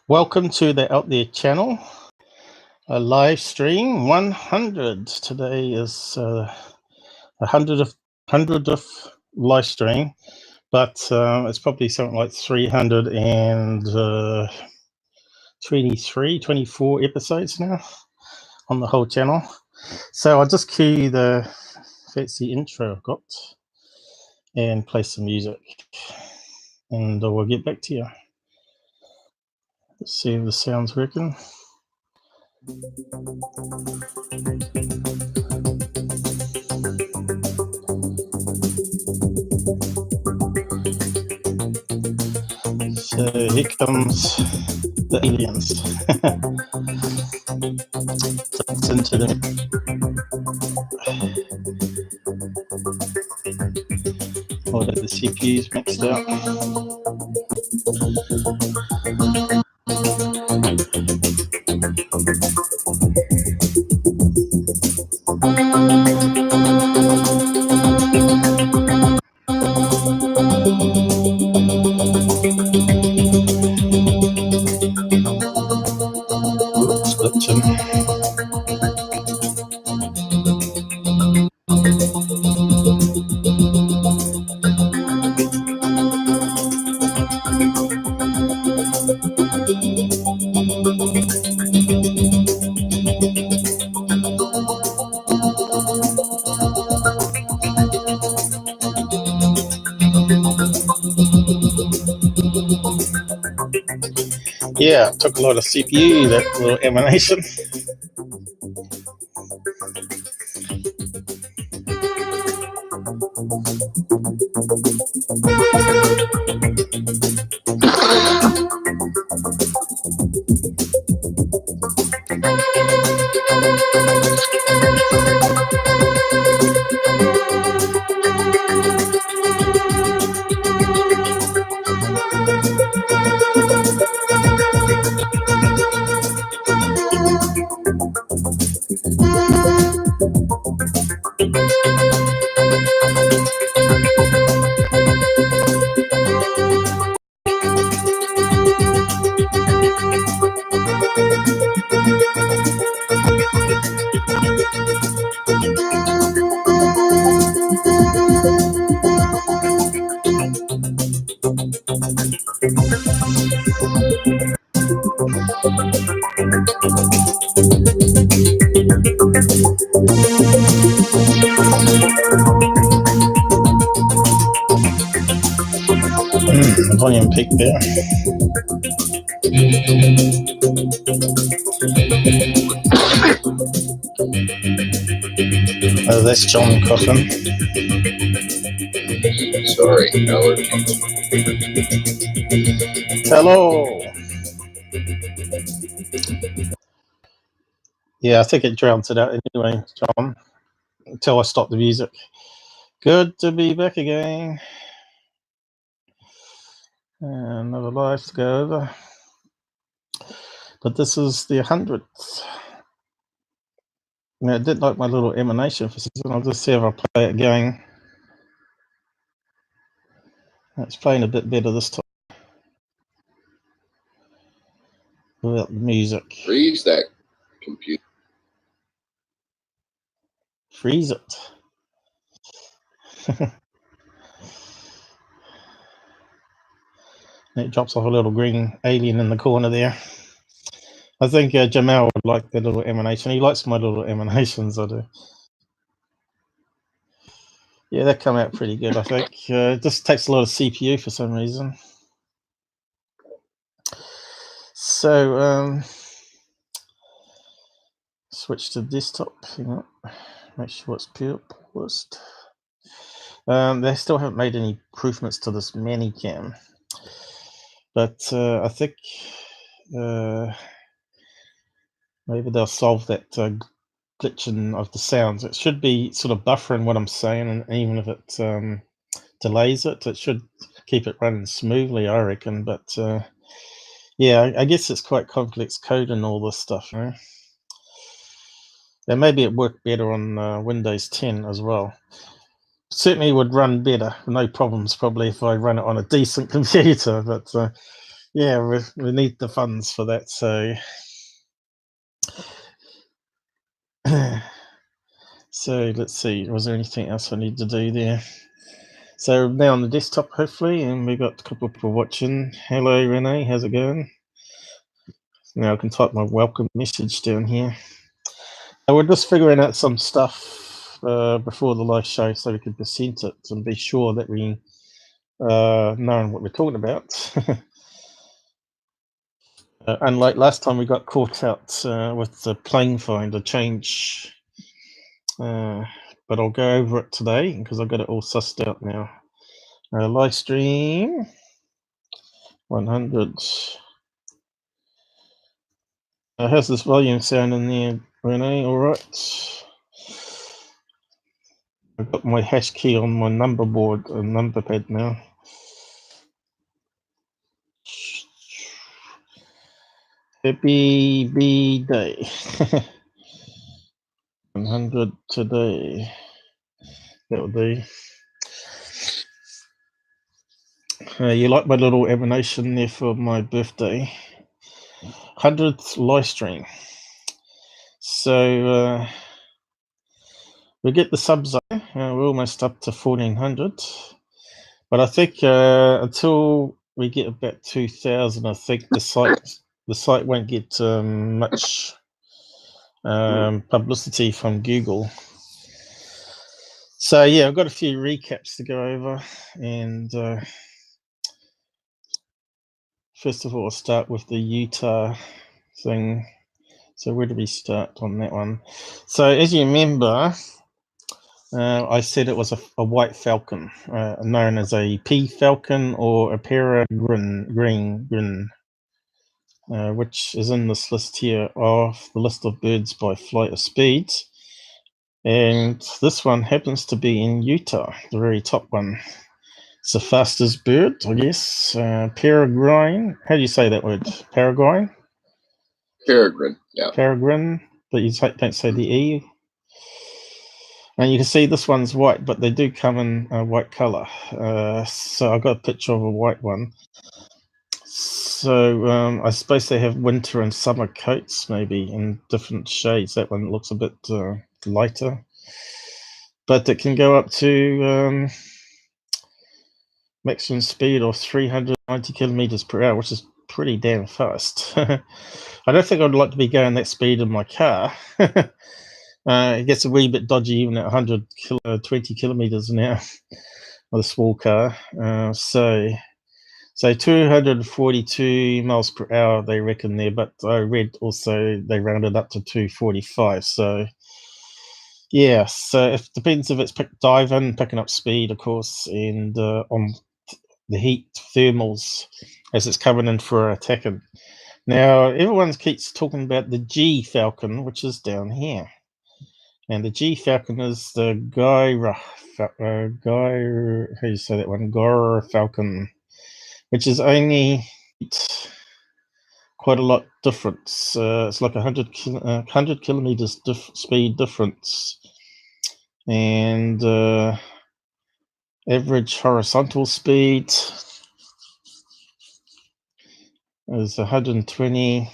Welcome to the Out There channel, a live stream 100. Today is 100th live stream, but it's probably something like 324 episodes now on the whole channel. So I'll just cue the fancy intro I've got and play some music, and we'll get back to you. Let's see if the sound's working. So here comes the aliens. Let's into them. Oh, the CPU's mixed out. Yeah, it took a lot of CPU, that little emanation. Volume peak there. Oh, that's John coughing. Sorry, allergy. Hello. Yeah, I think it drowns it out anyway, John, until I stop the music. Good to be back again. Another life to go over. But this is the 100th. Now, I did like my little emanation for season. I'll just see if I play it again. It's playing a bit better this time without the music. Freeze that computer. Freeze it. It drops off a little green alien in the corner there. I think Jamal would like the little emanation. He likes my little emanations, I do. Yeah, that come out pretty good, I think. It just takes a lot of CPU for some reason. So, switch to desktop. Hang on. Make sure it's pure paused. They still haven't made any improvements to this Manicam. But I think maybe they'll solve that glitching of the sounds. It should be sort of buffering what I'm saying, and even if it delays it, it should keep it running smoothly, I reckon. But yeah, I guess it's quite complex code and all this stuff, right? And maybe it worked better on Windows 10 as well. Certainly would run better, no problems probably if I run it on a decent computer, but Yeah, we need the funds for that. So, so let's see. Was there anything else I need to do there? So now on the desktop, hopefully, and we've got a couple of people watching. Hello, Renee. How's it going? Now I can type my welcome message down here. And we're just figuring out some stuff before the live show so we can present it and be sure that we know what we're talking about. Unlike last time, we got caught out with the planefinder change. But I'll go over it today because I've got it all sussed out now. Live stream 100. How's this volume sound in there, Renee? All right. I've got my hash key on my number board and number pad now. Happy B-Day. 100 today. That'll do. You like my little animation there for my birthday? 100th live stream. So we get the subs up. We're almost up to 1400. But I think until we get about 2000, I think the site won't get much publicity from Google. So yeah, I've got a few recaps to go over, and first of all, I'll start with the Utah thing. So where do we start on that one? So as you remember, I said it was a white falcon, known as a P falcon or a peregrine, which is in this list here of the list of birds by flight or speed. And this one happens to be in Utah, the very top one. It's the fastest bird, I guess. Peregrine. How do you say that word? Peregrine? Peregrine, yeah. Peregrine, but you don't say the E. And you can see this one's white, but they do come in a white color. So I got a picture of a white one. So I suppose they have winter and summer coats, maybe in different shades. That one looks a bit lighter, but it can go up to maximum speed of 390 kilometers per hour, which is pretty damn fast. I don't think I'd like to be going that speed in my car. It gets a wee bit dodgy even at 120 kilometers an hour with a small car. So 242 miles per hour they reckon there, but I read also they rounded up to 245. So yeah, so it depends if it's diving, picking up speed, of course, and on the heat thermals as it's coming in for attacking. Now everyone keeps talking about the G Falcon, which is down here, and the G Falcon is the how do you say that one? Gyr Falcon, which is only quite a lot difference. It's like 100 kilometers speed difference, and average horizontal speed is 120.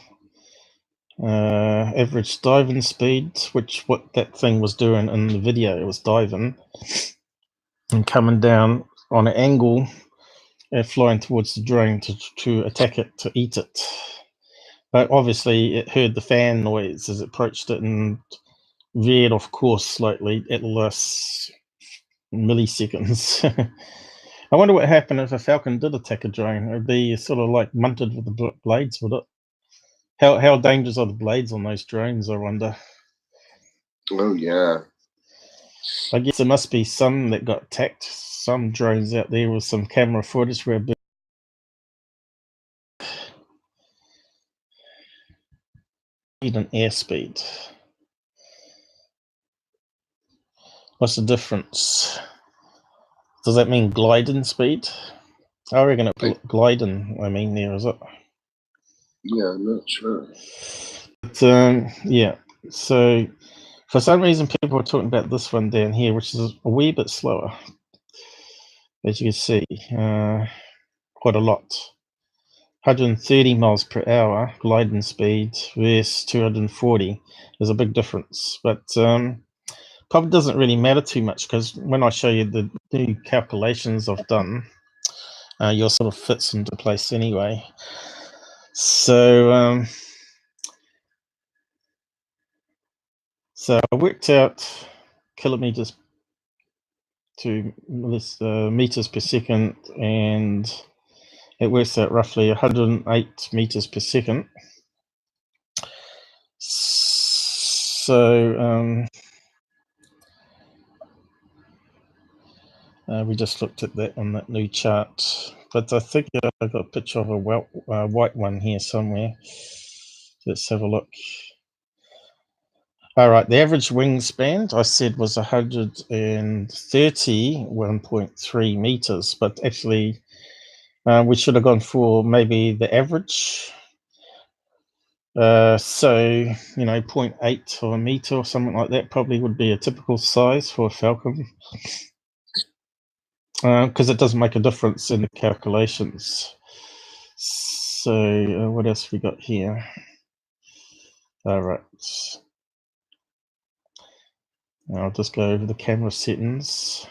Average diving speed, which what that thing was doing in the video, it was diving and coming down on an angle and flying towards the drone to attack it, to eat it. But obviously it heard the fan noise as it approached it and veered off course slightly at the last milliseconds. I wonder what happened if a falcon did attack a drone. It would be sort of like munted with the blades, would it? How dangerous are the blades on those drones, I wonder? Oh, yeah. I guess there must be some that got attacked. Some drones out there with some camera footage where speed and airspeed. What's the difference? Does that mean gliding speed? I reckon it put gliding, I mean, there, is it? Yeah, I'm not sure. But yeah, so for some reason people are talking about this one down here, which is a wee bit slower, as you can see, quite a lot. 130 miles per hour gliding speed versus 240. There's a big difference, but probably doesn't really matter too much, because when I show you the new calculations I've done, yours sort of fits into place anyway. So so I worked out kilometers to meters per second, and it works out roughly 108 meters per second. So we just looked at that on that new chart, but I think I've got a picture of a white one here somewhere. Let's have a look. All right, the average wingspan I said was 131.3 meters, but actually we should have gone for maybe the average. So, 0.8 of a meter or something like that probably would be a typical size for a Falcon, because it doesn't make a difference in the calculations. So, what else we got here? All right. I'll just go over the camera settings.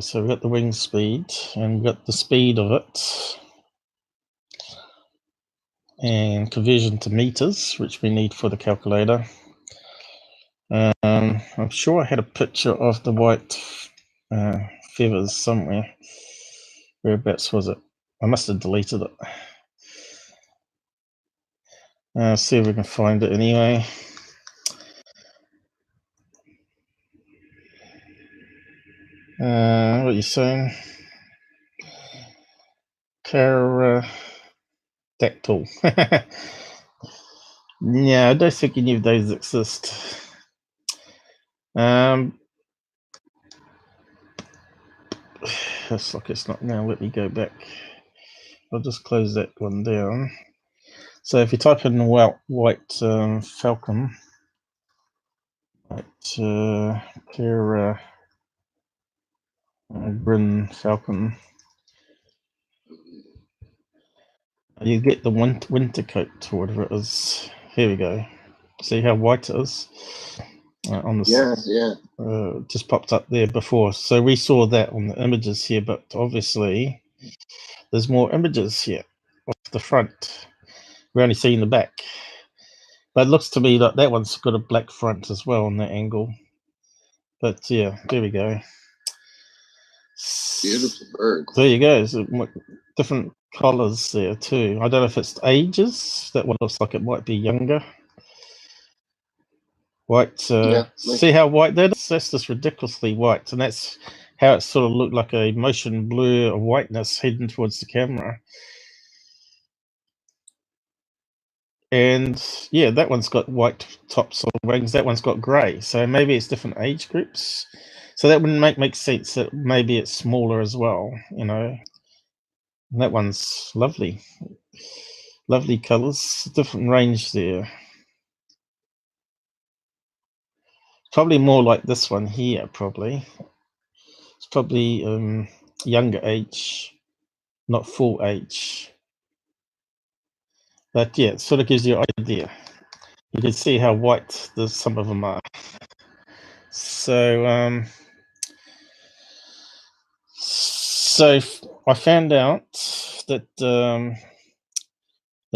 So we've got the wing speed, and we've got the speed of it, and conversion to meters, which we need for the calculator. I'm sure I had a picture of the white feathers somewhere. Whereabouts was it? I must have deleted it. See if we can find it anyway. What are you saying? Pterodactyl. Yeah, I don't think any of those exist. Looks like it's not now. Let me go back. I'll just close that one down. So if you type in white Falcon, Grin Falcon, you get the winter coat or whatever it is. Here we go. See how white it is on the just popped up there before. So we saw that on the images here, but obviously there's more images here off the front. We're only seeing the back, but it looks to me like that one's got a black front as well on that angle. But yeah, there we go. Beautiful bird. There you go. So different colors there too. I don't know if it's ages. That one looks like it might be younger. White. See how white that is? That's just ridiculously white, and that's how it sort of looked like a motion blur of whiteness heading towards the camera. And yeah, that one's got white tops or wings. That one's got grey. So maybe it's different age groups. So that wouldn't make sense that maybe it's smaller as well, And that one's lovely. Lovely colours, different range there. Probably more like this one here, probably. It's probably younger age, not full age. But yeah, it sort of gives you an idea. You can see how white some of them are. So, so I found out that the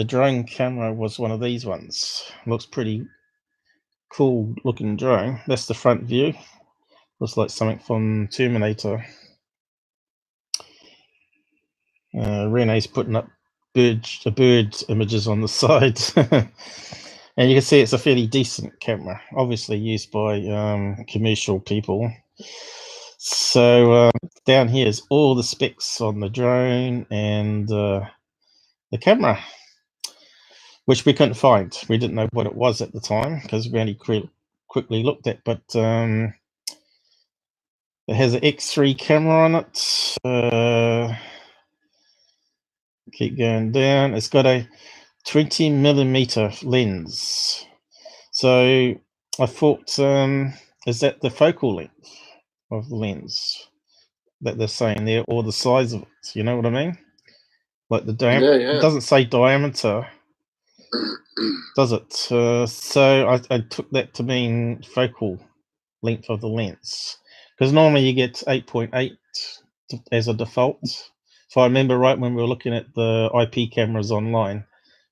drone camera was one of these ones. Looks pretty cool looking drone. That's the front view. Looks like something from Terminator. Renee's putting up bird images on the side. And you can see it's a fairly decent camera, obviously used by commercial people. So down here is all the specs on the drone and the camera, which we couldn't find. We didn't know what it was at the time because we only quickly looked at, but it has an X3 camera on it. Keep going down. It's got a 20mm lens. So I thought, is that the focal length of the lens that they're saying there, or the size of it? You know what I mean? like the diameter. Yeah, It yeah. doesn't say diameter, does it? So I took that to mean focal length of the lens, because normally you get 8.8 as a default. If I remember right, when we were looking at the IP cameras online,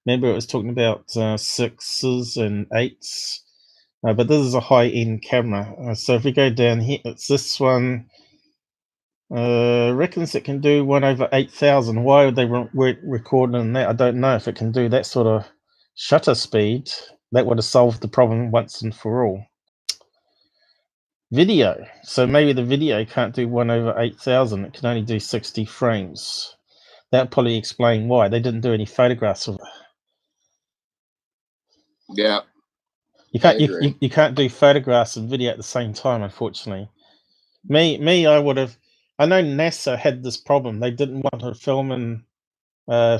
remember it was talking about 6s and 8s, but this is a high-end camera. So if we go down here, it's this one. Reckons it can do 1/8000. Why would they recording that? I don't know. If it can do that sort of shutter speed, that would have solved the problem once and for all. Video. So maybe the video can't do 1/8000. It can only do 60 frames. That would probably explain why they didn't do any photographs of it. Yeah. You can't do photographs and video at the same time, unfortunately. I would have. I know NASA had this problem. They didn't want to film in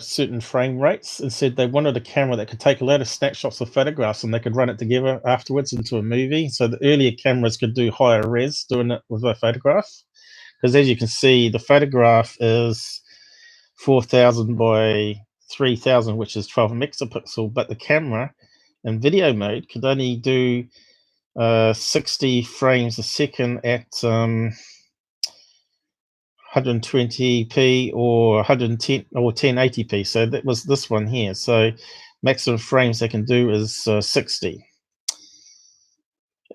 certain frame rates. Instead, they wanted a camera that could take a lot of snapshots of photographs and they could run it together afterwards into a movie. So the earlier cameras could do higher res doing it with a photograph. Because as you can see, the photograph is 4000 by 3000, which is 12 megapixel, but the camera in video mode could only do 60 frames a second at 120p or 110 or 1080p. So that was this one here. So maximum frames they can do is 60.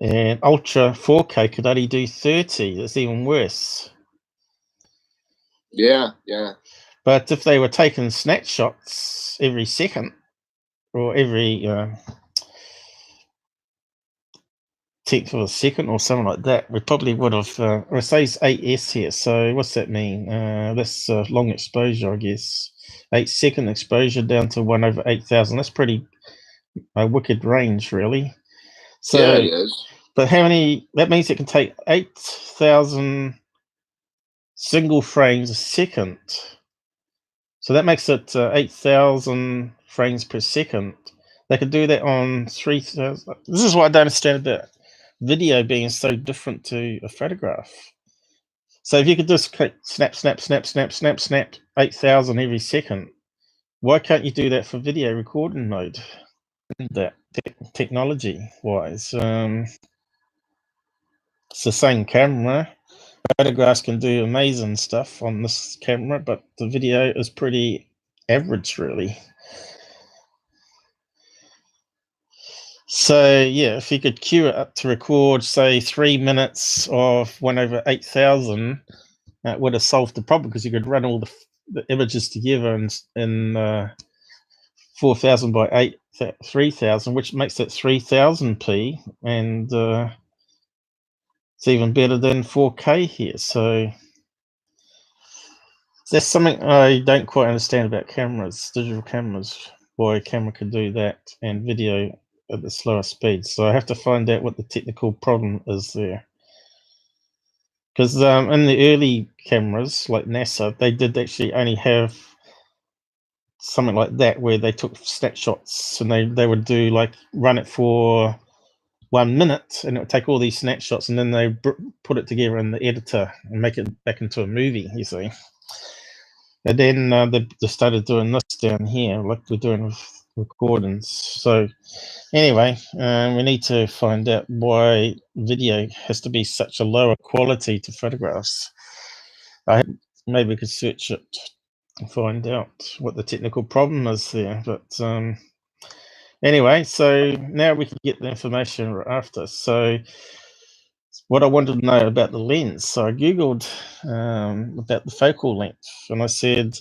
And ultra 4K could only do 30. That's even worse. Yeah, yeah. But if they were taking snapshots every second or every tenth of a second or something like that, we probably would have. It says 8S here. So what's that mean? That's long exposure, I guess. 8-second exposure down to 1/8000. That's pretty wicked range, really. So, yeah, it is. But how many? That means it can take 8,000 single frames a second. So that makes it 8,000 frames per second. They could do that on 3,000. This is what I don't understand about video being so different to a photograph. So if you could just snap, 8,000 every second, why can't you do that for video recording mode? That technology wise, it's the same camera. Photographs can do amazing stuff on this camera, but the video is pretty average, really. So yeah, if you could queue it up to record, say 3 minutes of 1/8000, that would have solved the problem, because you could run all the images together in 4000 by 3000, which makes it 3000p, and it's even better than 4K here. So that's something I don't quite understand about cameras, digital cameras, why a camera could do that and video at the slower speed. So I have to find out what the technical problem is there. Because in the early cameras, like NASA, they did actually only have something like that, where they took snapshots and they would do run it for 1 minute, and it would take all these snapshots, and then they put it together in the editor and make it back into a movie, you see. And then they started doing this down here, like we're doing with recordings. So anyway, we need to find out why video has to be such a lower quality to photographs. Maybe we could search it and find out what the technical problem is there. But anyway, so now we can get the information after. So what I wanted to know about the lens, so I googled about the focal length, and I said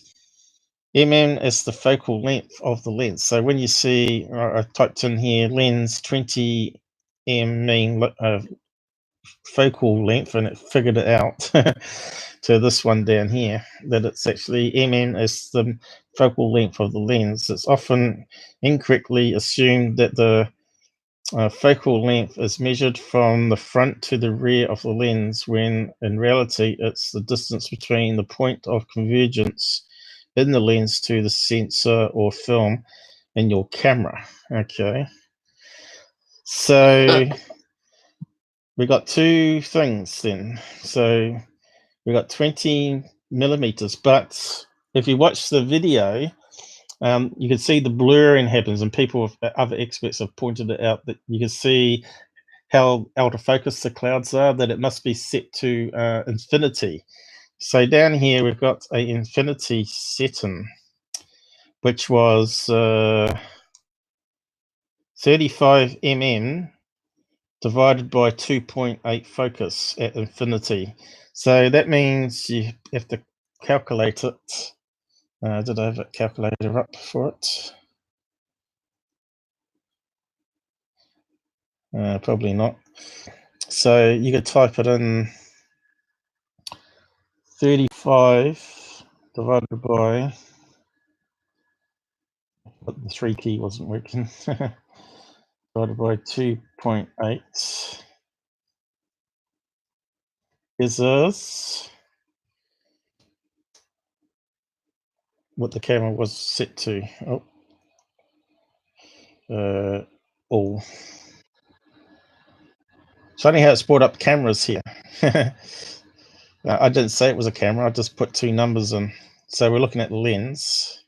is the focal length of the lens. So when you see, I typed in here lens 20 mean focal length, and it figured it out to this one down here, that it's actually is the focal length of the lens. It's often incorrectly assumed that the focal length is measured from the front to the rear of the lens, when in reality it's the distance between the point of convergence in the lens to the sensor or film in your camera. Okay, so we got two things then. So we got 20 millimeters, but if you watch the video, you can see the blurring happens, and other experts have pointed it out that you can see how out of focus the clouds are, that it must be set to infinity. So down here we've got a infinity setting, which was 35 mm divided by 2.8 focus at infinity. So that means you have to calculate it. Did I have a calculator up for it? Probably not. So you could type it in 35 divided by, but the 3 key wasn't working, divided by 2.8 is this, what the camera was set to. All. Funny how it's brought up cameras here. I didn't say it was a camera, I just put two numbers in. So we're looking at the lens.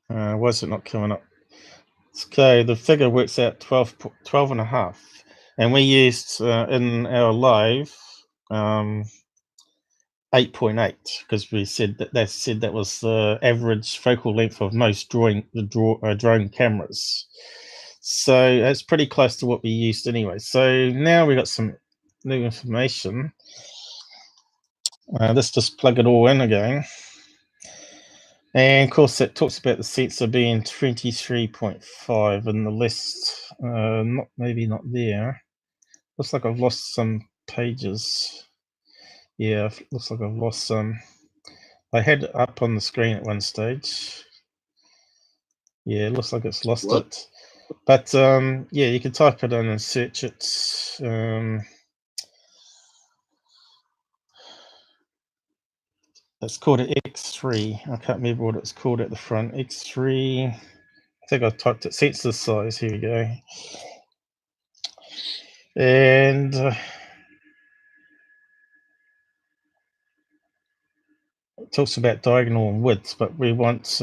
Why is it not coming up? Okay, the figure works out 12 and a half. And we used in our live 8.8 because we said that was the average focal length of most drone cameras. So that's pretty close to what we used anyway. So now we got some new information. Let's just plug it all in again. And of course, it talks about the sensor being 23.5 in the list. Maybe not there. Looks like I've lost some pages. Yeah, looks like I've lost some. I had it up on the screen at one stage. Yeah, it looks like it's lost it. But yeah, you can type it in and search it. It's called an X3. I can't remember what it's called at the front. X3. I think I typed it. Sensor size. Here we go. And it talks about diagonal and width, but we want it.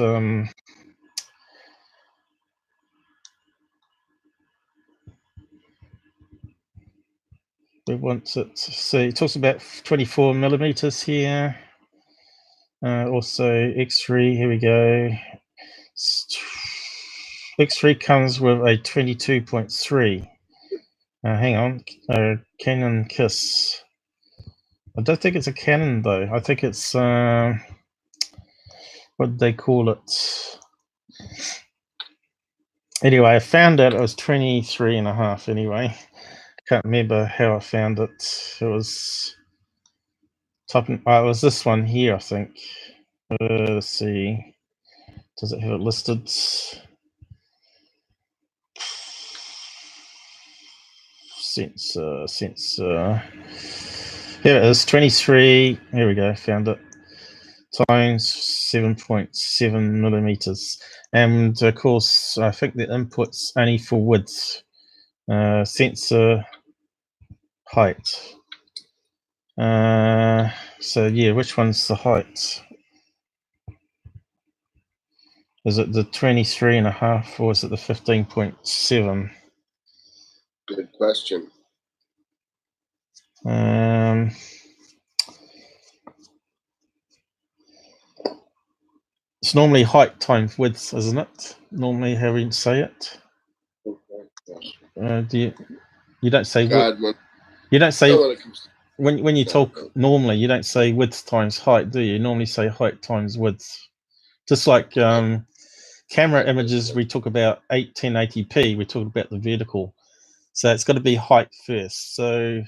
So it talks about 24 millimeters here. Also X3. Here we go. X3 comes with a 22.3. Hang on, Canon KISS. I don't think it's a Canon though. I think it's what did they call it? Anyway, I found out it was 23 and a half. Anyway, can't remember how I found it. It was it was this one here, I think. Let's see. Does it have it listed? Sensor. Here it is, 23. Here we go, found it. Times 7.7 millimeters. And of course, I think the input's only for width. Sensor height. So yeah, which one's the height? Is it the 23 and a half or is it the 15.7? Good question. It's normally height times width, isn't it? Normally how we say it. You don't say width. You don't say when you talk normally. You don't say width times height, do you? You normally say height times width. Just like camera images, we talk about 1080p. We talk about the vertical, so it's got to be height first. So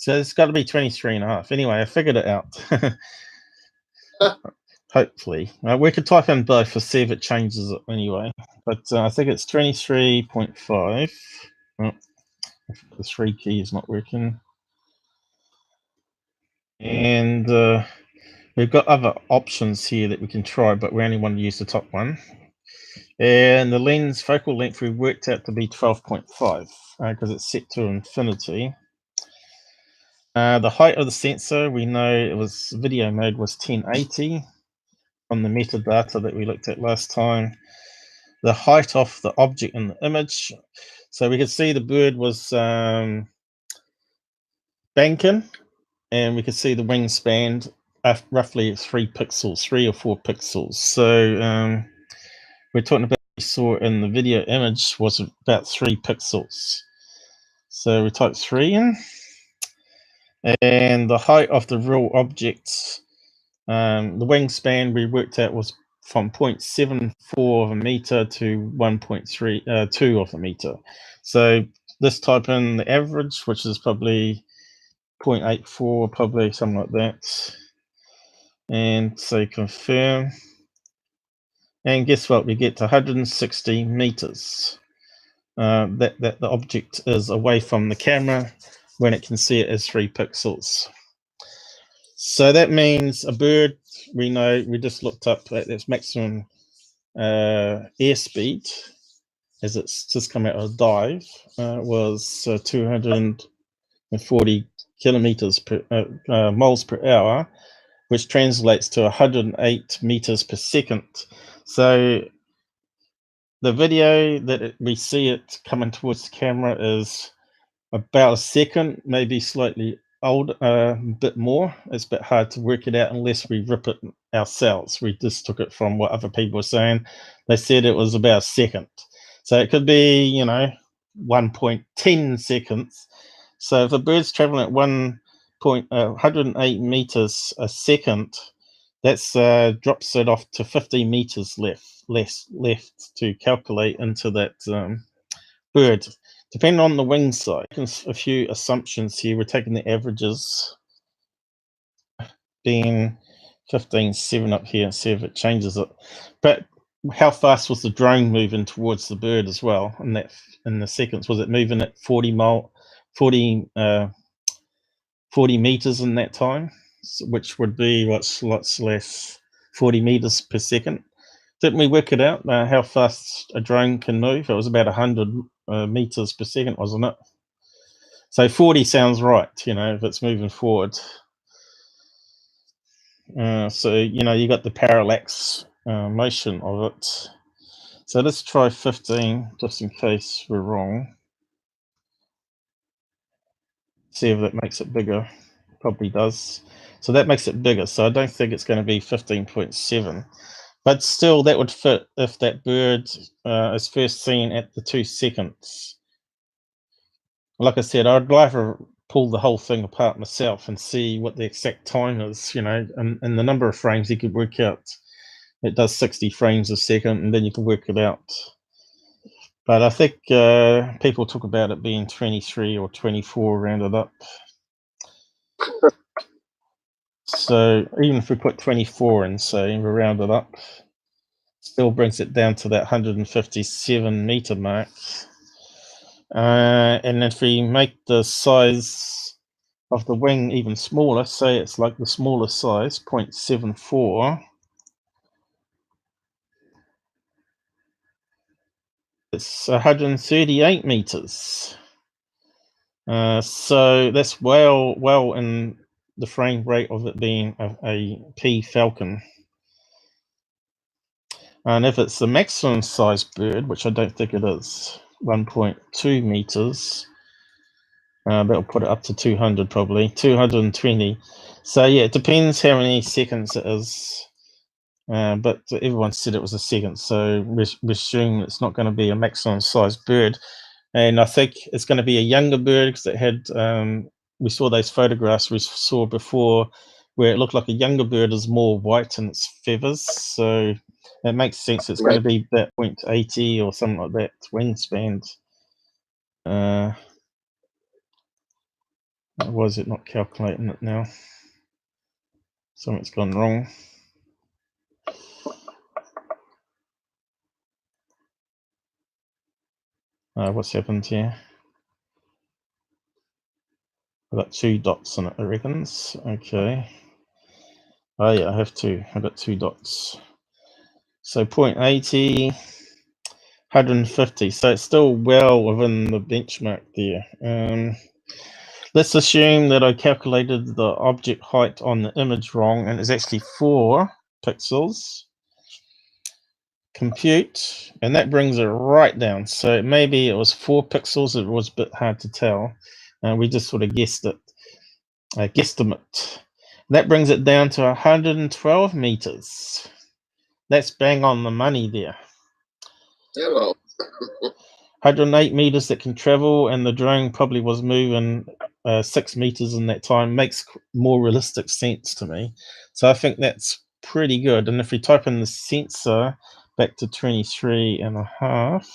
it's got to be 23 and a half. Anyway, I figured it out. Hopefully, we could type in both to see if it changes it anyway. But I think it's 23.5. Oh, the 3 key is not working. And we've got other options here that we can try, but we only want to use the top one. And the lens focal length we worked out to be 12.5 because it's set to infinity. The height of the sensor, we know it was video mode was 1080. from the metadata that we looked at last time, the height of the object in the image. So we could see the bird was banking, and we could see the wingspan roughly 3 pixels, 3 or 4 pixels. So we're talking about, we saw in the video image was about 3 pixels. So we type 3 in, and the height of the real object, the wingspan we worked out was from 0.74 of a meter to 1.32 of a meter. So let's type in the average, which is probably 0.84, probably something like that, and say confirm, and guess what, we get to 160 meters that the object is away from the camera when it can see it as 3 pixels. So that means a bird, we know, we just looked up at its maximum airspeed as it's just come out of a dive, was 240 kilometers per miles per hour, which translates to 108 meters per second. So the video that we see it coming towards the camera is about a second, maybe slightly old, a bit more. It's a bit hard to work it out unless we rip it ourselves. We just took it from what other people were saying. They said it was about a second. So it could be, 1.10 seconds. So if a bird's traveling at 108 meters a second, that's drops it off to 50 meters left to calculate into that bird. Depending on the wing size, a few assumptions here. We're taking the averages, being 15.7 up here, and see if it changes it. But how fast was the drone moving towards the bird as well? In the seconds, was it moving at 40 meters in that time, which would be what's lots less 40 meters per second? Didn't we work it out how fast a drone can move? It was about 100 meters per second, wasn't it? So 40 sounds right, if it's moving forward. So, you got the parallax motion of it. So let's try 15, just in case we're wrong. See if that makes it bigger. Probably does. So that makes it bigger. So I don't think it's going to be 15.7. But still, that would fit if that bird is first seen at the 2 seconds. Like I said, I'd rather pull the whole thing apart myself and see what the exact time is, and the number of frames you could work out. It does 60 frames a second, and then you can work it out. But I think people talk about it being 23 or 24 rounded up. So even if we put 24 in, say, we round it up, still brings it down to that 157 meter mark. And if we make the size of the wing even smaller, say it's like the smaller size, 0.74, it's 138 meters. So that's well in the frame rate of it being a P Falcon. And if it's the maximum size bird, which I don't think it is, 1.2 meters, that'll put it up to 200 probably, 220. So yeah, it depends how many seconds it is. But everyone said it was a second, so we're assuming it's not going to be a maximum size bird. And I think it's going to be a younger bird because it had, we saw those photographs we saw before where it looked like a younger bird is more white in its feathers. So it makes sense. It's going to be about 0.80 or something like that wingspan. Why is it not calculating it now? Something's gone wrong. What's happened here? I've got 2 dots in it, I reckons. Okay. Oh yeah, I have 2. I've got 2 dots. So 0.80, 150. So it's still well within the benchmark there. Let's assume that I calculated the object height on the image wrong, and it's actually 4. pixels. Compute, and that brings it right down. So maybe it was 4 pixels. It was a bit hard to tell. We just sort of guessed it. Guesstimate. That brings it down to 112 meters. That's bang on the money there. Hello. 108 meters that can travel, and the drone probably was moving 6 meters in that time. Makes more realistic sense to me. So I think that's pretty good. And if we type in the sensor back to 23.5.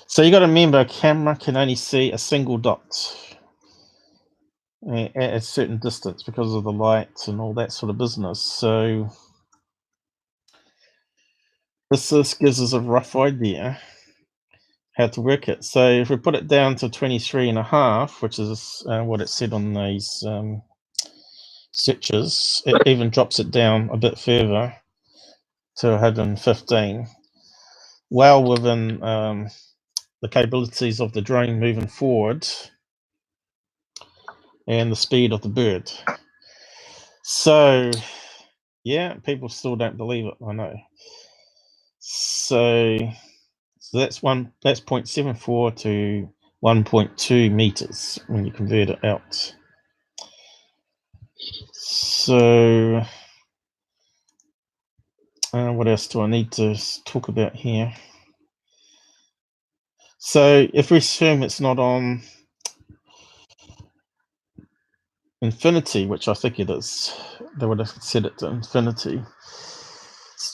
So you got to remember, a camera can only see a single dot at a certain distance because of the lights and all that sort of business. So this gives us a rough idea how to work it. So if we put it down to 23.5, which is what it said on these searches, it even drops it down a bit further to 115, well within the capabilities of the drone moving forward and the speed of the bird. So yeah, people still don't believe it, I know. So that's 0.74 to 1.2 meters when you convert it out. So what else do I need to talk about here? So if we assume it's not on infinity, which I think it is, they would have set it to infinity,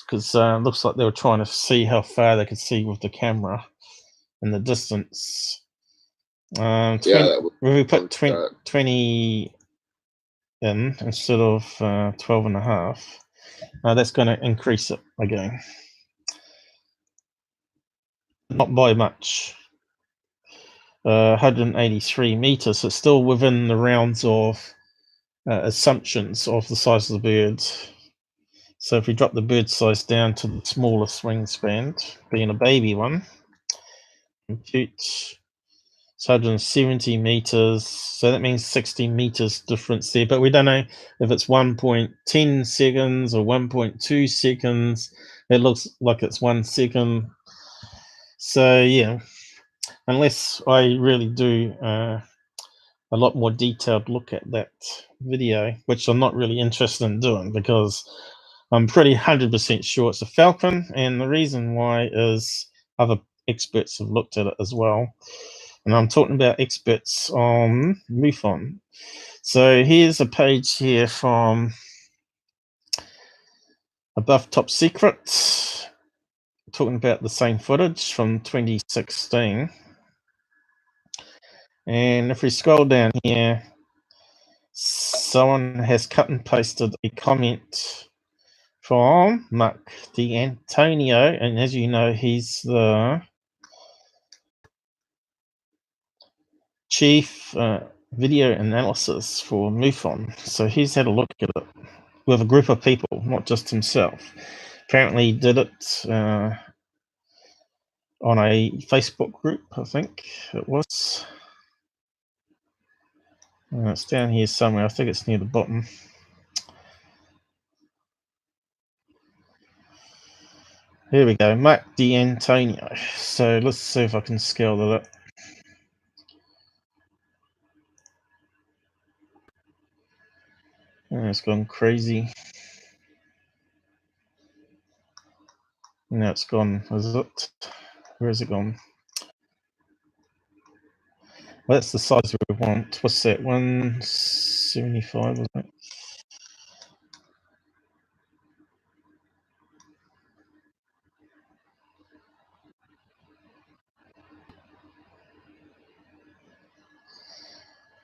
because it looks like they were trying to see how far they could see with the camera and the distance. We put 20 in instead of 12.5. That's going to increase it again, not by much. 183 meters. So it's still within the rounds of assumptions of the size of the bird. So if we drop the bird size down to the smallest wingspan, being a baby one, compute, it's 170 meters. So that means 60 meters difference there. But we don't know if it's 1.10 seconds or 1.2 seconds. It looks like it's 1 second. So yeah, unless I really do a lot more detailed look at that video, which I'm not really interested in doing because I'm pretty 100% sure it's a Falcon, and the reason why is other experts have looked at it as well. And I'm talking about experts on MUFON. So here's a page here from Above Top Secret, talking about the same footage from 2016. And if we scroll down here, someone has cut and pasted a comment from Mark D'Antonio, and as you know, he's the chief video analysis for MUFON. So he's had a look at it with a group of people, not just himself. Apparently he did it on a Facebook group, I think it was. It's down here somewhere. I think it's near the bottom. Here we go, Mark D'Antonio. So let's see if I can scale that up. Oh, it's gone crazy. Now it's gone, is it? Where has it gone? Well, that's the size we want. What's that? 175, wasn't it?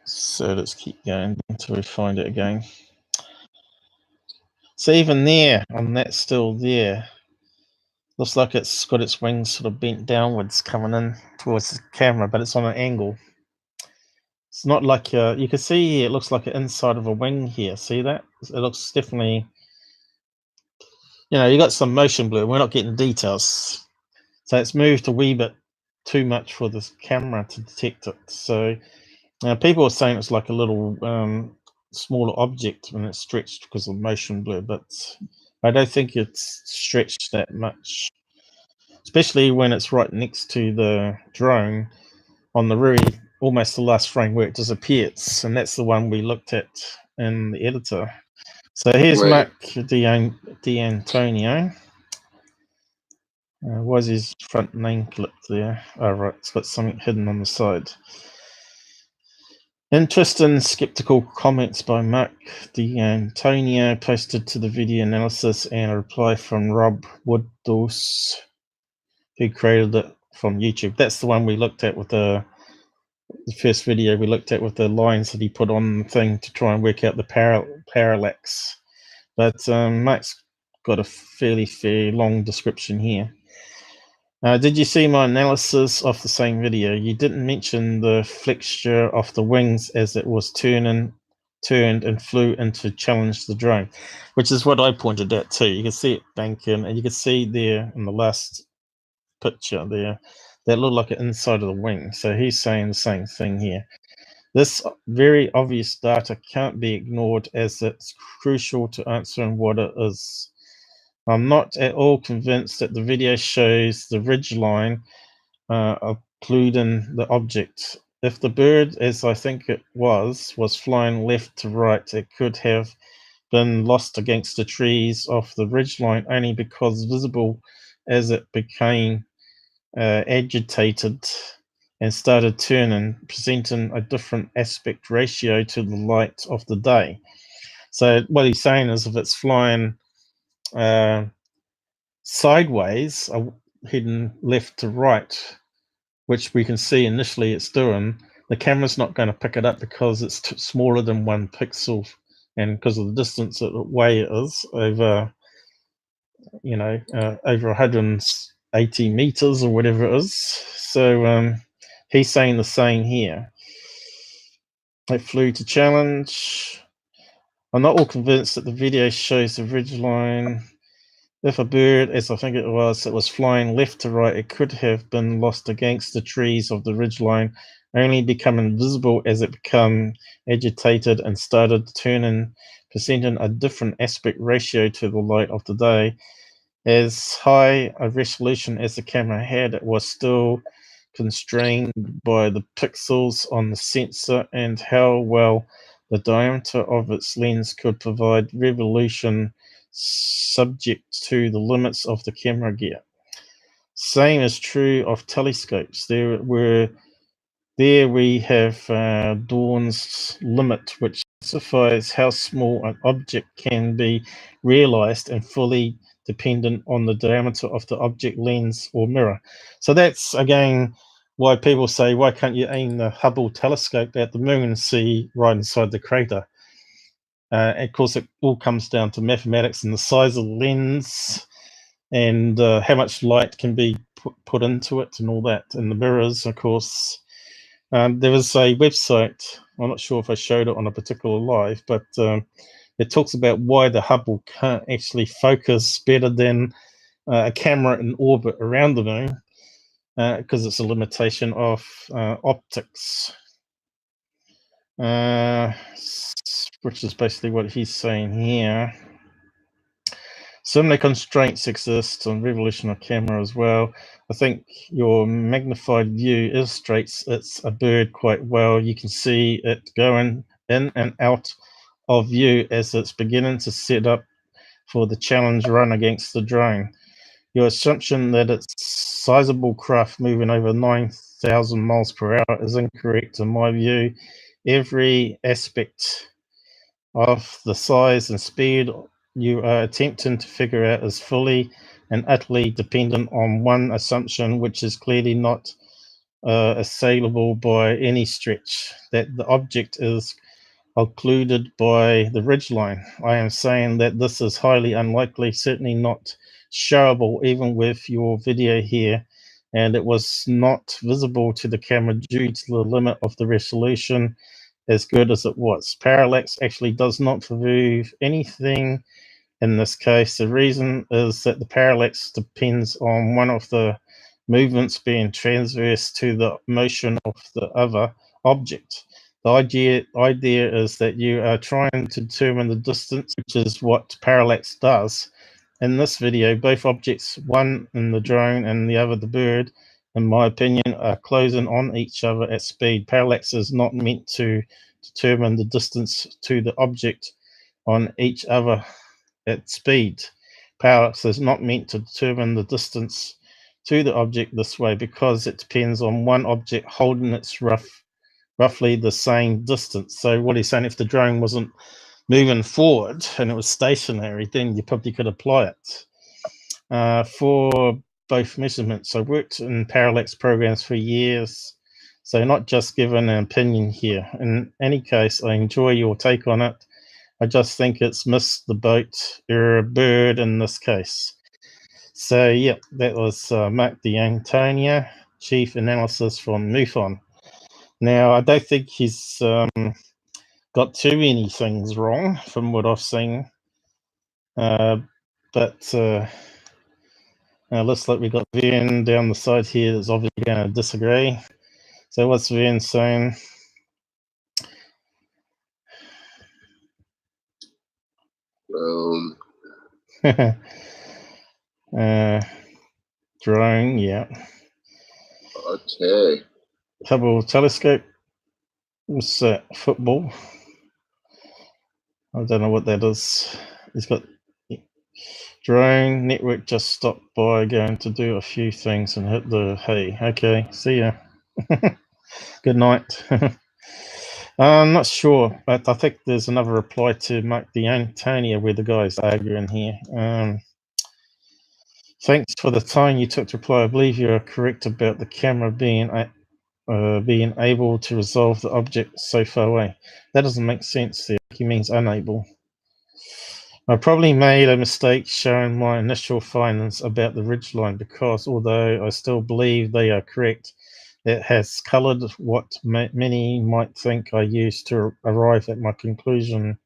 So let's keep going until we find it again. So even there, on that still there, looks like it's got its wings sort of bent downwards coming in towards the camera, but it's on an angle. It's not like you can see here, it looks like an inside of a wing here. See that? It looks definitely, you got some motion blur. We're not getting details. So it's moved a wee bit too much for this camera to detect it. So people are saying it's like a little smaller object when it's stretched because of motion blur, but I don't think it's stretched that much, especially when it's right next to the drone on the very almost the last frame where it disappears, and that's the one we looked at in the editor. So here's Right. Mark D'Antonio. Why is his front name clipped there? Oh, right, it's got something hidden on the side. Interesting skeptical comments by Mark D'Antonio posted to the video analysis, and a reply from Rob Woodhouse, who created it from YouTube. That's the one we looked at with the first video we looked at with the lines that he put on the thing to try and work out the parallax. But Mark's got a fairly long description here. Did you see my analysis of the same video? You didn't mention the flexure of the wings as it was turned and flew in to challenge the drone, which is what I pointed out too. You can see it banking, and you can see there in the last picture there that looked like an inside of the wing. So he's saying the same thing here. This very obvious data can't be ignored, as it's crucial to answering what it is. I'm not at all convinced that the video shows the ridgeline occluding the object. If the bird, as I think it was flying left to right, it could have been lost against the trees of the ridgeline only because visible as it became agitated and started turning, presenting a different aspect ratio to the light of the day. So what he's saying is, if it's flying sideways, heading left to right, which we can see initially it's doing, the camera's not going to pick it up because it's smaller than 1 pixel, and because of the distance away it is over, over 180 meters or whatever it is. So he's saying the same here. It flew to challenge. I'm not all convinced that the video shows the ridgeline. If a bird, as I think it was flying left to right, it could have been lost against the trees of the ridgeline, only becoming visible as it became agitated and started turning, presenting a different aspect ratio to the light of the day. As high a resolution as the camera had, it was still constrained by the pixels on the sensor and how well the diameter of its lens could provide resolution subject to the limits of the camera gear. Same is true of telescopes. There we have Dawn's limit, which specifies how small an object can be realized and fully dependent on the diameter of the object lens or mirror. So that's, again, why people say, why can't you aim the Hubble telescope at the moon and see right inside the crater? Of course, it all comes down to mathematics and the size of the lens and how much light can be put into it and all that. And the mirrors, of course. There was a website, I'm not sure if I showed it on a particular live, but it talks about why the Hubble can't actually focus better than a camera in orbit around the moon, because it's a limitation of optics. Which is basically what he's saying here. Similar constraints exist on revolution of camera as well. I think your magnified view illustrates it's a bird quite well. You can see it going in and out of view as it's beginning to set up for the challenge run against the drone. Your assumption that it's sizable craft moving over 9,000 miles per hour is incorrect in my view. Every aspect of the size and speed you are attempting to figure out is fully and utterly dependent on one assumption, which is clearly not assailable by any stretch, that the object is occluded by the ridgeline. I am saying that this is highly unlikely, certainly not showable even with your video here, and it was not visible to the camera due to the limit of the resolution, as good as it was. Parallax actually does not prove anything in this case. The reason is that the parallax depends on one of the movements being transverse to the motion of the other object. The idea is that you are trying to determine the distance, which is what parallax does. In this video, both objects, one in the drone and the other the bird, in my opinion, are closing on each other at speed. Parallax is not meant to determine the distance to the object on each other at speed. Parallax is not meant to determine the distance to the object this way because it depends on one object holding its roughly the same distance. So what he's saying, if the drone wasn't moving forward and it was stationary, then you probably could apply it. For both measurements, I worked in parallax programs for years, so not just giving an opinion here. In any case, I enjoy your take on it. I just think it's missed the boat, or a bird in this case. So yeah, that was Mark D'Antonia, Chief Analysis from MUFON. Now, I don't think he's got too many things wrong from what I've seen, but looks like we've got Vern down the side here that's obviously going to disagree. So what's Vern saying? Drone, yeah. Okay. Hubble telescope. What's that? Football. I don't know what that is. He's got drone network just stopped by going to do a few things and hit the hay. Okay, see ya. Good night. I'm not sure, but I think there's another reply to Mark D'Antonia where the guy's arguing here. Thanks for the time you took to reply. I believe you are correct about the camera being able to resolve the object so far away. That doesn't make sense there. He means unable. I probably made a mistake showing my initial findings about the ridgeline because although I still believe they are correct, it has colored what many might think I used to arrive at my conclusion.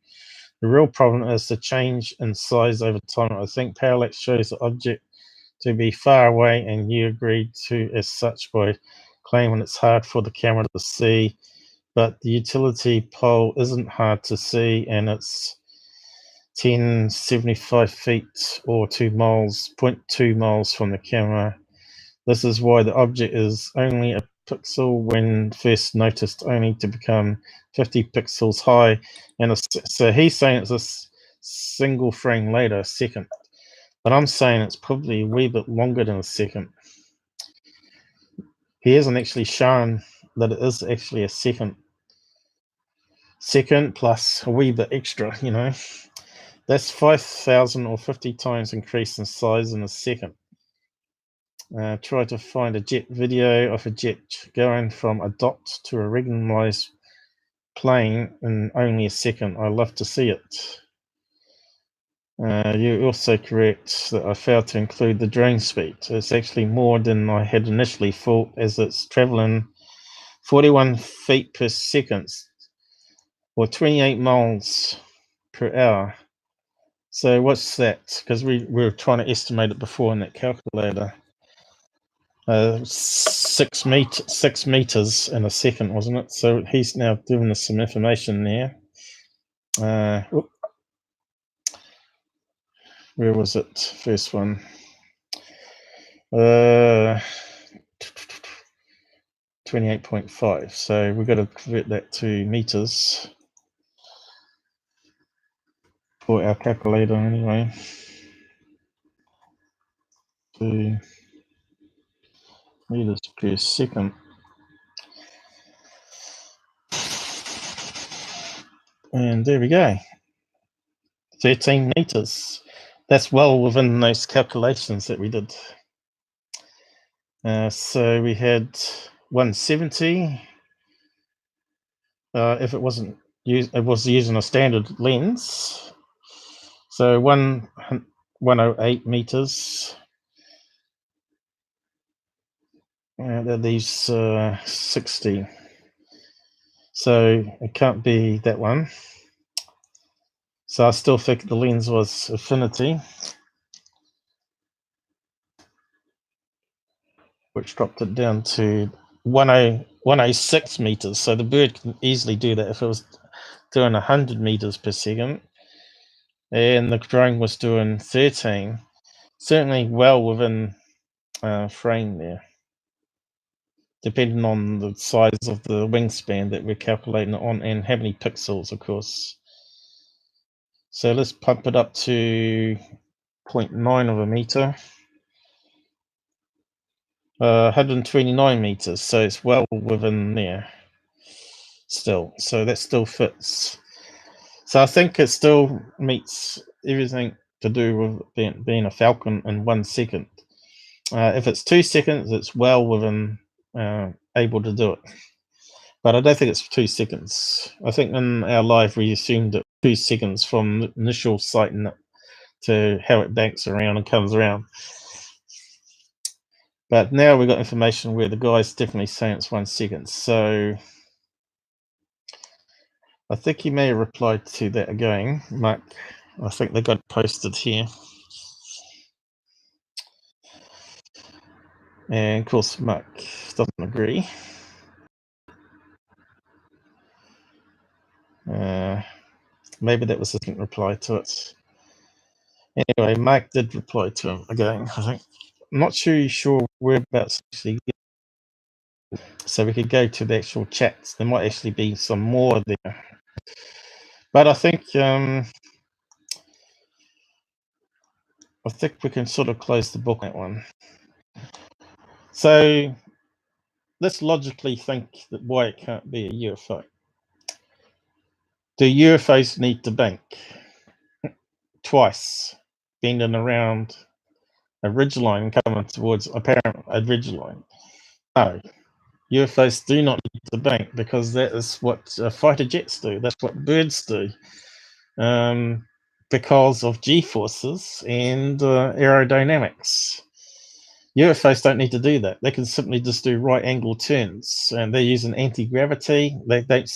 The real problem is the change in size over time. I think parallax shows the object to be far away, and you agreed to as such by claiming it's hard for the camera to see, but the utility pole isn't hard to see, and it's 1075 feet or 2 miles, 0.2 miles from the camera. This is why the object is only a pixel when first noticed, only to become 50 pixels high. And so he's saying it's a single frame later, a second. But I'm saying it's probably a wee bit longer than a second. He hasn't actually shown that it is actually a second. Second plus a wee bit extra, you know. That's 5,000 or 50 times increase in size in a second. Try to find a jet video of a jet going from a dot to a recognized plane in only a second. I love to see it. You're also correct that I failed to include the drone speed. It's actually more than I had initially thought, as it's traveling 41 feet per second or 28 miles per hour. So what's that? Because we were trying to estimate it before in that calculator. 6 meters in a second, wasn't it? So he's now giving us some information there. Where was it? First one. 28.5. So we've got to convert that to meters for our calculator anyway. To meters per second. And there we go. 13 meters. That's well within those calculations that we did. So we had 170. If it wasn't used, it was using a standard lens. So 108 meters. That leaves 60. So it can't be that one. So I still think the lens was affinity, which dropped it down to 106 meters. So the bird can easily do that if it was doing 100 meters per second, and the drone was doing 13. Certainly well within frame there, depending on the size of the wingspan that we're calculating it on and how many pixels, of course. So let's pump it up to 0.9 of a meter. 129 meters, so it's well within there still. So that still fits. So I think it still meets everything to do with being a Falcon in 1 second. If it's 2 seconds, it's well within able to do it. But I don't think it's 2 seconds. I think in our live we assumed it 2 seconds from the initial sighting it to how it banks around and comes around. But now we've got information where the guy's definitely saying it's 1 second. So I think he may have replied to that again, Mark. I think they got posted here. And of course, Mark doesn't agree. Maybe that was a second reply to it. Anyway, Mark did reply to him again, I think. I'm not sure whereabouts actually. So we could go to the actual chats. There might actually be some more there. But I think we can sort of close the book on that one. So let's logically think that why it can't be a UFO. Do UFOs need to bank twice, bending around a ridgeline coming towards apparent a ridgeline? No, UFOs do not need to bank because that is what fighter jets do. That's what birds do. Because of G-forces and aerodynamics. UFOs don't need to do that. They can simply just do right angle turns, and they're using anti-gravity. They don't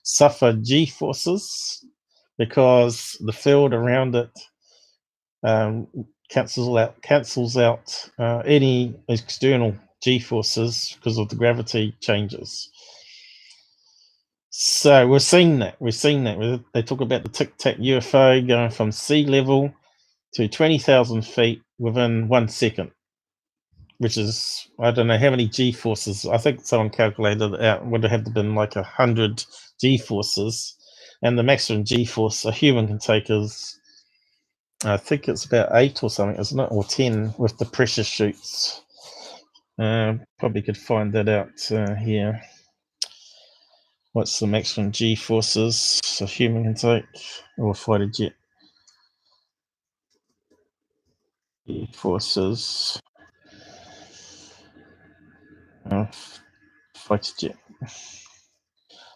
suffer G-forces because the field around it cancels out any external G-forces because of the gravity changes. So we're seeing that. They talk about the Tic Tac UFO going from sea level to 20,000 feet within 1 second, which is, I don't know how many G-forces. I think someone calculated it out. Would have been like 100 G-forces, and the maximum G-force a human can take is, I think it's about 8 or something, isn't it? Or 10 with the pressure chutes. Probably could find that out here. What's the maximum G-forces a human can take, or a fighter jet? G-forces. Fighter jet.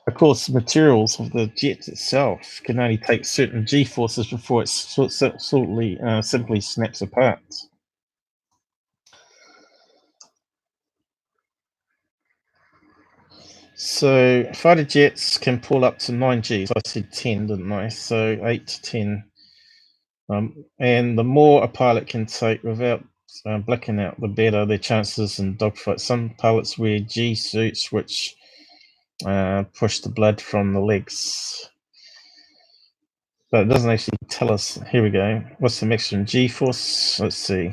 Of course, the materials of the jet itself can only take certain G-forces before it simply snaps apart. So fighter jets can pull up to 9 Gs. I said 10, didn't I? So 8 to 10. And the more a pilot can take without blacking out, the better their chances in dogfights. Some pilots wear G suits which push the blood from the legs. But it doesn't actually tell us. Here we go. What's the maximum G-force? Let's see.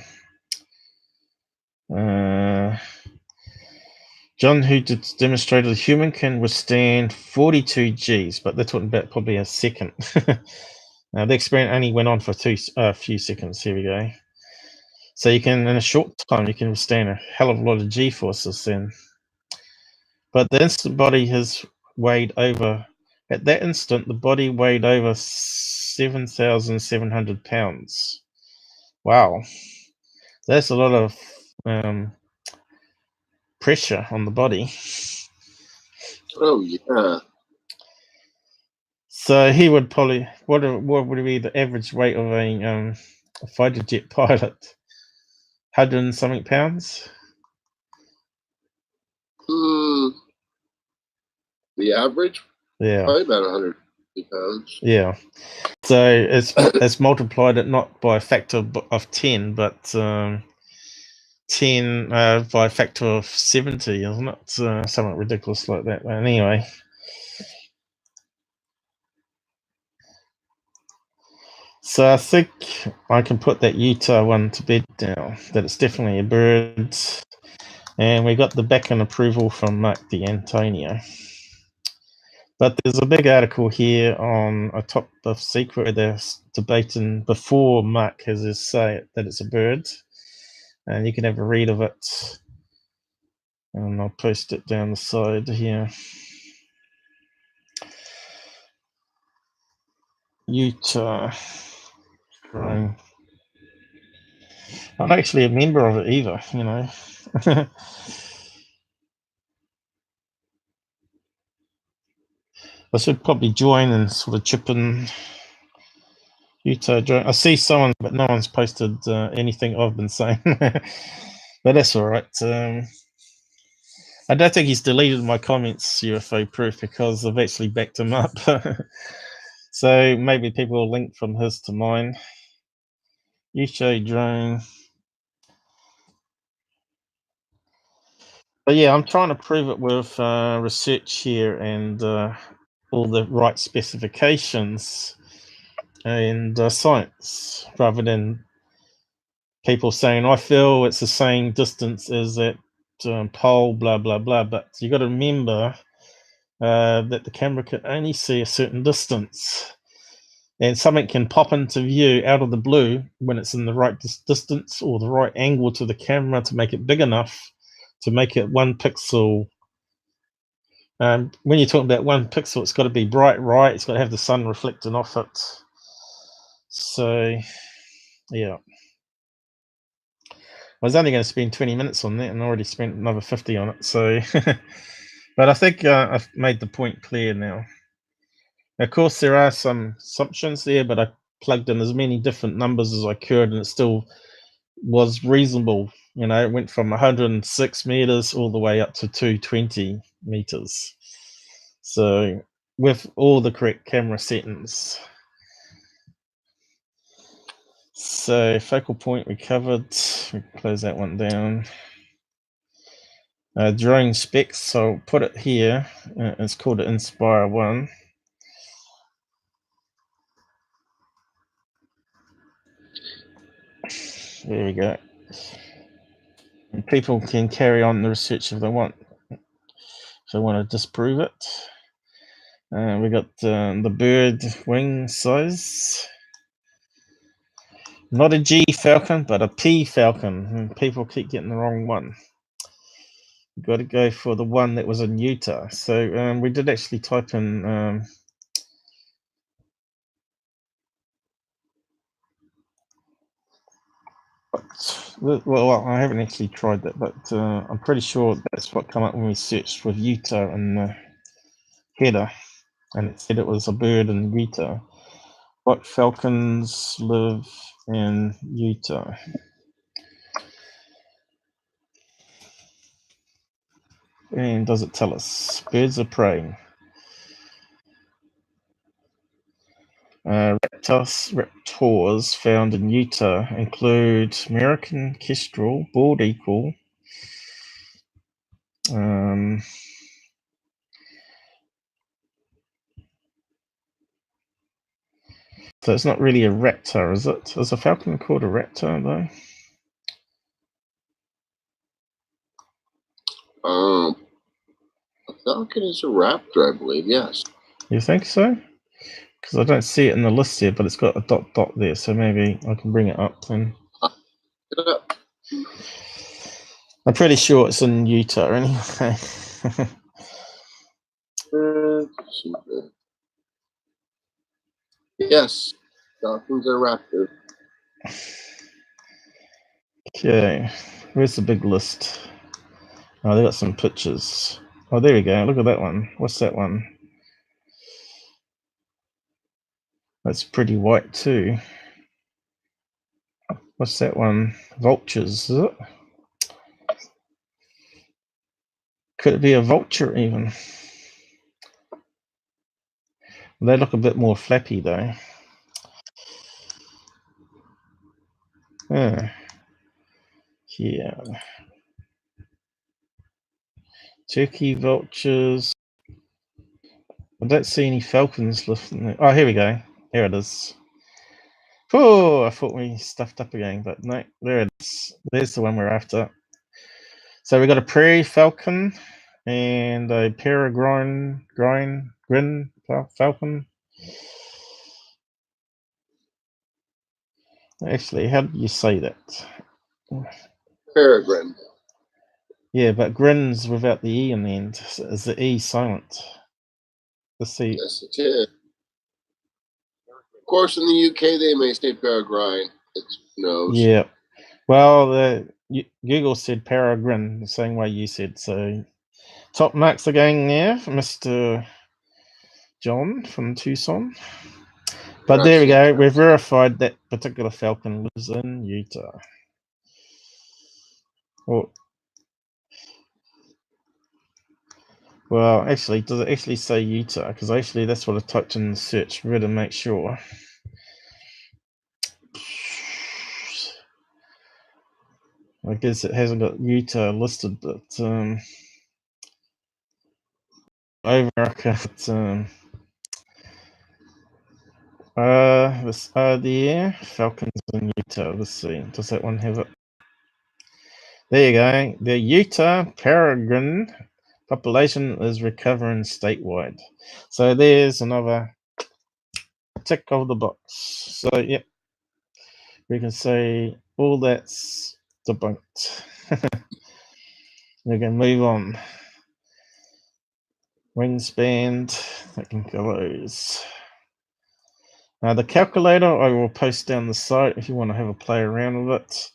John, who demonstrated a human can withstand 42 Gs, but they're talking about probably a second. Now, the experiment only went on for a few seconds. Here we go. So you can, in a short time, you can withstand a hell of a lot of G-forces then. But the instant body has weighed over, at that instant, the body weighed over 7,700 pounds. Wow. That's a lot of pressure on the body. Oh, yeah. So he would probably, what would be the average weight of a fighter jet pilot? 100 and something pounds? The average? Yeah. Probably about 150 pounds. Yeah. So it's multiplied it not by a factor of 10, but 10 by a factor of 70, isn't it? Something ridiculous like that. But anyway. So I think I can put that Utah one to bed now, that it's definitely a bird. And we got the back-end approval from Mark D'Antonio. But there's a big article here on a top of secret where they're debating before Mark has his say that it's a bird. And you can have a read of it. And I'll post it down the side here. Utah. Drone. I'm not actually a member of it either, you know. I should probably join and sort of chip in. Utah Drone. I see someone, but no one's posted anything I've been saying. But that's all right. I don't think he's deleted my comments, UFO Proof, because I've actually backed him up. So maybe people will link from his to mine. Utah Drone. But yeah, I'm trying to prove it with research here and all the right specifications and science, rather than people saying, I feel it's the same distance as that pole, blah, blah, blah. But you got to remember that the camera can only see a certain distance. And something can pop into view out of the blue when it's in the right distance or the right angle to the camera to make it big enough to make it 1 pixel. When you're talking about 1 pixel, it's got to be bright, right? It's got to have the sun reflecting off it. So, yeah. I was only going to spend 20 minutes on that and I already spent another 50 on it. So, but I think I've made the point clear now. Of course, there are some assumptions there, but I plugged in as many different numbers as I could and it still was reasonable. You know, it went from 106 meters all the way up to 220 meters. So, with all the correct camera settings. So, focal point we covered. We close that one down. Drone specs, so I'll put it here. It's called the Inspire 1. There we go. And people can carry on the research if they want. If they want to disprove it. We got the bird wing size. Not a G Falcon, but a P Falcon. And people keep getting the wrong one. You've got to go for the one that was in Utah. So we did actually type in well, I haven't actually tried that, but I'm pretty sure that's what came up when we searched with Utah in the header, and it said it was a bird in Utah. What falcons live in Utah? And does it tell us? Birds of prey. Raptors found in Utah include American kestrel, bald eagle, so it's not really a raptor, is it? Is a falcon called a raptor, though? A falcon is a raptor, I believe, yes. You think so? Because I don't see it in the list here, but it's got a dot there, so maybe I can bring it up then. I'm pretty sure it's in Utah anyway. Yes, falcons are raptors. Okay, where's the big list? Oh, they got some pictures. Oh, there we go. Look at that one. What's that one? That's pretty white too. What's that one? Vultures, is it? Could it be a vulture even? They look a bit more flappy though. here. Turkey vultures. I don't see any falcons lifting there. Oh, here we go. Here it is. Oh, I thought we stuffed up again, but no, there it is. There's the one we're after. So we got a prairie falcon and a peregrine falcon. Actually, how do you say that? Peregrine. Yeah, but grins without the E in the end. Is the E silent? Let's see. Yes, it is. Of course, in the UK, they may say peregrine. It's nose. Yeah. Well, Google said peregrine the same way you said. So top marks are going there for Mr. John from Tucson. But there we go. We've verified that particular falcon lives in Utah. Well, actually, does it actually say Utah? Because actually, that's what I typed in the search. We better make sure. I guess it hasn't got Utah listed, but America. The Falcons in Utah. Let's see. Does that one have it? There you go. The Utah peregrine population is recovering statewide. So there's another tick of the box. So yep, we can say all that's debunked. We can move on. Wingspan, that can close. The calculator I will post down the site if you want to have a play around with it.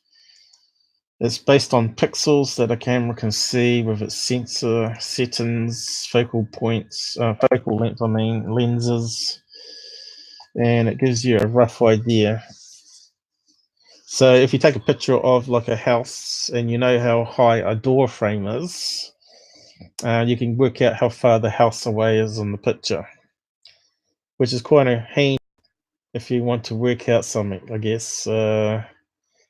It's based on pixels that a camera can see with its sensor settings, focal points, focal length, lenses, and it gives you a rough idea. So if you take a picture of like a house and you know how high a door frame is, you can work out how far the house away is in the picture, which is quite a handy if you want to work out something, I guess,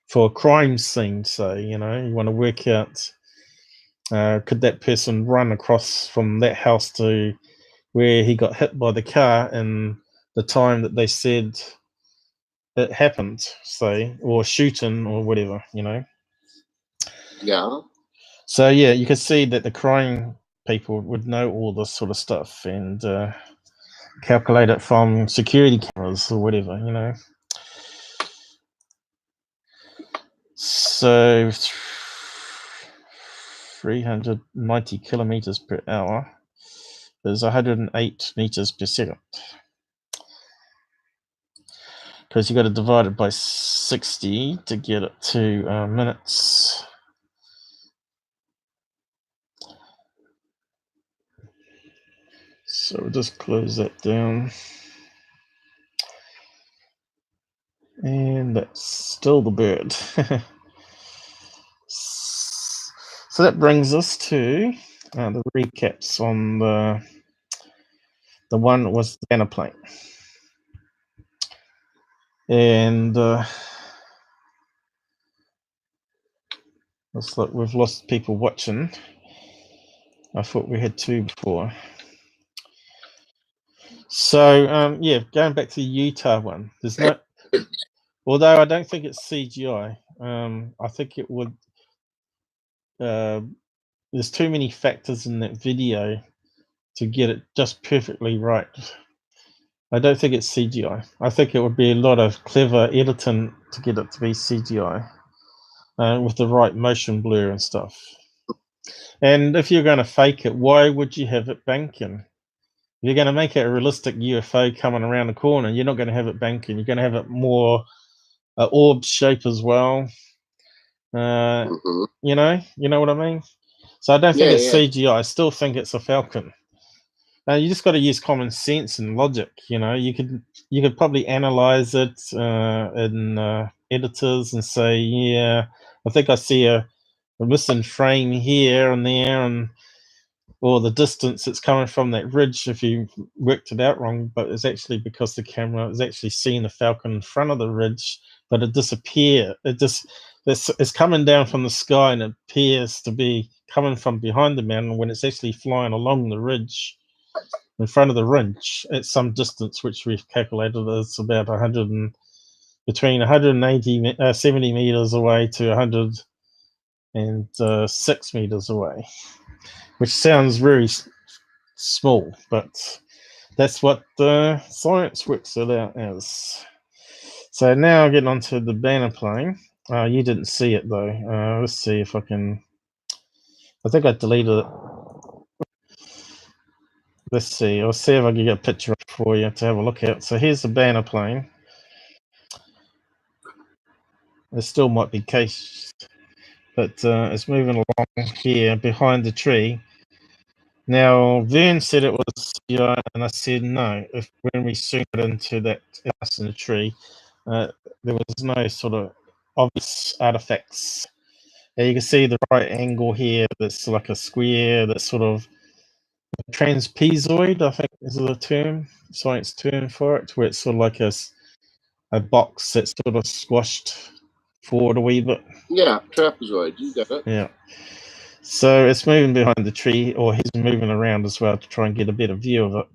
for a crime scene. So, you know, you want to work out, could that person run across from that house to where he got hit by the car in the time that they said it happened, say, or shooting or whatever, you know? Yeah. So, yeah, you can see that the crime people would know all this sort of stuff and calculate it from security cameras or whatever, you know? So 390 kilometers per hour is 108 meters per second. Because you got to divide it by 60 to get it to minutes. So we'll just close that down. And that's still the bird. So that brings us to the recaps on the one that was the banner plane. And looks like we've lost people watching. I thought we had two before. So yeah, going back to the Utah one, there's no, although I don't think it's CGI. I think it would. There's too many factors in that video to get it just perfectly right. I don't think it's CGI. I think it would be a lot of clever editing to get it to be CGI with the right motion blur and stuff. And if you're going to fake it, why would you have it banking? If you're going to make it a realistic UFO coming around the corner, you're not going to have it banking. You're going to have it more orb shape as well. You know what I mean? So I don't think it's CGI. I still think it's a Falcon. You just got to use common sense and logic. You know, you could probably analyze it in editors and say, yeah, I think I see a missing frame here and there, and or the distance it's coming from that ridge if you worked it out wrong, but it's actually because the camera is actually seeing the Falcon in front of the ridge, but it disappeared. it's coming down from the sky, and it appears to be coming from behind the mountain when it's actually flying along the ridge, in front of the ridge at some distance, which we've calculated is about between 70 meters away to 106 meters away, which sounds very small, but that's what the science works it out as. So now getting onto the banner plane. You didn't see it though. Let's see if I can. I think I deleted it. Let's see. I'll see if I can get a picture up for you to have a look at. So here's the banner plane. It still might be cased, but it's moving along here behind the tree. Now, Vern said it was CGI, and I said no. When we zoomed into that house in the tree, there was no sort of obvious artifacts. You can see the right angle here. That's like a square. That's sort of transpezoid, I think is the term, science term for it, where it's sort of like a box that's sort of squashed forward a wee bit. Yeah, trapezoid. You got it. Yeah. So it's moving behind the tree, or he's moving around as well to try and get a better view of it.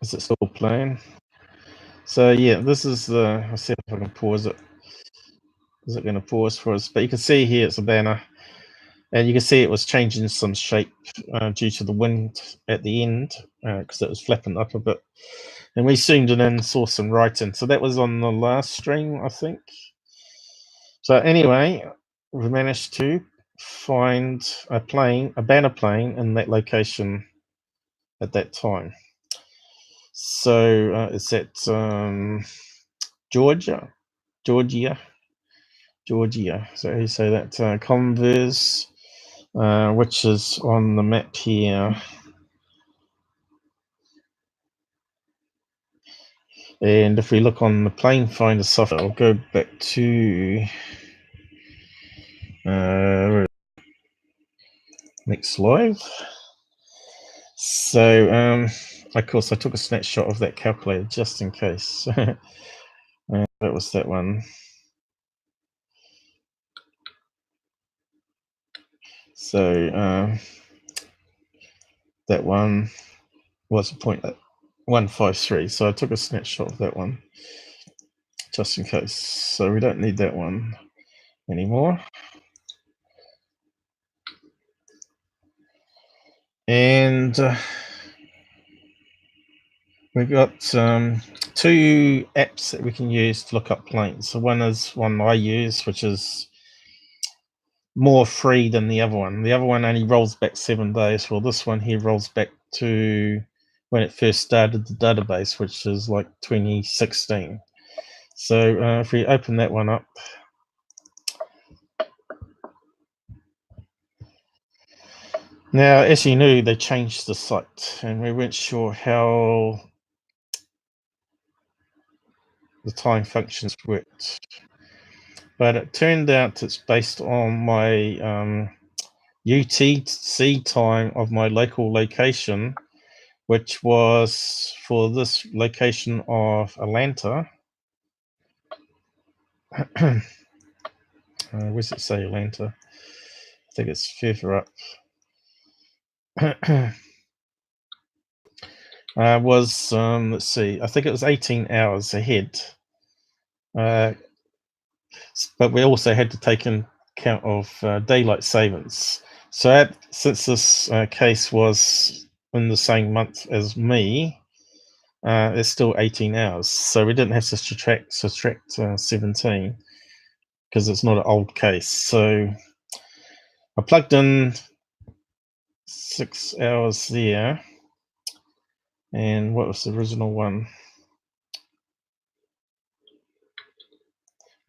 Is it still playing? So yeah, this is the. I'll see if I can pause it. Is it going to pause for us? But you can see here it's a banner, and you can see it was changing some shape due to the wind at the end because it was flapping up a bit. And we zoomed in and saw some writing. So that was on the last stream, I think. So anyway, we managed to find a banner plane in that location at that time. So it's at Georgia. So you say that Converse, which is on the map here. And if we look on the plane finder software, I'll go back to next slide. So, of course, I took a snapshot of that calculator just in case. That was that one. So that one was 0.153. So I took a snapshot of that one just in case. So we don't need that one anymore. And we've got 2 apps that we can use to look up planes. So one is one I use, which is more free than the other one. The other one only rolls back 7 days. Well, this one here rolls back to when it first started the database, which is like 2016. So if we open that one up, now as you knew, they changed the site, and we weren't sure how the time functions worked. But it turned out it's based on my UTC time of my local location, which was for this location of Atlanta. Where does it say Atlanta? I think it's further up. Was let's see, I think it was 18 hours ahead. But we also had to take in account of daylight savings. So since this case was in the same month as me, it's still 18 hours. So we didn't have to subtract 17 because it's not an old case. So I plugged in 6 hours there. And what was the original one?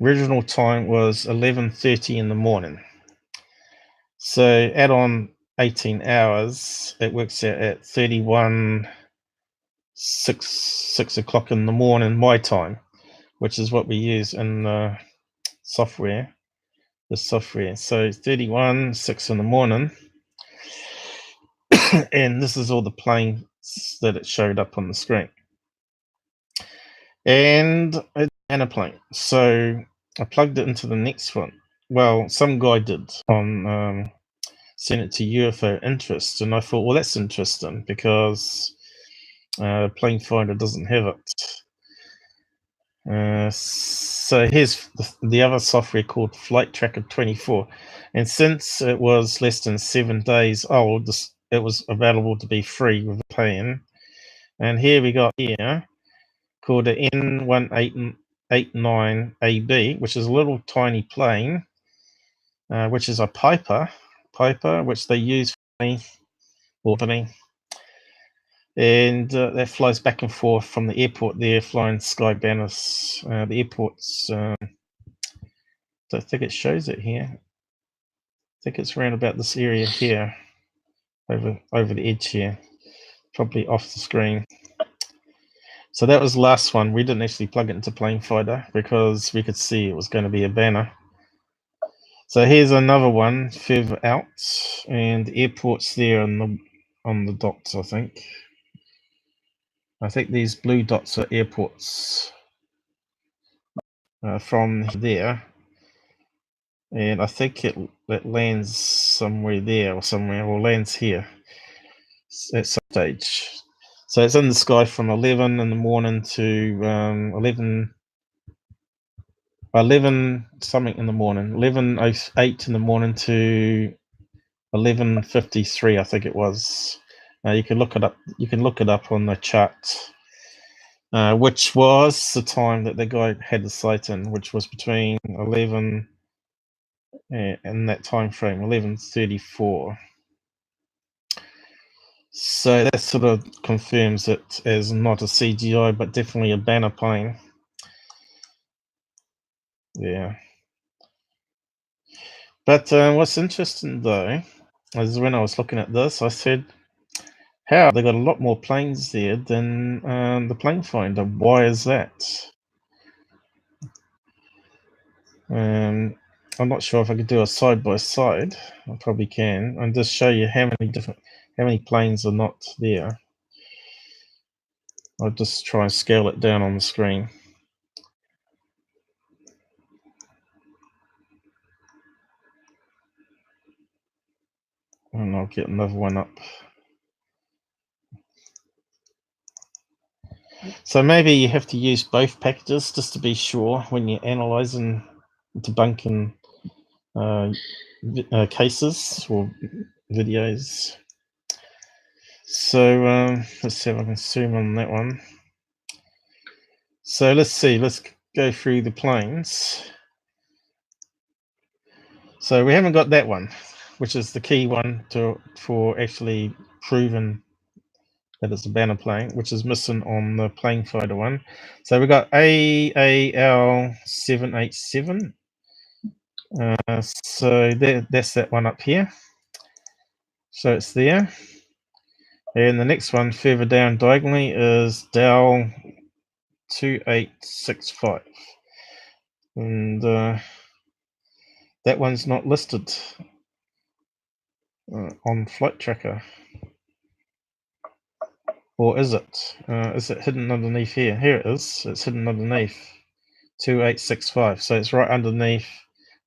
Original time was 11:30 in the morning. So add on 18 hours, it works out at 6 o'clock in the morning my time, which is what we use in the software. So 6 in the morning. And this is all the planes that it showed up on the screen. And it banner plane. So I plugged it into the next one. Well, some guy did on sent it to UFO Interest, and I thought, well, that's interesting because planefinder doesn't have it. So here's the other software called Flight Tracker 24, and since it was less than 7 days old, it was available to be free with a pay-in. And here we got here called a N1889AB, which is a little tiny plane, which is a Piper, which they use for orbiting. And that flies back and forth from the airport there, flying sky banners. The airport's, I think it shows it here. I think it's around about this area here, over the edge here, probably off the screen. So that was the last one. We didn't actually plug it into planefinder because we could see it was going to be a banner. So here's another one further out, and the airport's there on the dots, I think. I think these blue dots are airports from there, and I think it lands somewhere there or lands here at some stage. So it's in the sky from 11 in the morning to 11 something in the morning, 11:08 in the morning to 11:53, I think it was. You can look it up. You can look it up on the chart, which was the time that the guy had the sight in, which was between 11 in that time frame, 11:34. So that sort of confirms it as not a CGI, but definitely a banner plane. Yeah. But what's interesting though is when I was looking at this, I said, how they got a lot more planes there than the planefinder? Why is that? I'm not sure if I could do a side by side. I probably can, and just show you how many planes are not there. I'll just try and scale it down on the screen. And I'll get another one up. So maybe you have to use both packages just to be sure when you're analyzing, debunking cases or videos. So let's see if I can zoom on that one. So let's see, let's go through the planes. So we haven't got that one, which is the key one for actually proving that it's a banner plane, which is missing on the planefinder one. So we got AAL 787. So that's that one up here. So it's there. And the next one further down diagonally is DAL 2865. And that one's not listed on Flight Tracker. Or is it? Is it hidden underneath here? Here it is. It's hidden underneath 2865. So it's right underneath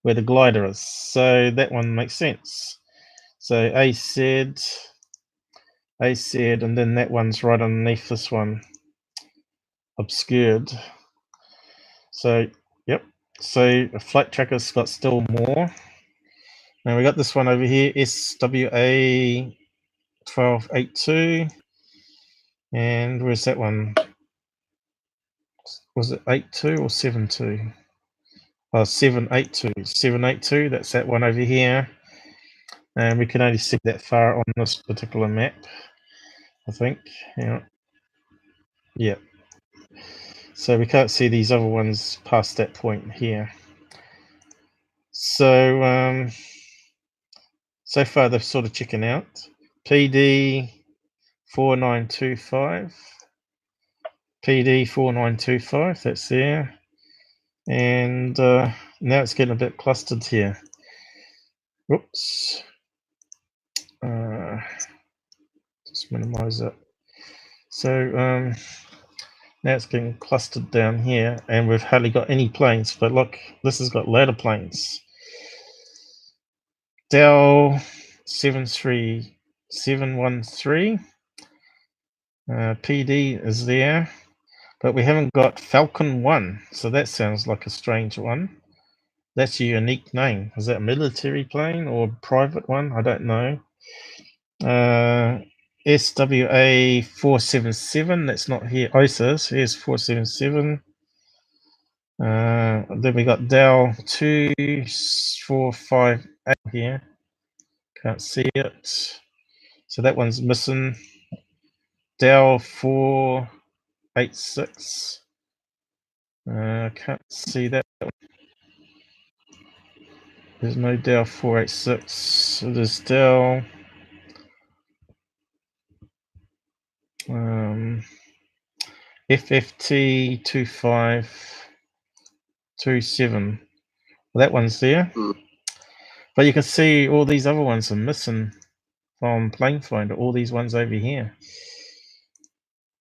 where the glider is. So that one makes sense. So AZ, and then that one's right underneath this one, obscured. So, yep. So a Flight Tracker's got still more. Now we got this one over here, SWA 1282. And where's that one? Was it 82 or 72? Oh, 782. 782, that's that one over here. And we can only see that far on this particular map, I think. Yeah. So we can't see these other ones past that point here. So so far they've sort of chickened out. PD 4925. PD 4925, that's there. And now it's getting a bit clustered here. Whoops. Just minimize it. So Now it's getting clustered down here, and we've hardly got any planes. But look, this has got ladder planes. Dell 73713. PD is there, but we haven't got Falcon 1, so that sounds like a strange one. That's a unique name. Is that a military plane or a private one? I don't know. SWA 477, that's not here. ISIS, here's 477. Then we got Dell 2458 here. Can't see it. So that one's missing. Dell 486. Can't see that. There's no Dell 486. So there's Dell FFT 2527. Well, that one's there. But you can see all these other ones are missing from planefinder. All these ones over here.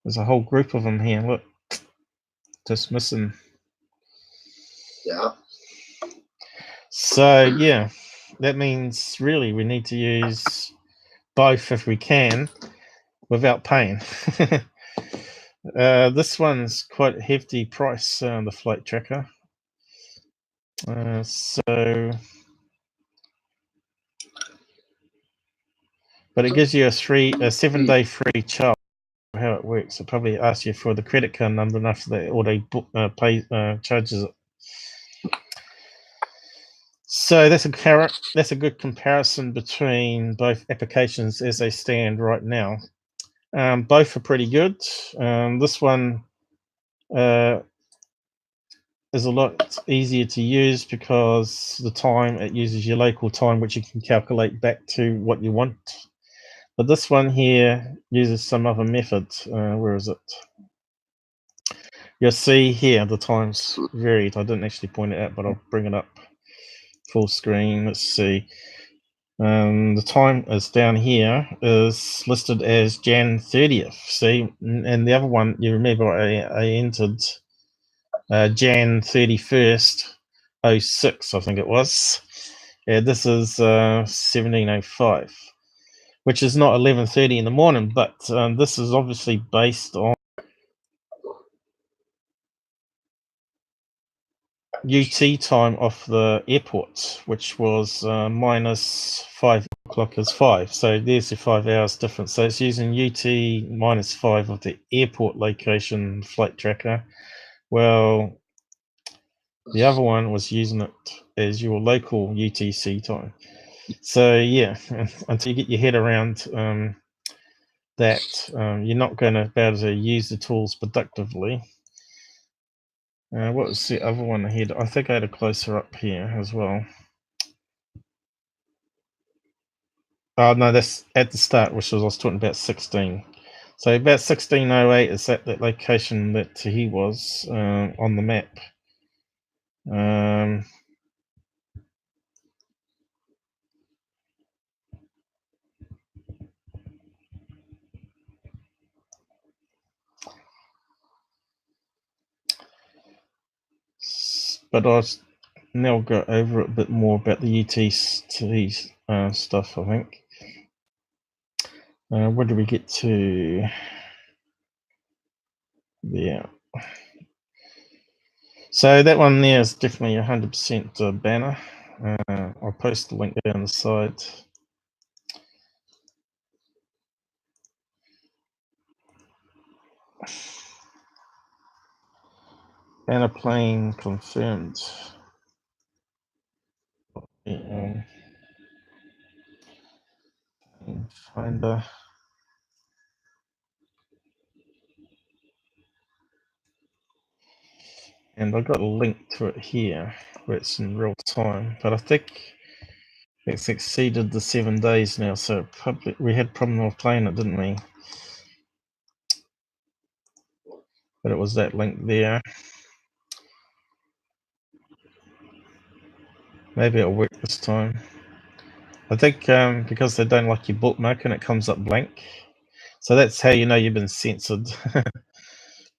There's a whole group of them here. Look, just missing. Yeah. So yeah, that means really we need to use both if we can, without paying. This one's quite a hefty price, the flight tracker. But it gives you a 7-day free trial. How it works, it probably asks you for the credit card number and after that auto charges it. So that's a good comparison between both applications as they stand right now. Both are pretty good. This one is a lot easier to use because the time it uses your local time, which you can calculate back to what you want. But this one here uses some other method. Where is it? You'll see here the times varied. I didn't actually point it out, but I'll bring it up full screen. Let's see. The time is down here is listed as Jan 30th. See, and the other one, you remember I entered Jan 31st, 06, I think it was. Yeah, this is 1705, which is not 11:30 in the morning, but this is obviously based on UT time off the airport, which was minus 5 o'clock is 5. So there's the 5 hours difference. So it's using UT minus 5 of the airport location flight tracker. Well, the other one was using it as your local UTC time. So yeah, until you get your head around that, you're not going to be able to use the tools productively. What was the other one ahead? I think I had a closer up here as well. Oh no, that's at the start, which was I was talking about 16. So about 1608 is that location that he was on the map. But I'll now go over it a bit more about the UTC stuff, I think. Where do we get to? Yeah. So that one there is definitely 100% banner. I'll post the link down the side. Banner plane confirmed. Finder. And I got a link to it here where it's in real time, but I think it's exceeded the 7 days now, so we had problem with playing it, didn't we? But it was that link there. Maybe it'll work this time. I think because they don't like your bookmark and it comes up blank. So that's how you know you've been censored.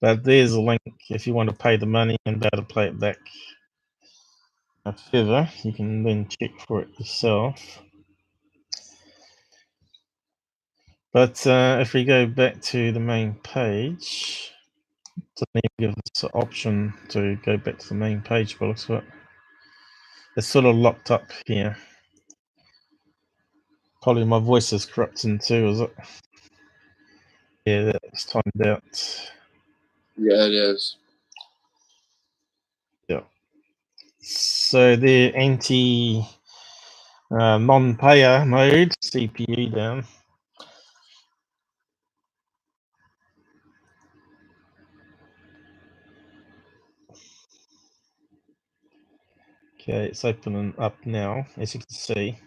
But there's a link if you want to pay the money and be able to play it back further. You can then check for it yourself. But if we go back to the main page, it doesn't even give us an option to go back to the main page, but looks like it's sort of locked up here. Probably my voice is corrupting too, is it? Yeah, that's timed out. Yeah, it is. Yeah. So the non-payer mode, CPU down. Okay, it's opening up now, as you can see.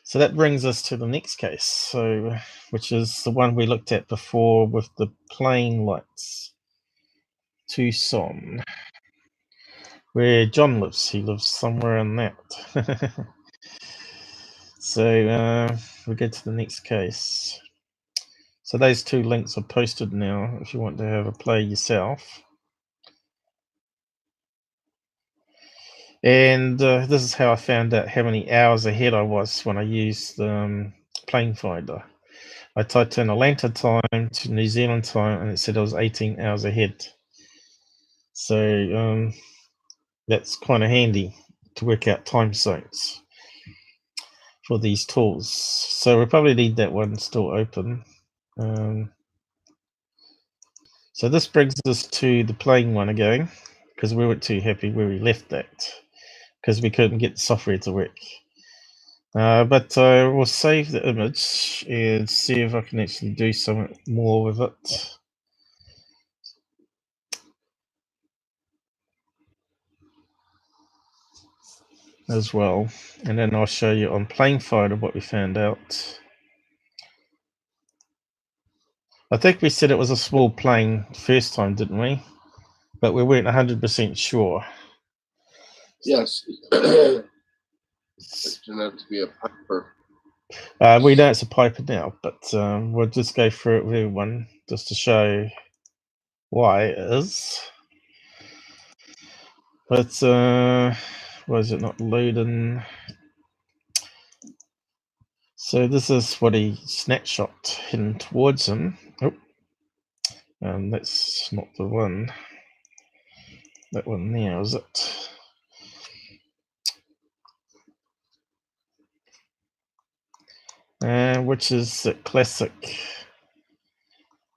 So that brings us to the next case, so which is the one we looked at before with the plane lights. Tucson, where John lives. He lives somewhere in that. So we get to the next case. So those two links are posted now if you want to have a play yourself. And this is how I found out how many hours ahead I was when I used planefinder. I typed in Atlanta time to New Zealand time, and it said I was 18 hours ahead. So that's kind of handy to work out time zones for these tools. So we probably need that one still open. So this brings us to the plane one again, because we weren't too happy where we left that, because we couldn't get the software to work. But we'll save the image and see if I can actually do something more with it. As well, and then I'll show you on planefinder what we found out. I think we said it was a small plane first time, didn't we? But we weren't 100% sure. Yes. It turned out to be a Piper. We know it's a Piper now, but we'll just go through it with everyone just to show why it is. But why is it not loading? So this is what he snapshot heading towards him. Oh, that's not the one. That one there, is it? Which is a classic.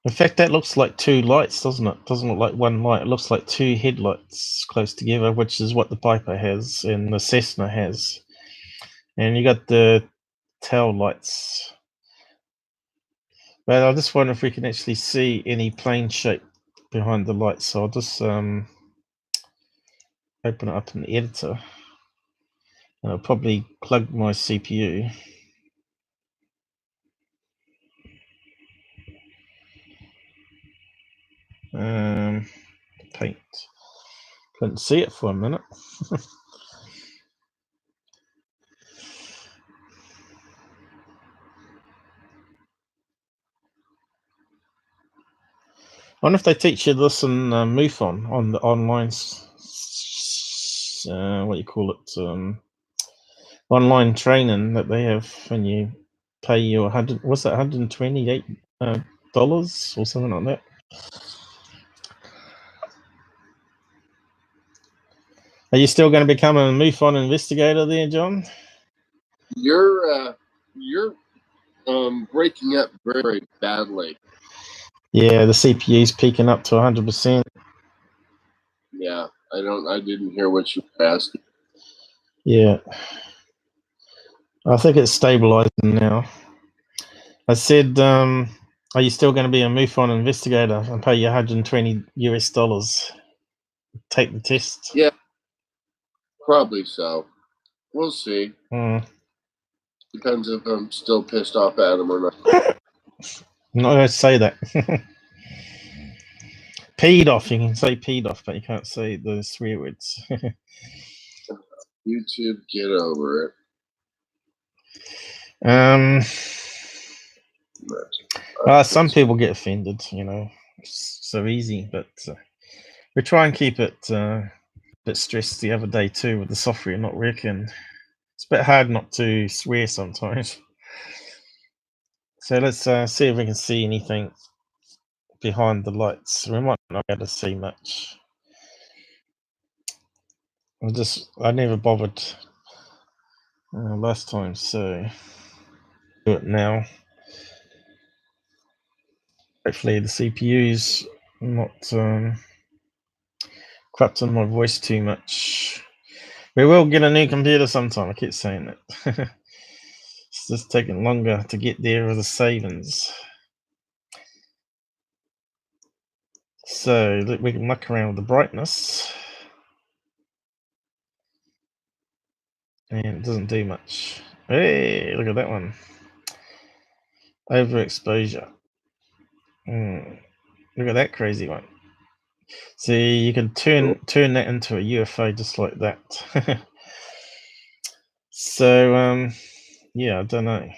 In fact, that looks like two lights, doesn't it? Doesn't look like one light. It looks like two headlights close together, which is what the Piper has and the Cessna has. And you got the tail lights. But I just wonder if we can actually see any plane shape behind the lights. So I'll just open it up in the editor. And I'll probably plug my CPU. Paint. Couldn't see it for a minute. I wonder if they teach you this in MUFON on the online, what do you call it, online training that they have when you pay you $128 or something like that. Are you still going to become a MUFON investigator there, John? You're breaking up very, very badly. Yeah, the CPU's peaking up to 100%. Yeah, I didn't hear what you asked. Yeah. I think it's stabilizing now. I said, are you still going to be a MUFON investigator and pay you $120? Take the test? Yeah, probably so. We'll see. Depends if I'm still pissed off at him or not. I'm not going to say that. Peed off, you can say peed off, but you can't say the swear words. YouTube, get over it. Some people get offended, you know. so easy, but we try and keep it a bit stressed the other day too with the software not working. It's a bit hard not to swear sometimes. So let's see if we can see anything behind the lights. We might not be able to see much. I never bothered last time, so do it now. Hopefully the CPU's not corrupting my voice too much. We will get a new computer sometime, I keep saying it. It's just taking longer to get there with the savings. So we can muck around with the brightness. And it doesn't do much. Hey, look at that one. Overexposure. Look at that crazy one. See, you can turn that into a UFO just like that. So, yeah, I don't know.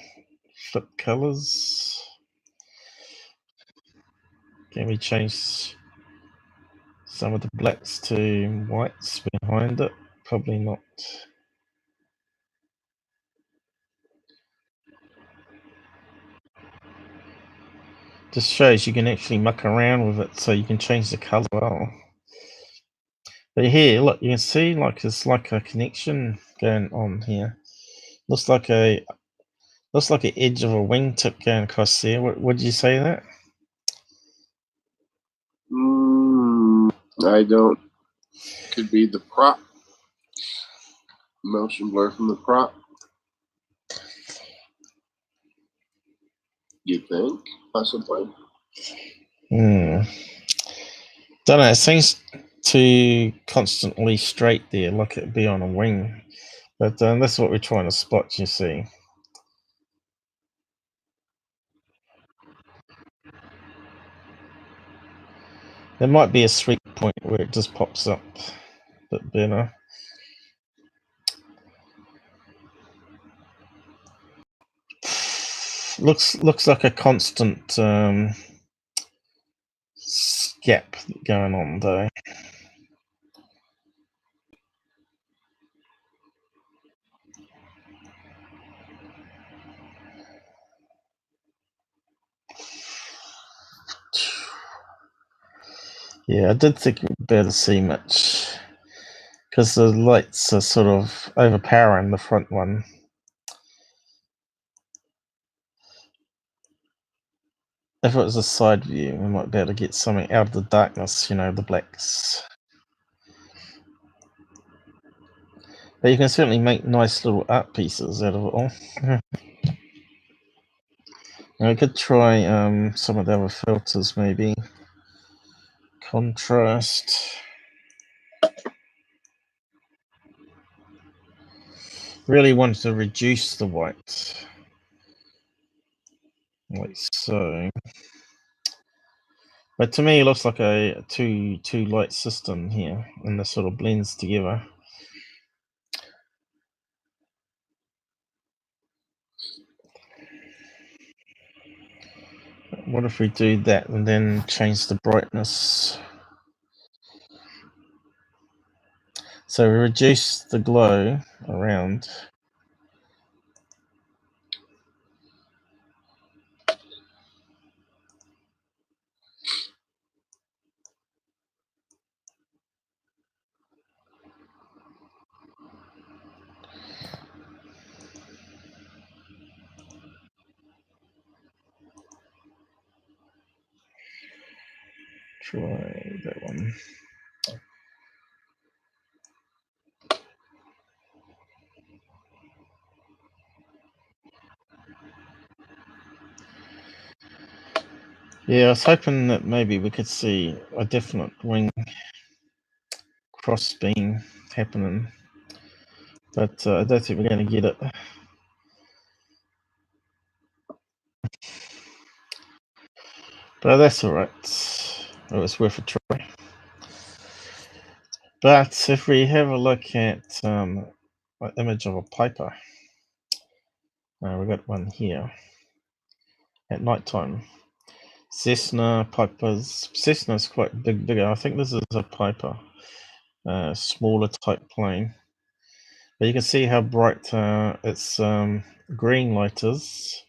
Flip colors. Can we change some of the blacks to whites behind it? Probably not. Just shows you can actually muck around with it, so you can change the color as well. But here, look, you can see like it's like a connection going on here. Looks like an edge of a wingtip going across there. Would you say that? I don't. Could be the prop. Motion blur from the prop. You think? Possibly. Don't know. It seems too constantly straight there, like it'd be on a wing. But that's what we're trying to spot, you see. There might be a sweet point where it just pops up a bit better. Looks like a constant gap going on though. Yeah, I did think we'd be able to see much because the lights are sort of overpowering the front one. If it was a side view, we might be able to get something out of the darkness, you know, the blacks. But you can certainly make nice little art pieces out of it all. I could try some of the other filters, maybe. Contrast. Really wanted to reduce the white. Like so. But to me, it looks like a two light system here, and this sort of blends together. What if we do that and then change the brightness? So we reduce the glow around. Try that one. Yeah, I was hoping that maybe we could see a definite wing cross beam happening, but I don't think we're going to get it. But that's alright. It was worth a try. But if we have a look at an image of a piper, we've got one here at night time. Cessna, Pipers. Cessna's quite bigger. I think this is a Piper, smaller type plane. But you can see how bright its green light is.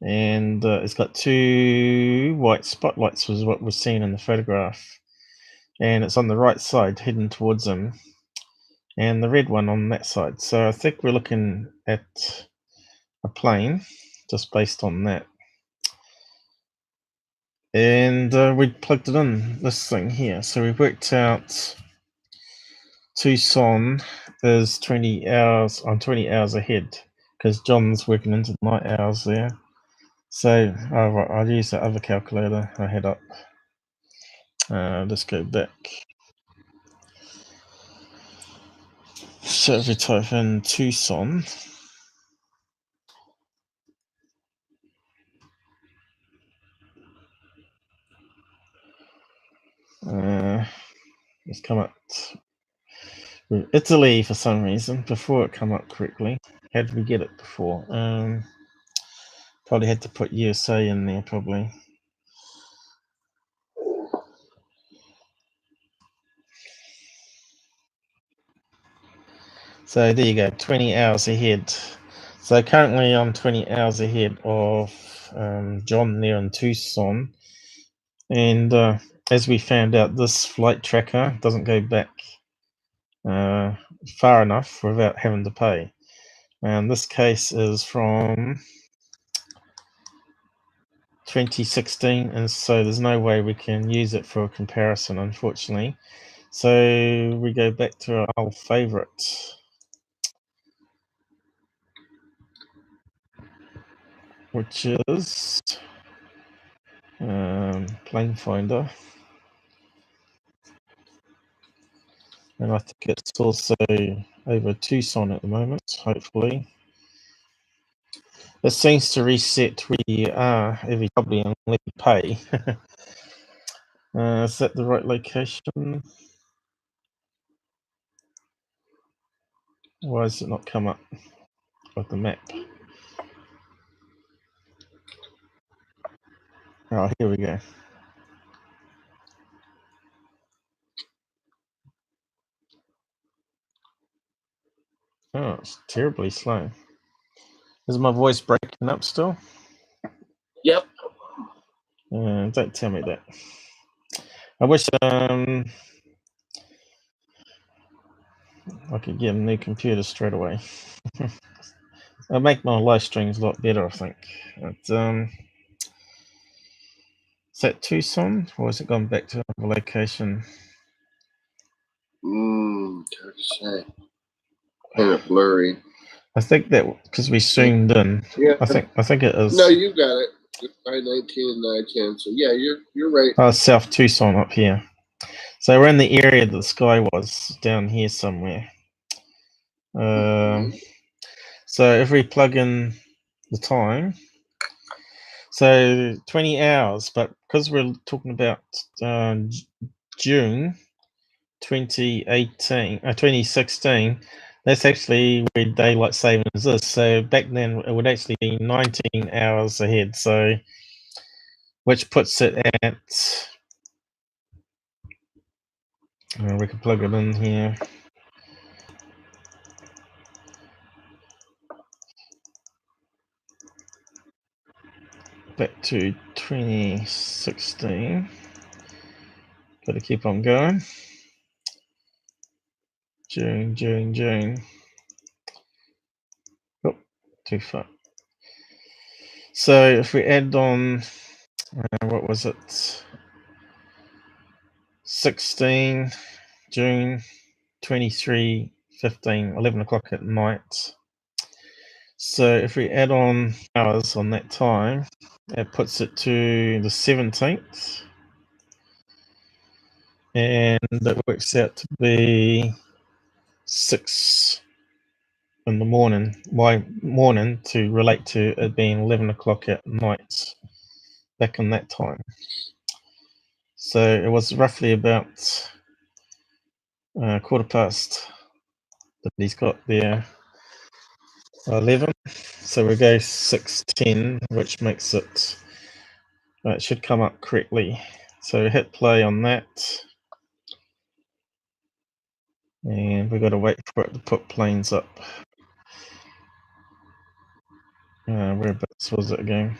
And it's got 2 white spotlights, was what was seen in the photograph. And it's on the right side, heading towards him. And the red one on that side. So I think we're looking at a plane, just based on that. And we plugged it in, this thing here. So we worked out Tucson is 20 hours ahead, because John's working into the night hours there. So I'll use the other calculator I had up. Let's go back. So if we type in Tucson, it's come up with Italy for some reason before it come up correctly. How did we get it before? Probably had to put USA in there, probably. So there you go, 20 hours ahead. So currently I'm 20 hours ahead of John there in Tucson. And as we found out, this flight tracker doesn't go back far enough without having to pay. And this case is from 2016, and so there's no way we can use it for a comparison, unfortunately. So we go back to our old favorite, which is planefinder. And I think it's also over Tucson at the moment, hopefully. It seems to reset where you are every probably and let you pay. Is that the right location? Why does it not come up with the map? Oh, here we go. Oh, it's terribly slow. Is my voice breaking up still? Yep. Don't tell me that. I wish I could get a new computer straight away. It'll make my live streams a lot better, I think. But, is that Tucson, or has it gone back to another location? Hard to say. Kind of blurry. I think that because we zoomed in. Yeah. I think it is. No, you got it. It's 919 and 910. So yeah, you're right. Oh, South Tucson up here. So we're in the area that the sky was down here somewhere. So if we plug in the time, so 20 hours, but because we're talking about June 2016, that's actually where daylight savings is. So back then it would actually be 19 hours ahead. So which puts it at, we can plug it in here. Back to 2016. Gotta keep on going. June. Oh, too far. So if we add on, what was it? 16, June, 23, 15, 11 o'clock at night. So if we add on hours on that time, it puts it to the 17th. And that works out to be 6 in the morning. Why morning? To relate to it being 11 o'clock at night back in that time. So it was roughly about 1:15 that he's got there. 11. So we go 6:10, which makes it It should come up correctly. So hit play on that. And we've got to wait for it to put planes up. Whereabouts was it again?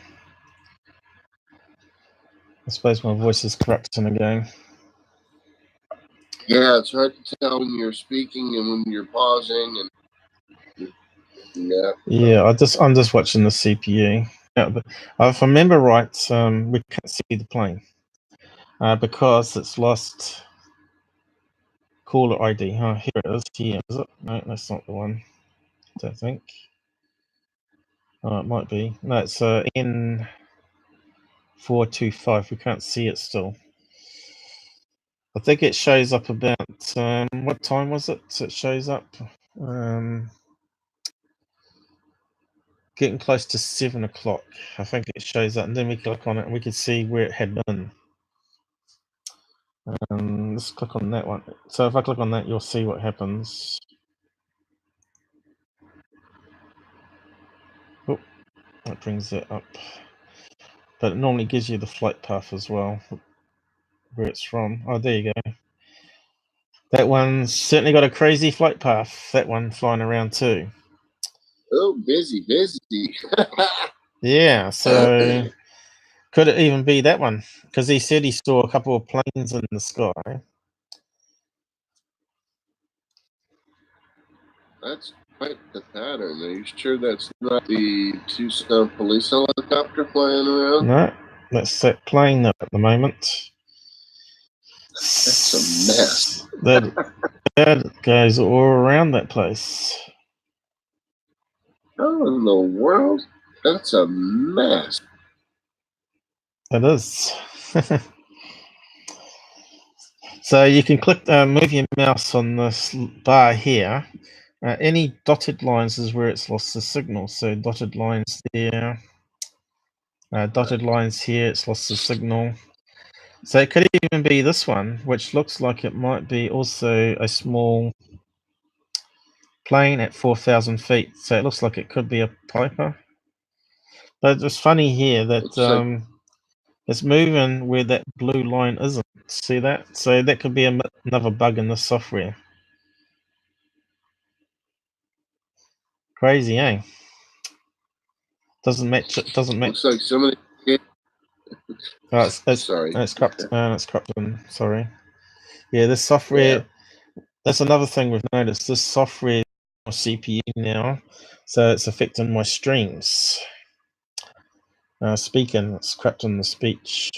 I suppose my voice is corrupting again. Yeah, it's hard to tell when you're speaking and when you're pausing. And yeah, I'm just watching the CPU. If I remember right, we can't see the plane because it's lost caller ID. Oh, here it is. Here is it? No, that's not the one. I don't think. Oh, it might be. No, it's N425. We can't see it still. I think it shows up about what time was it? It shows up getting close to 7 o'clock. I think it shows up, and then we click on it and we can see where it had been. Let's click on that one. So if I click on that, you'll see what happens. Oh, that brings it up. But it normally gives you the flight path as well, where it's from. Oh, there you go. That one's certainly got a crazy flight path. That one flying around too. Oh, busy. Yeah, so could it even be that one? Because he said he saw a couple of planes in the sky. That's quite the pattern. Are you sure that's not the Tuscan police helicopter flying around? No, that's that plane at the moment. That's a mess. That goes all around that place. How in the world? That's a mess. It is. So you can click, move your mouse on this bar here. Any dotted lines is where it's lost the signal. So dotted lines there, dotted lines here, it's lost the signal. So it could even be this one, which looks like it might be also a small plane at 4,000 feet. So it looks like it could be a Piper. But it's funny here that it's moving where that blue line isn't. See that? So that could be another bug in the software. Crazy, eh? Doesn't match. It doesn't match. Looks like somebody. Sorry. It's cropped. It's cropped in. Sorry. Yeah, this software. Yeah. That's another thing we've noticed. This software on CPU now, so it's affecting my streams. Speaking, it's cropped in the speech.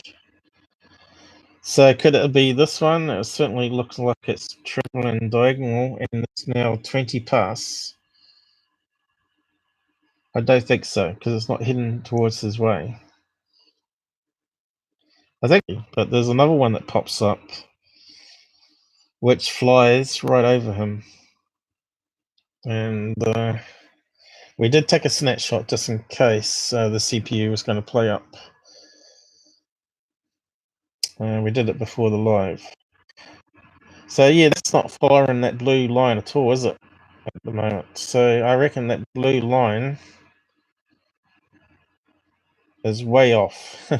So could it be this one? It certainly looks like it's traveling diagonal, and it's now 20 past. I don't think so, because it's not heading towards his way. I think, but there's another one that pops up, which flies right over him. And we did take a snapshot just in case the CPU was going to play up. We did it before the live. So yeah, that's not firing that blue line at all, is it? At the moment. So I reckon that blue line is way off.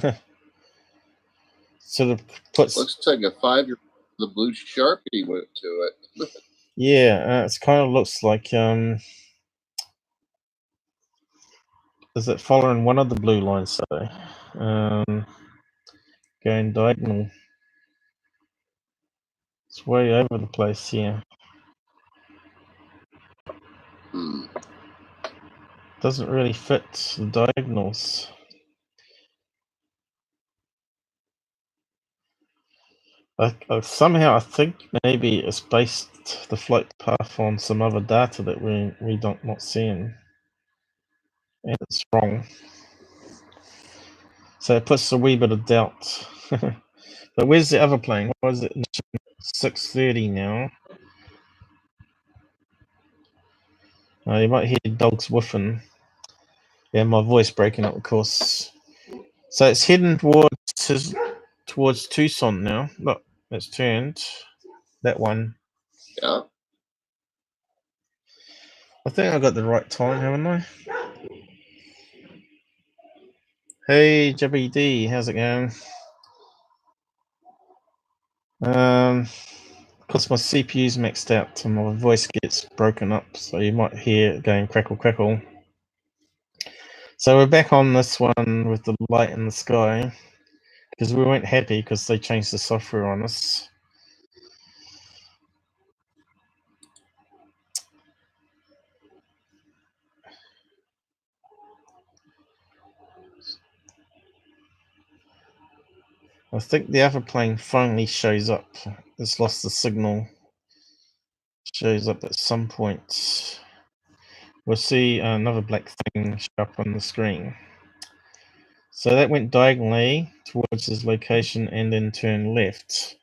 Sort of puts. Looks like a 5-year-old. The blue Sharpie went to it. Yeah, it kind of looks like is it following one of the blue lines? So going diagonal. It's way over the place here. Doesn't really fit the diagonals. Somehow I think maybe it's based the flight path on some other data that we don't not seeing, and it's wrong. So it puts a wee bit of doubt. But where's the other plane? What is it? 6:30 now. You might hear dogs woofing. Yeah, my voice breaking up, of course. So it's heading towards Tucson now. Look, it's turned. That one. Yeah. I think I got the right time, haven't I? Hey, JBD, how's it going? Because my CPU's maxed out and my voice gets broken up, so you might hear it going crackle crackle. So we're back on this one with the light in the sky, because we weren't happy because they changed the software on us. I think the other plane finally shows up. It's lost the signal. Shows up at some point. We'll see another black thing show up on the screen. So that went diagonally towards his location and then turned left.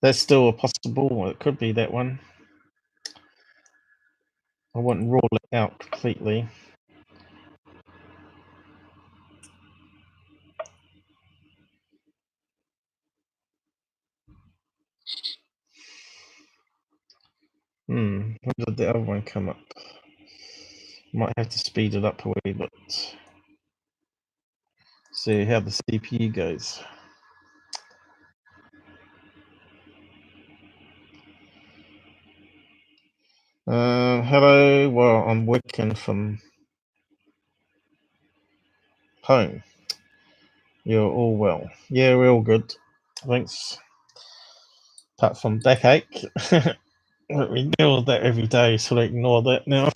That's still a possible. It could be that one. I wouldn't rule it out completely. When did the other one come up? Might have to speed it up a wee bit. See how the CPU goes. Hello. Well, I'm working from home. You're all well. Yeah, we're all good. Thanks. Apart from backache. We deal with that every day, so I ignore that now.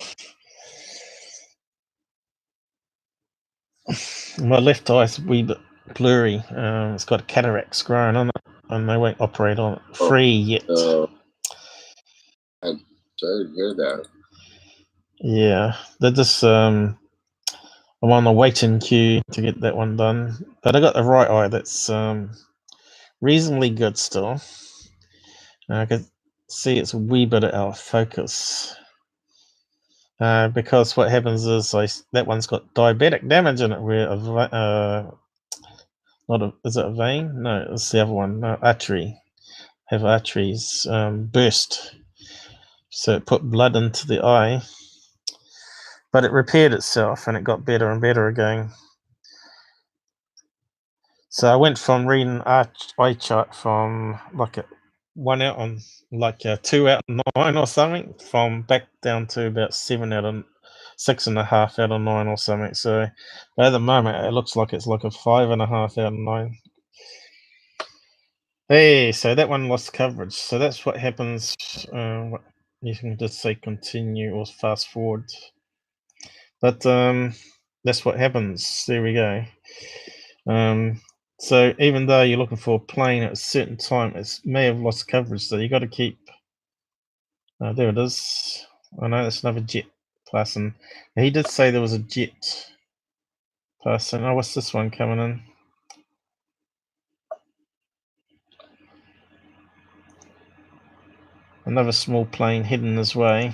My left eye's a wee bit blurry. It's got cataracts growing on it, and they won't operate on it free yet. I'm sorry to hear that. Yeah, they're just I'm on the waiting queue to get that one done. But I got the right eye that's reasonably good still. I can see it's a wee bit out of focus. Because what happens is that one's got diabetic damage in it, where is it a vein? No, it's the other one. No, artery. Have arteries burst, so it put blood into the eye. But it repaired itself, and it got better and better again. So I went from reading eye chart from like a 1 out on like a 2 out of 9 or something, from back down to about 7 out of 6.5 out of 9 or something. So at the moment it looks like it's like a 5.5 out of 9. Hey, so that one lost coverage. So that's what happens. You can just say continue or fast forward. But that's what happens. There we go. So even though you're looking for a plane at a certain time, it may have lost coverage. So you got to keep. There it is. I know that's another jet passing. He did say there was a jet passing. Oh, what's this one coming in? Another small plane heading this way.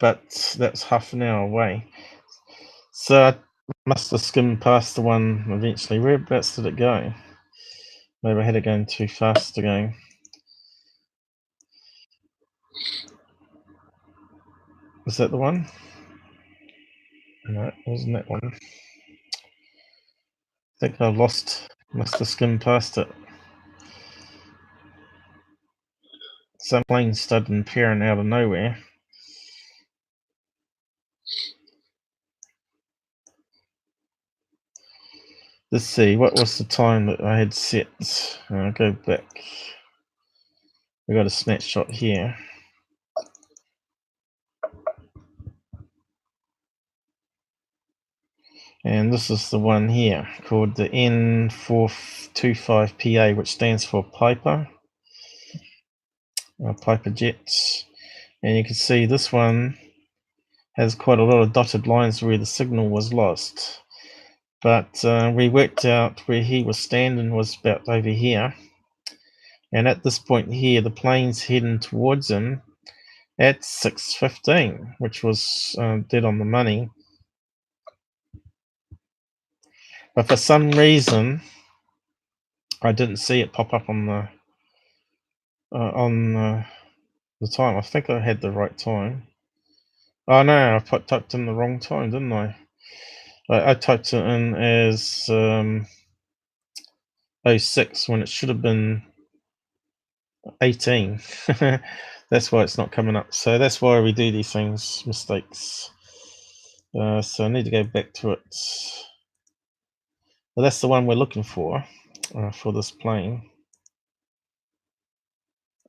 But that's half an hour away. So I must have skimmed past the one eventually. Whereabouts did it go? Maybe I had it going too fast again. Was that the one? No, it wasn't that one. I think I must have skimmed past it. Some plane started appearing out of nowhere. Let's see, what was the time that I had set? I'll go back. We got a snapshot here. And this is the one here called the N425PA, which stands for Piper. Piper jets. And you can see this one has quite a lot of dotted lines where the signal was lost. But we worked out where he was standing was about over here. And at this point here, the plane's heading towards him at 6:15, which was dead on the money. But for some reason, I didn't see it pop up on the The time, I think I had the right time. Oh no, I typed in the wrong time, didn't I? I typed it in as 06 when it should have been 18. That's why it's not coming up. So that's why we do these things, mistakes. So I need to go back to it. Well, that's the one we're looking for this plane.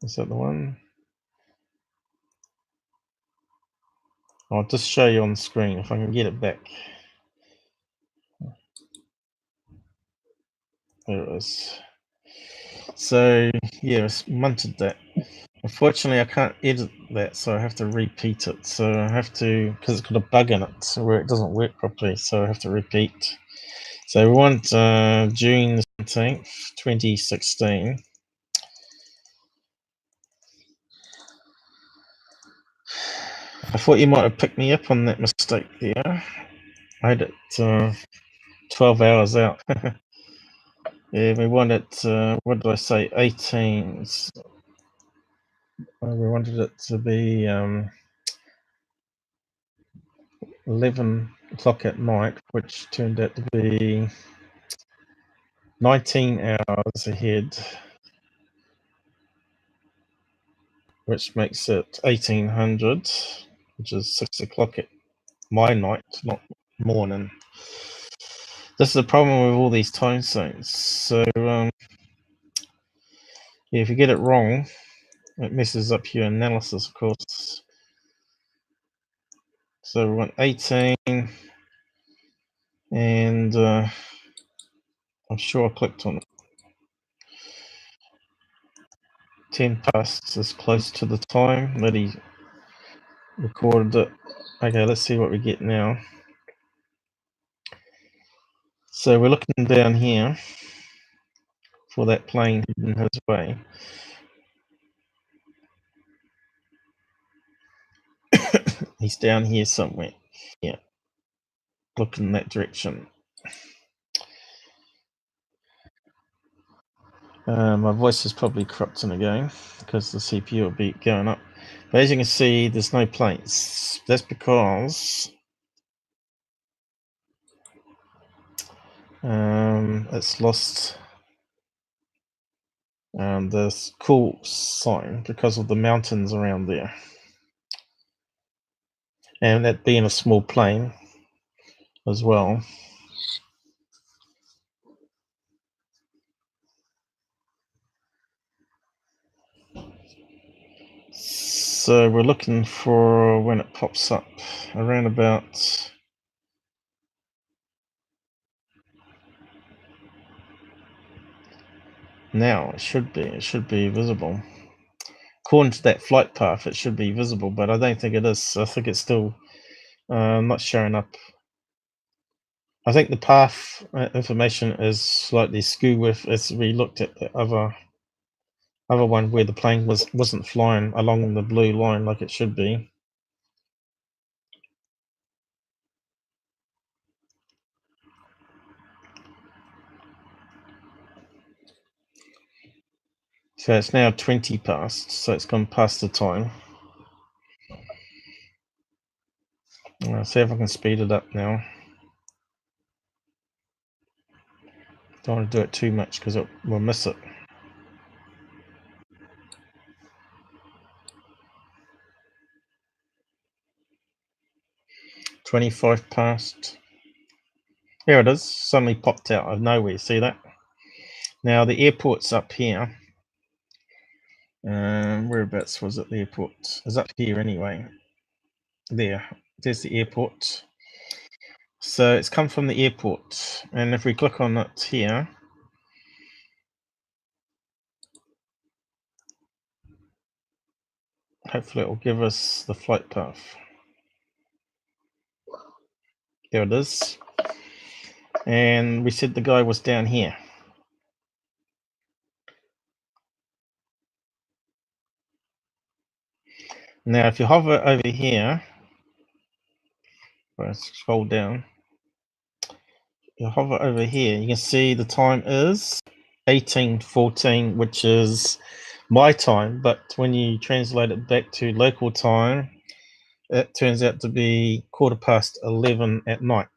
Is that the one? I'll just show you on the screen if I can get it back. There it is. So yeah, it's munted that. Unfortunately, I can't edit that, so I have to repeat it. So I have to, because it's got a bug in it where it doesn't work properly, so I have to repeat. So we want June 17th, 2016. I thought you might have picked me up on that mistake there. I had it 12 hours out. Yeah, we wanted, what did I say, 18. We wanted it to be 11 o'clock at night, which turned out to be 19 hours ahead, which makes it 1800, which is 6 o'clock at my night, not morning. This is the problem with all these time zones. So yeah, if you get it wrong, it messes up your analysis, of course. So we want 18, and I'm sure I clicked on it. 10 past is close to the time that he recorded it. Okay, let's see what we get now. So we're looking down here for that plane heading his way. He's down here somewhere. Yeah, looking in that direction. My voice is probably corrupting again because the CPU will be going up. But as you can see, there's no planes. That's because it's lost this cool sign because of the mountains around there. And that being a small plane as well. So we're looking for when it pops up around about now. It should be visible. According to that flight path, it should be visible, but I don't think it is. I think it's still not showing up. I think the path information is slightly skewed with as we looked at the other one where the plane wasn't flying along the blue line like it should be. So it's now 20 past, so it's gone past the time. I'll see if I can speed it up now. Don't want to do it too much because we'll miss it. $25 past. Here it is. Suddenly popped out of nowhere. See that? Now the airport's up here. Whereabouts was it? The airport is up here anyway. There's the airport. So it's come from the airport, and if we click on it here, hopefully it will give us the flight path. There it is. And we said the guy was down here. Now if you hover over here, let's scroll down. You hover over here, you can see the time is 18:14, which is my time, but when you translate it back to local time, it turns out to be 11:15 at night.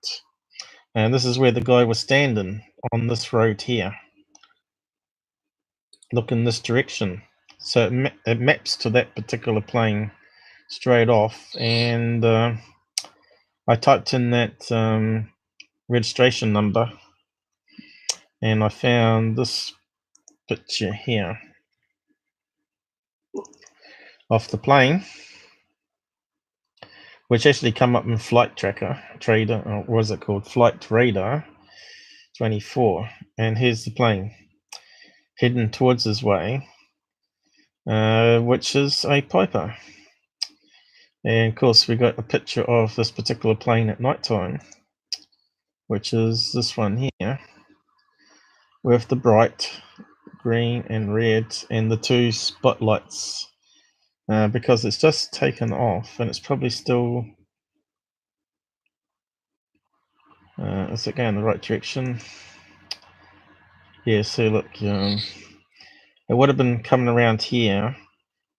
And this is where the guy was standing on this road here. Look in this direction. So it maps to that particular plane straight off. And I typed in that registration number, and I found this picture here of the plane, which actually come up in Flight Trader, or what was it called? Flight Radar 24. And here's the plane heading towards his way, which is a Piper. And of course, we got a picture of this particular plane at night time, which is this one here, with the bright green and red and the two spotlights, because it's just taken off and it's probably still, is it going in the right direction? Yeah, so look, it would have been coming around here,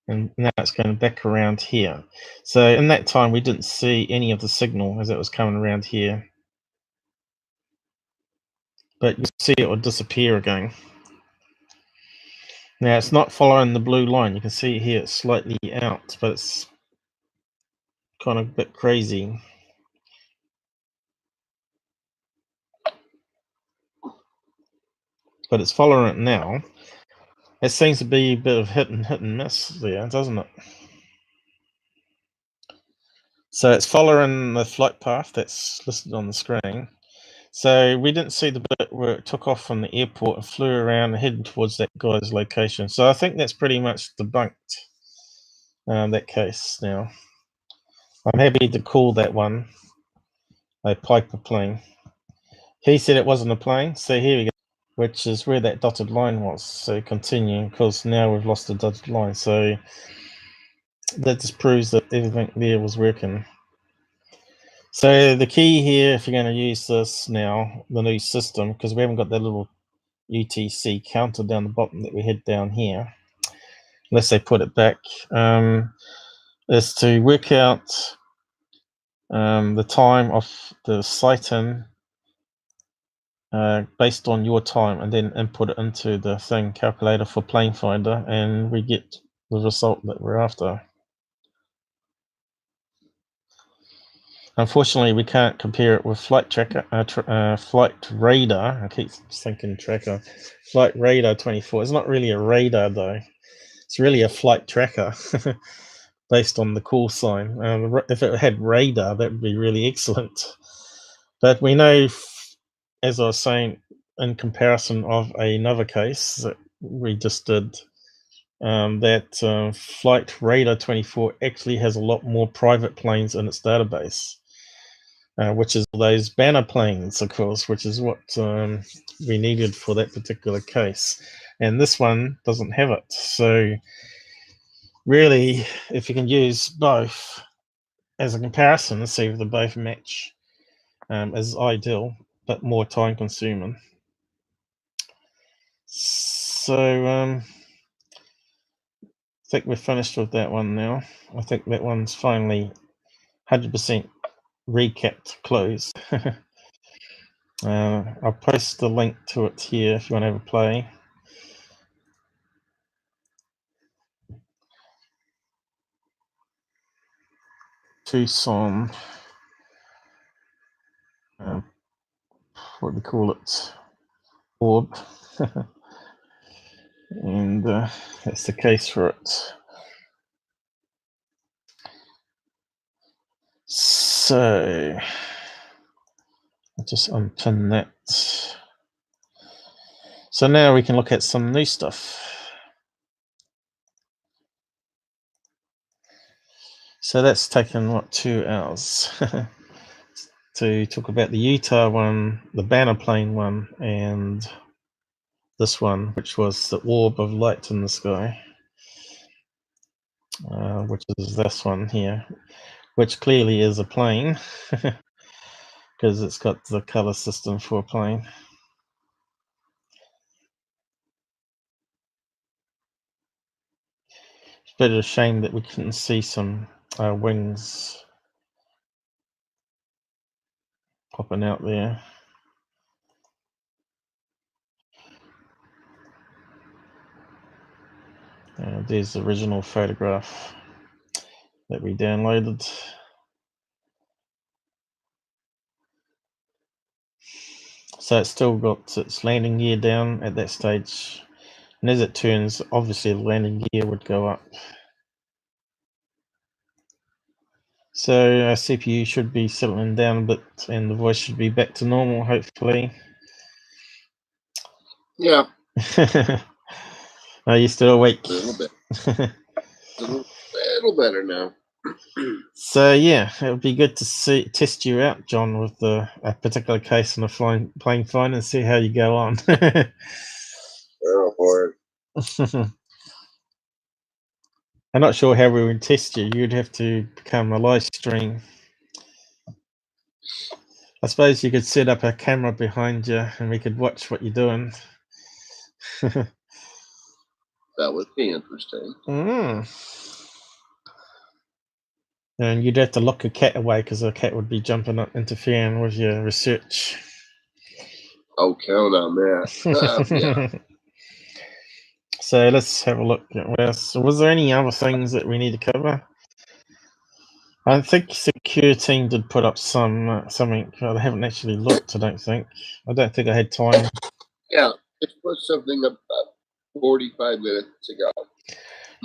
and now it's going back around here. So in that time, we didn't see any of the signal as it was coming around here. But you see it would disappear again. Now it's not following the blue line. You can see here it's slightly out, but it's kind of a bit crazy. But it's following it now. It seems to be a bit of hit and miss there, doesn't it? So it's following the flight path that's listed on the screen. So we didn't see the bit where it took off from the airport and flew around and headed towards that guy's location. So I think that's pretty much debunked that case now. I'm happy to call that one a Piper plane. He said it wasn't a plane, so here we go, which is where that dotted line was. So continuing, because now we've lost the dotted line. So that just proves that everything there was working. So the key here, if you're going to use this now, the new system, because we haven't got that little UTC counter down the bottom that we had down here, unless they put it back, is to work out the time of the sighting based on your time, and then input it into the thing calculator for planefinder, and we get the result that we're after. Unfortunately, we can't compare it with Flight Radar. I keep thinking tracker. Flight Radar 24. It's not really a radar though. It's really a flight tracker based on the call sign. If it had radar, that would be really excellent. But we know, as I was saying, in comparison of another case that we just did, that Flight Radar 24 actually has a lot more private planes in its database. Which is those banner planes, of course, which is what we needed for that particular case. And this one doesn't have it. So really, if you can use both as a comparison and see if they both match, is ideal, but more time consuming. So I think we're finished with that one now. I think that one's finally 100% recapped, closed. I'll post the link to it here if you want to have a play. Tucson, what do we call it? Orb. And that's the case for it. So I'll just unpin that. So now we can look at some new stuff. So that's taken, what, 2 hours to talk about the Utah one, the banner plane one, and this one, which was the orb of light in the sky, which is this one here, which clearly is a plane because it's got the color system for a plane. bit of a shame that we couldn't see some wings popping out there. There's the original photograph that we downloaded. So it's still got its landing gear down at that stage, and as it turns, obviously the landing gear would go up. So our CPU should be settling down a bit, and the voice should be back to normal, hopefully. Yeah. Are you still awake? A little bit. A little better now. So yeah, it would be good to test you out, John, with a particular case on a planefinder and see how you go on. Go for it. I'm not sure how we would test you. You'd have to become a live stream. I suppose you could set up a camera behind you and we could watch what you're doing. That would be interesting. And you'd have to lock a cat away because the cat would be jumping up, interfering with your research. Oh, count on that. Yeah. So let's have a look at so was there any other things that we need to cover? I think secure team did put up something. I haven't actually looked. I don't think I had time. Yeah, just put something up 45 minutes ago.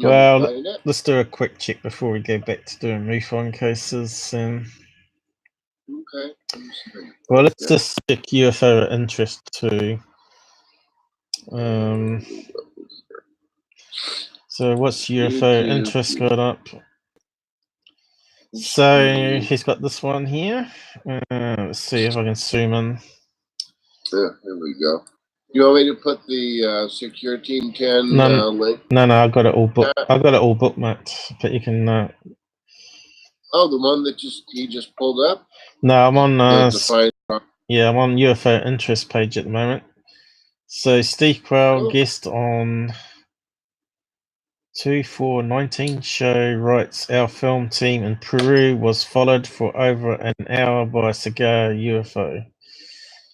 Well, let's do a quick check before we go back to doing MUFON cases. Okay. Well, let's just check UFO interest too. So what's UFO interest got up? So he's got this one here. Let's see if I can zoom in. Yeah, here we go. You want me to put the Secure Team 10 link? No, I got it all booked. I got it all bookmarked, but you can. Oh, the one that he just pulled up? No, I'm on. Yeah, I'm on UFO interest page at the moment. So Steve Quayle, guest on 2419 show, writes, our film team in Peru was followed for over an hour by a cigar UFO.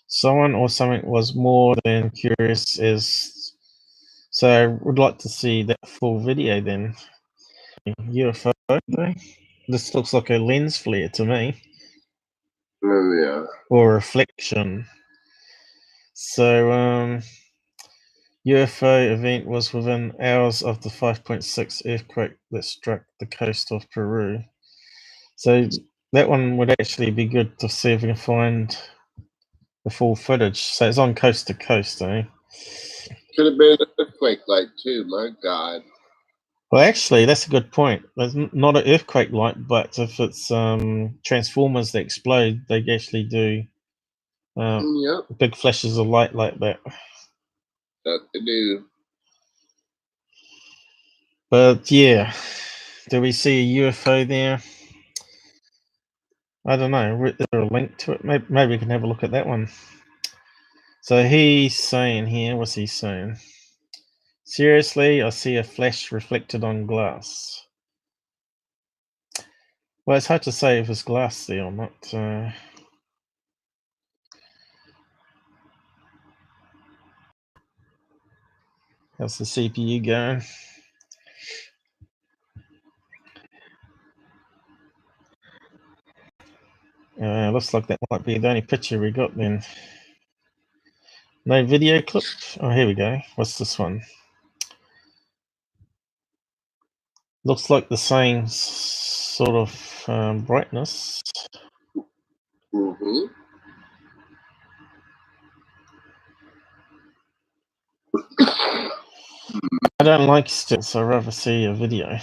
Someone or something was more than curious as. So I would like to see that full video then. UFO, this looks like a lens flare to me. Oh, yeah. Or reflection. So UFO event was within hours of the 5.6 earthquake that struck the coast of Peru. So that one would actually be good to see if we can find the full footage. So it's on coast to coast, eh? Could have been an earthquake light too, my God. Well, actually, that's a good point. There's not an earthquake light, but if it's transformers that explode, they actually do big flashes of light like that. That they do. But yeah, do we see a UFO there? I don't know. Is there a link to it? Maybe we can have a look at that one. So he's saying here, what's he saying? Seriously, I see a flash reflected on glass. Well, it's hard to say if it's glass there or not. How's the CPU going? Looks like that might be the only picture we got then. No video clip? Oh, here we go. What's this one? Looks like the same sort of brightness. Mm-hmm. I don't like stills, so I'd rather see a video.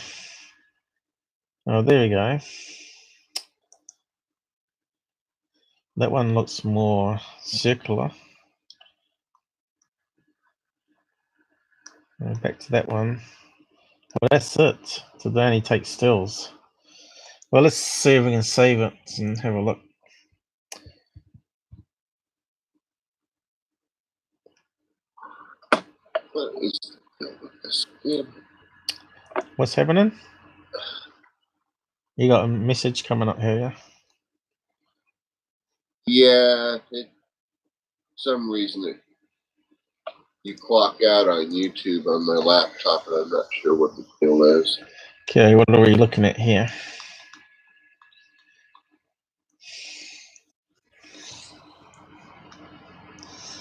Oh, there we go. That one looks more circular. Back to that one. Well, that's it. So they only take stills. Well, let's see if we can save it and have a look. What's happening? You got a message coming up here, yeah? Yeah, some reason you clock out on YouTube on my laptop, and I'm not sure what the deal is. Okay, what are we looking at here?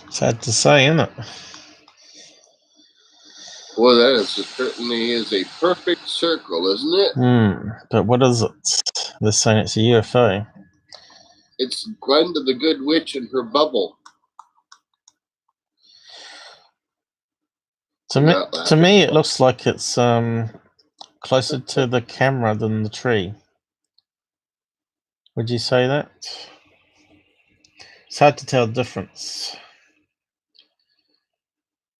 It's hard to say, isn't it? Well, that certainly is a perfect circle, isn't it? But what is it? They're saying it's a UFO. It's Glenda the Good Witch and her bubble. To me, it looks like it's closer to the camera than the tree. Would you say that? It's hard to tell the difference.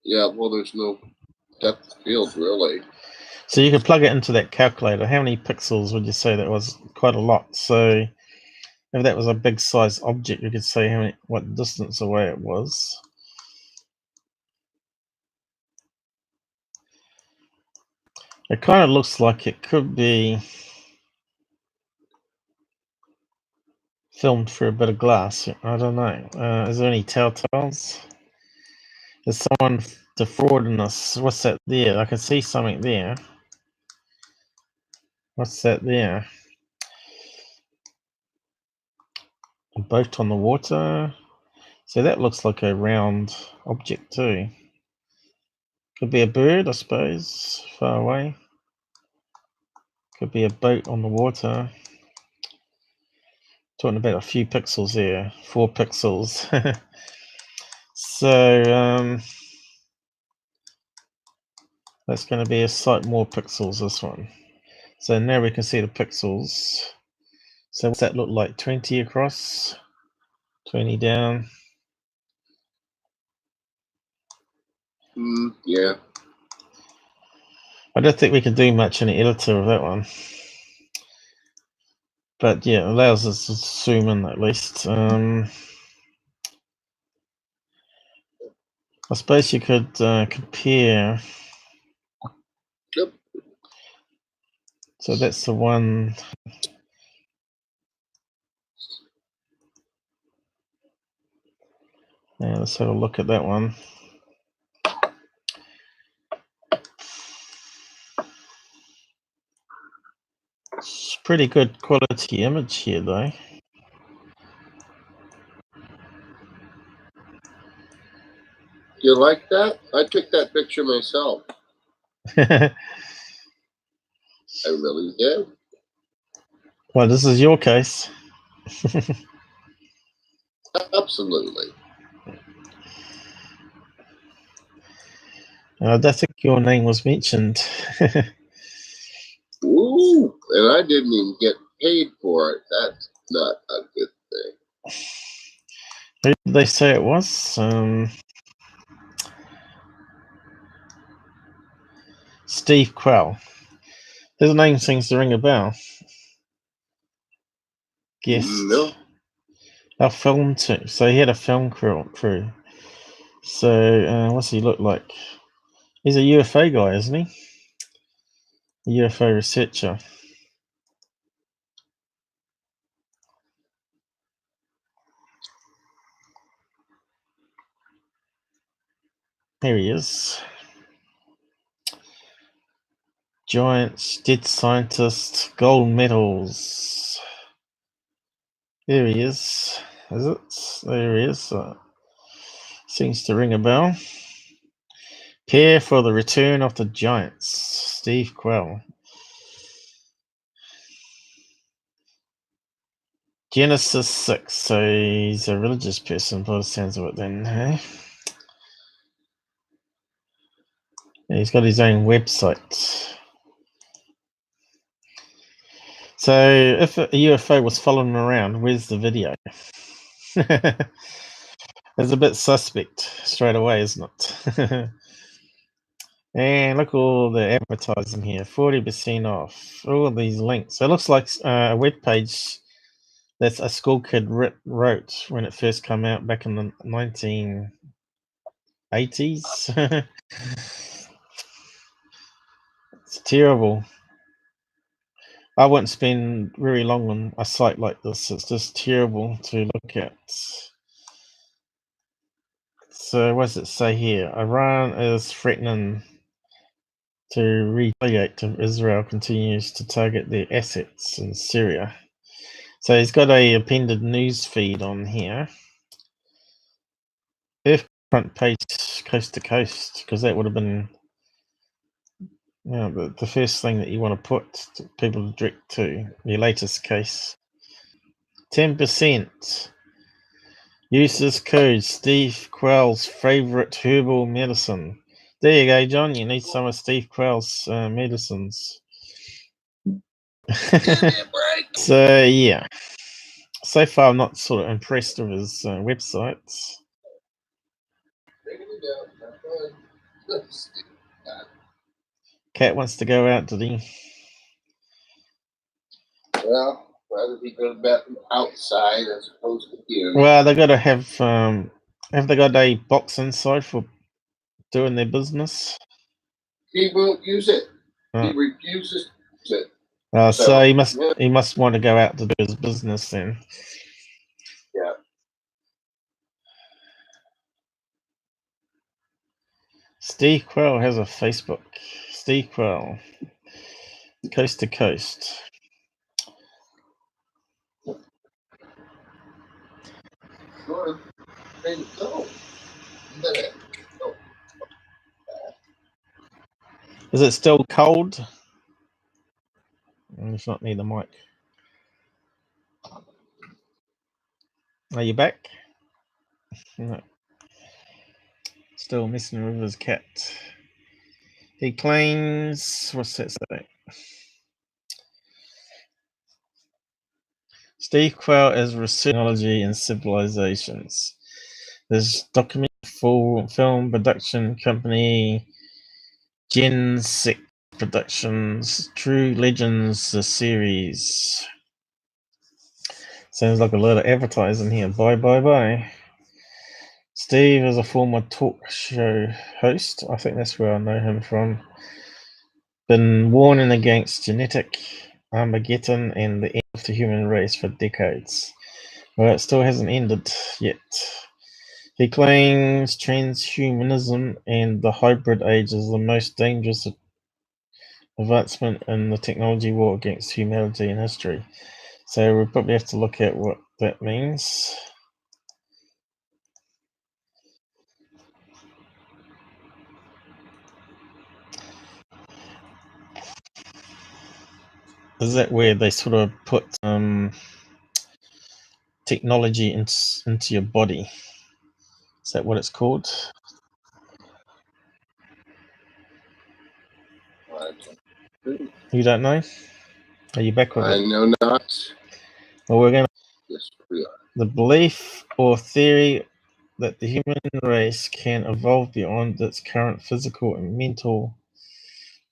Yeah, well, there's no depth field, really. So you could plug it into that calculator. How many pixels would you say that was? Quite a lot. So if that was a big size object, you could say what distance away it was. It kind of looks like it could be filmed through a bit of glass. I don't know. Is there any telltales? Is someone defrauding us? What's that there? I can see something there. What's that there? A boat on the water. So that looks like a round object too. Could be a bird, I suppose, far away. Could be a boat on the water. Talking about a few pixels there, 4 pixels. So that's going to be a sight more pixels, this one. So now we can see the pixels. So what's that look like? 20 across, 20 down. Yeah. I don't think we can do much in the editor of that one. But yeah, it allows us to zoom in at least. I suppose you could compare. Yep. So that's the one. Yeah, let's have a look at that one. It's pretty good quality image here, though. You like that? I took that picture myself. I really did. Well, this is your case. Absolutely. I don't think your name was mentioned. Ooh, and I didn't even get paid for it. That's not a good thing. Who did they say it was? Steve Quell. His name seems to ring a bell. Guest. No. A film too. So he had a film crew. So what's he look like? He's a UFO guy, isn't he? A UFO researcher. Here he is. Giants, dead scientist, gold medals. There he is. Is it? There he is. Seems to ring a bell. Prepare for the return of the Giants. Steve Quell. Genesis 6. So he's a religious person by the sounds of it then, hey? Yeah, he's got his own website. So if a UFO was following him around, where's the video? It's a bit suspect straight away, isn't it? And look at all the advertising here, 40% off, all of these links. So it looks like a web page that a school kid wrote when it first came out back in the 1980s. It's terrible. I won't spend very long on a site like this. It's just terrible to look at. So what does it say here? Iran is threatening to retaliate if Israel continues to target their assets in Syria. So he's got a appended news feed on here. If front page coast to coast, because that would have been the first thing that you want to put people to direct to, your latest case. 10%. Use this code, Steve Quell's favorite herbal medicine. There you go, John. You need some of Steve Quell's medicines. So, yeah. So far, I'm not sort of impressed with his websites. Cat wants to go out, did he? Well, rather he goes back outside as opposed to here. Well, they got to have they got a box inside for doing their business? He won't use it. He refuses to use it. So he must want to go out to do his business then. Yeah. Steve Quell has a Facebook. Steve Quell, coast to coast. Sure. Go. Is it still cold? It's not near the mic. Are you back? No. Still messing with his cat. He claims, what's that say? Steve Quell is research technology and civilizations. There's documentary full film production company Gen6 Productions, True Legends, the series. Sounds like a lot of advertising here. Bye. Steve is a former talk show host. I think that's where I know him from. Been warning against genetic Armageddon and the end of the human race for decades. Well, it still hasn't ended yet. He claims transhumanism and the hybrid age is the most dangerous advancement in the technology war against humanity in history. So we'll probably have to look at what that means. Is that where they sort of put technology into your body? Is that what it's called? You don't know? Are you back with it? I know not. Well, we're going to... Yes, we are. The belief or theory that the human race can evolve beyond its current physical and mental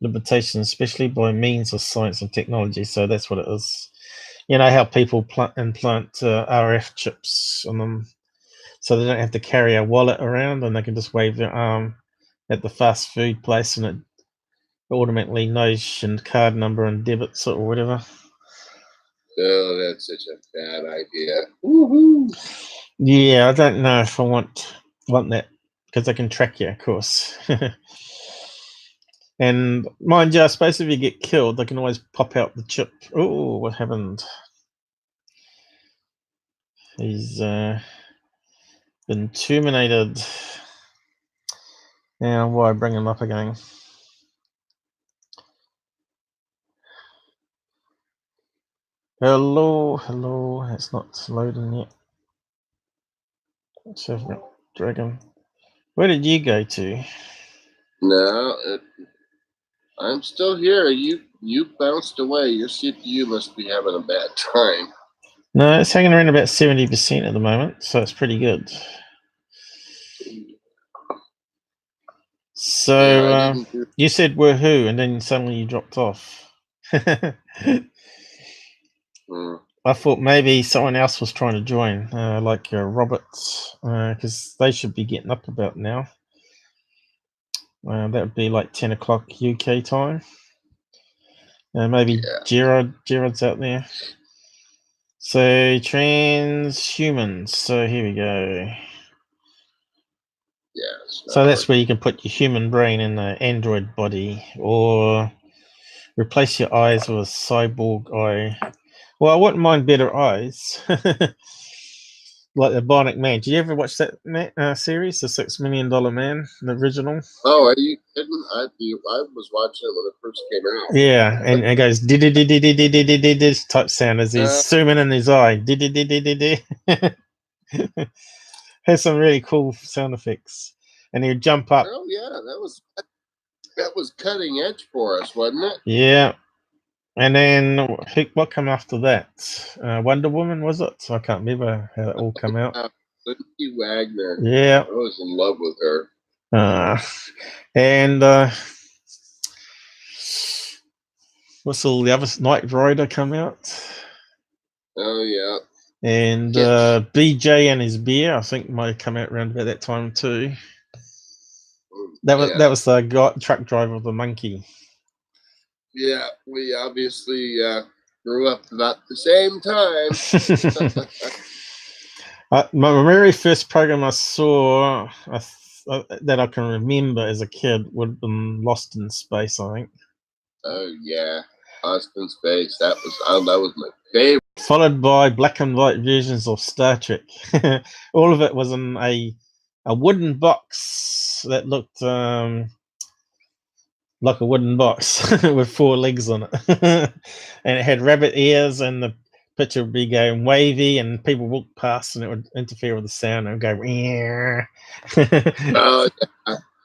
limitations, especially by means of science and technology. So that's what it is. You know how people implant RF chips on them, so they don't have to carry a wallet around, and they can just wave their arm at the fast food place, and it automatically knows your card number and debits or whatever. Oh, that's such a bad idea. Woohoo! Yeah, I don't know if I want that, because they can track you, of course. And mind you, I suppose if you get killed, they can always pop out the chip. Oh, what happened? He's been terminated. Now, why bring him up again? Hello. It's not loading yet. Dragon. Where did you go to? No, I'm still here. You bounced away. Your CPU must be having a bad time. No, it's hanging around about 70% at the moment, so it's pretty good. So you said woohoo, and then suddenly you dropped off. I thought maybe someone else was trying to join, like Roberts, because they should be getting up about now. That would be like 10 o'clock UK time. Maybe Gerard's out there. So transhumans. So here we go. Yes. So that's where you can put your human brain in an android body, or replace your eyes with a cyborg eye. Well, I wouldn't mind better eyes. Like the Bionic Man. Did you ever watch that series, the $6 Million Man, the original? Oh, are you kidding? I was watching it when it first came out. Yeah, and it goes this type sound as he's zooming in his eye. Has some really cool sound effects, and he'd jump up. Oh yeah, that was cutting edge for us, wasn't it? Yeah, and then what came after that? Wonder Woman, was it? I can't remember how it all came out. Lindsay Wagner. Yeah, I was in love with her. And what's all the other? Knight Rider come out. Oh yeah. And BJ and his bear, I think, might have come out around about that time too. That was the truck driver of the monkey. Yeah, we obviously grew up about the same time. My very first program I saw that I can remember as a kid would have been Lost in Space, I think. Oh yeah, Lost in Space. That was my favorite. Followed by black and white versions of Star Trek. All of it was in a wooden box that looked like a wooden box with 4 legs on it. And it had rabbit ears, and the picture would be going wavy, and people walk past and it would interfere with the sound and go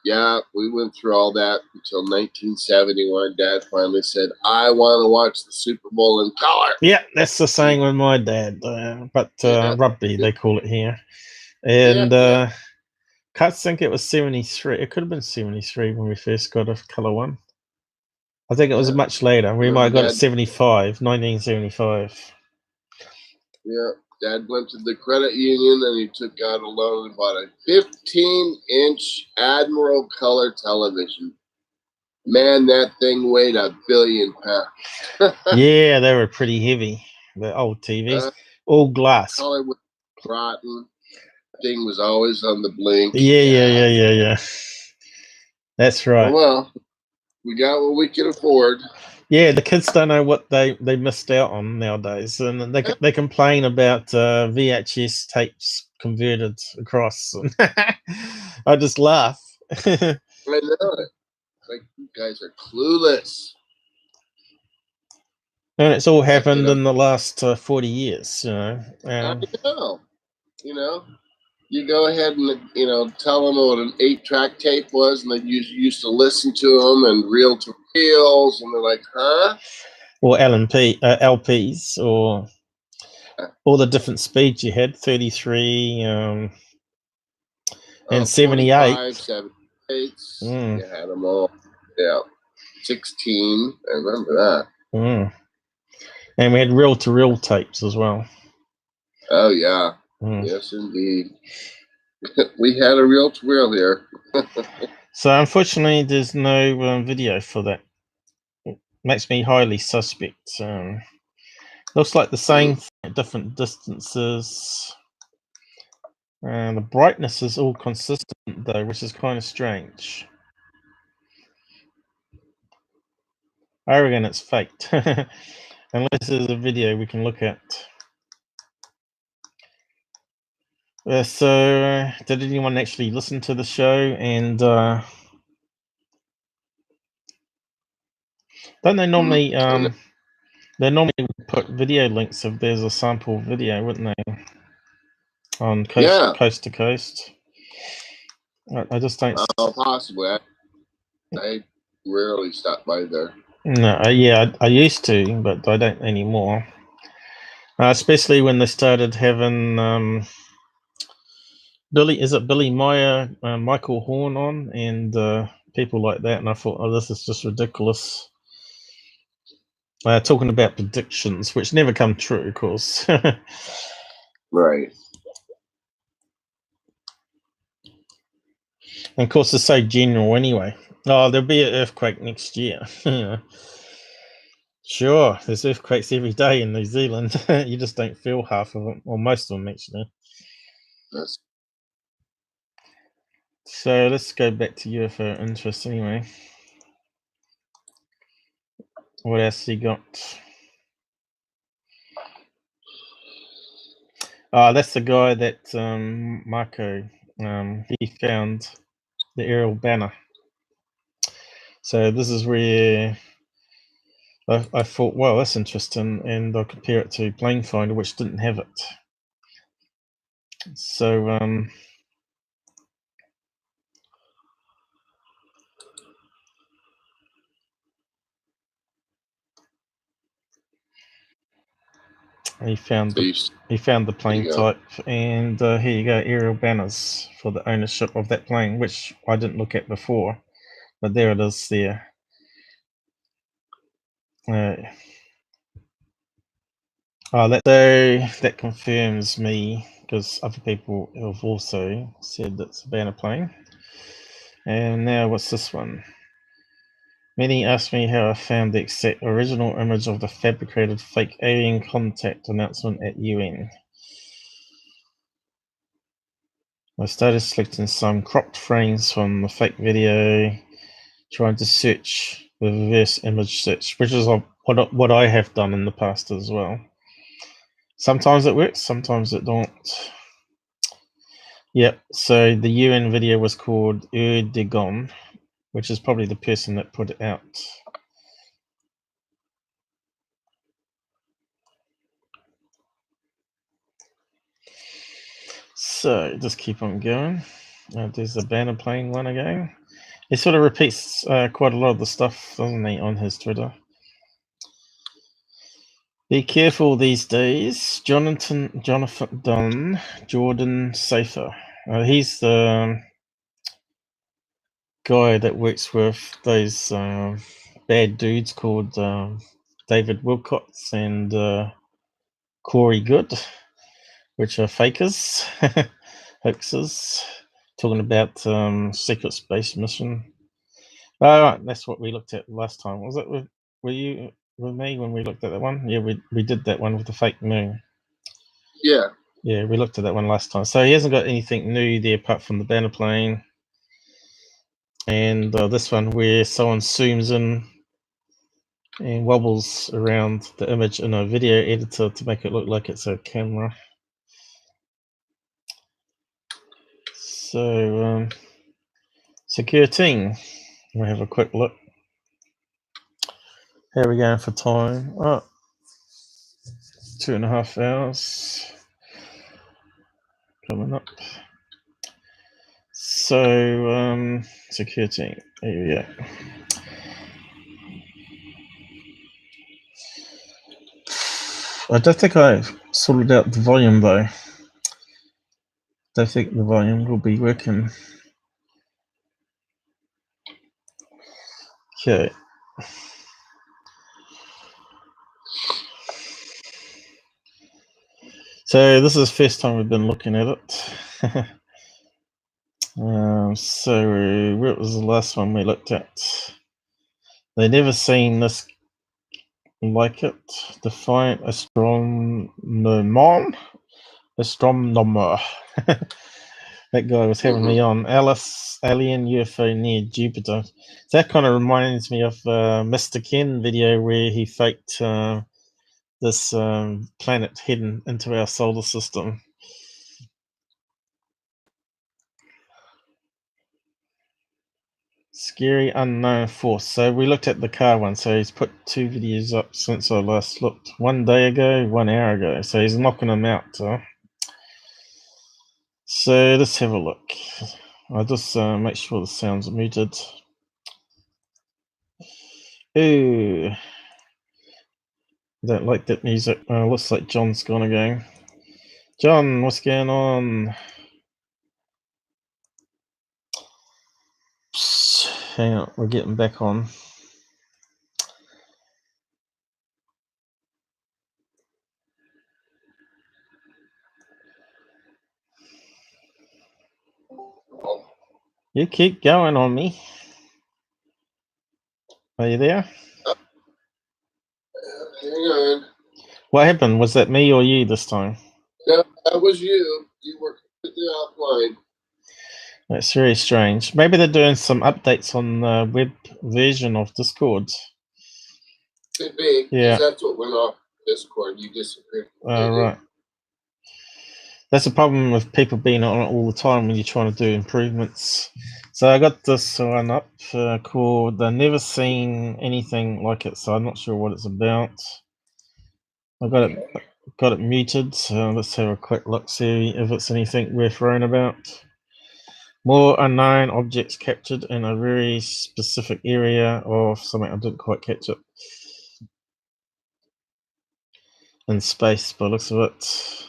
yeah, we went through all that until 1971. Dad finally said, I want to watch the Super Bowl in color. Yeah, that's the saying with my dad, but rugby they call it here. And can't think it was 73. It could have been 73 when we first got a color one. I think it was much later. We might have got it 1975. Yeah, Dad went to the credit union and he took out a loan and bought a 15-inch Admiral color television. Man, that thing weighed 1 billion pounds. Yeah, they were pretty heavy. The old TVs, all glass. Color was rotten. Thing was always on the blink. Yeah. That's right. Well, we got what we could afford. Yeah, the kids don't know what they missed out on nowadays, and they complain about VHS tapes converted across. I just laugh. I know it. Like, you guys are clueless. And it's all happened in the last 40 years, you know. I know. You go ahead and, tell them what an 8-track tape was, and they used to listen to them and reel to reels, and they're like, huh? Or LPs, or all the different speeds you had, 33 and 78. 78. You had them all. Yeah. 16. I remember that. And we had reel-to-reel tapes as well. Oh, yeah. Yes, indeed. We had a reel-to-reel here. So, unfortunately, there's no video for that. It makes me highly suspect. Looks like the same thing at different distances. The brightness is all consistent, though, which is kind of strange. I reckon it's faked. Unless there's a video we can look at. So, did anyone actually listen to the show? And don't they normally they normally put video links if there's a sample video, wouldn't they? On coast to coast. I just don't. Oh, possibly. I rarely stop by there. No, I used to, but I don't anymore. Especially when they started having Billy Meyer, Michael Horn on, and people like that, and I thought, oh, this is just ridiculous. Talking about predictions, which never come true, of course. Right. And of course, it's so general anyway. Oh, there'll be an earthquake next year. Sure, there's earthquakes every day in New Zealand. You just don't feel half of them, or most of them actually. That's So let's go back to UFO interest anyway. What else you got? That's the guy that Marco, he found the aerial banner. So this is where I thought, well, that's interesting, and I'll compare it to planefinder, which didn't have it. So he found the plane type, and here you go, aerial banners for the ownership of that plane, which I didn't look at before, but there it is there. That confirms me, because other people have also said it's a banner plane. And now what's this one? Many asked me how I found the exact original image of the fabricated fake alien contact announcement at UN. I started selecting some cropped frames from the fake video, trying to search with reverse image search, which is what I have done in the past as well. Sometimes it works, sometimes it don't. Yep, so the UN video was called Erdogan, which is probably the person that put it out. So just keep on going. There's the banner plane one again. He sort of repeats quite a lot of the stuff, doesn't he, on his Twitter? Be careful these days. Jordan Safer. He's the guy that works with those bad dudes called David Wilcox and Corey Good, which are fakers, hoaxers, talking about secret space mission. Right, that's what we looked at last time. Was it were you with me when we looked at that one? Yeah, we did that one with the fake moon. Yeah, we looked at that one last time. So he hasn't got anything new there apart from the banner plane. And this one where someone zooms in and wobbles around the image in a video editor to make it look like it's a camera. So security, we'll have a quick look. How are we going for time? 2.5 hours coming up. So security, here we go. I don't think I've sorted out the volume though. Don't think the volume will be working. Okay. So this is the first time we've been looking at it. So where was the last one we looked at? They never seen this like it. Defiant astronomer. That guy was having me on. Alien UFO near Jupiter. So that kind of reminds me of Mr. Ken video where he faked this planet heading into our solar system. Scary unknown force. So we looked at the car one. So he's put 2 videos up since I last looked. 1 day ago, 1 hour ago. So he's knocking them out. So let's have a look. I'll just make sure the sound's muted. Ooh. Don't like that music. Looks like John's gone again. John, what's going on? Psst, hang on, we're getting back on. You keep going on me. Are you there? Hang on. What happened? Was that me or you this time? No, that was you. You were completely offline. That's very strange. Maybe they're doing some updates on the web version of Discord. Could be. Yeah. That's what went off Discord. You disappeared. Right. That's a problem with people being on it all the time when you're trying to do improvements. So I got this one up called I've Never Seen Anything Like It, so I'm not sure what it's about. I got it muted, so let's have a quick look, see if it's anything worth worrying about. More unknown objects captured in a very specific area of something I didn't quite catch it. In space, by the looks of it.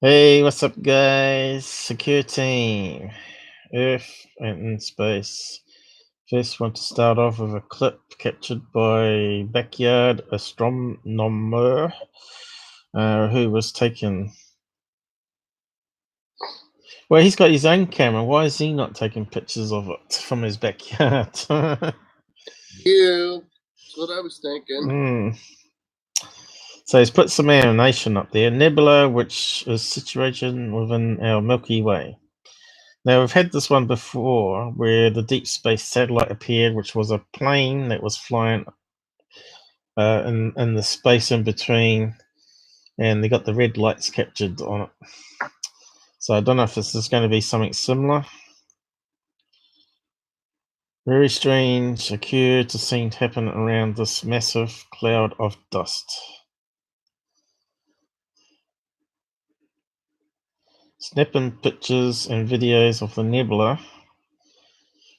Hey, what's up, guys? Secure team. Earth and in space. First, want to start off with a clip captured by backyard astronomer who was taken. Well, he's got his own camera. Why is he not taking pictures of it from his backyard? You. That's what I was thinking. So he's put some animation up there. Nebula, which is situated within our Milky Way. Now, we've had this one before where the deep space satellite appeared, which was a plane that was flying in the space in between, and they got the red lights captured on it. So I don't know if this is going to be something similar. Very strange occurred to seem to happen around this massive cloud of dust. Snapping pictures and videos of the nebula.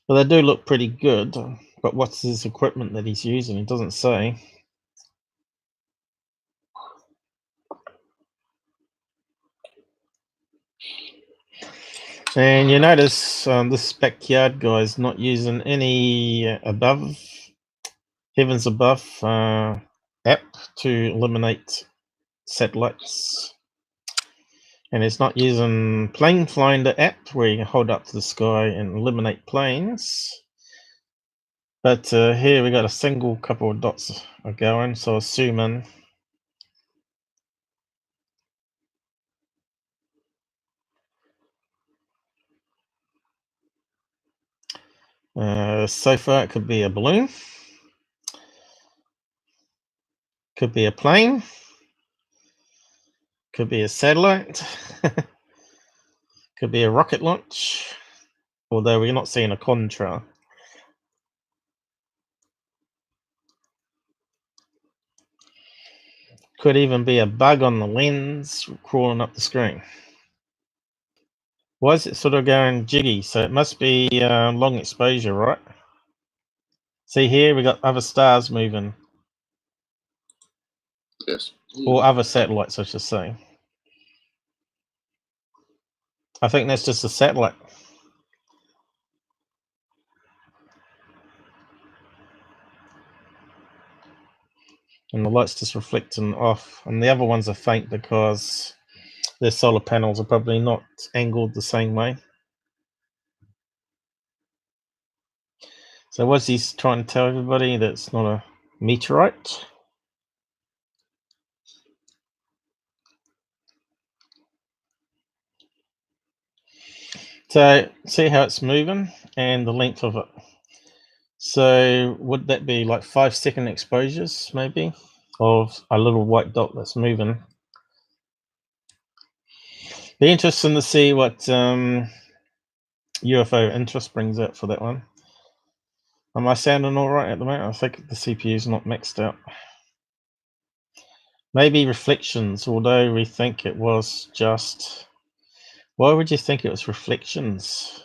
Well, they do look pretty good, but what's his equipment that he's using? It doesn't say. And you notice this backyard guy is not using any Heavens Above app to eliminate satellites. And it's not using planefinder app where you can hold up to the sky and eliminate planes. But here we got a single couple of dots are going, so assuming so far it could be a balloon, could be a plane, could be a satellite, could be a rocket launch, although we're not seeing a contra. Could even be a bug on the lens crawling up the screen. Why is it sort of going jiggy? So it must be long exposure, right? See here, we got other stars moving. Yes. Or other satellites, I should say. I think that's just a satellite. And the light's just reflecting off. And the other ones are faint because their solar panels are probably not angled the same way. So what's he trying to tell everybody? That it's not a meteorite? So see how it's moving and the length of it. So would that be like 5-second exposures maybe of a little white dot that's moving? Be interesting to see what UFO interest brings out for that one. Am I sounding all right at the moment? I think the CPU is not maxed out. Maybe reflections, although we think it was just... Why would you think it was reflections?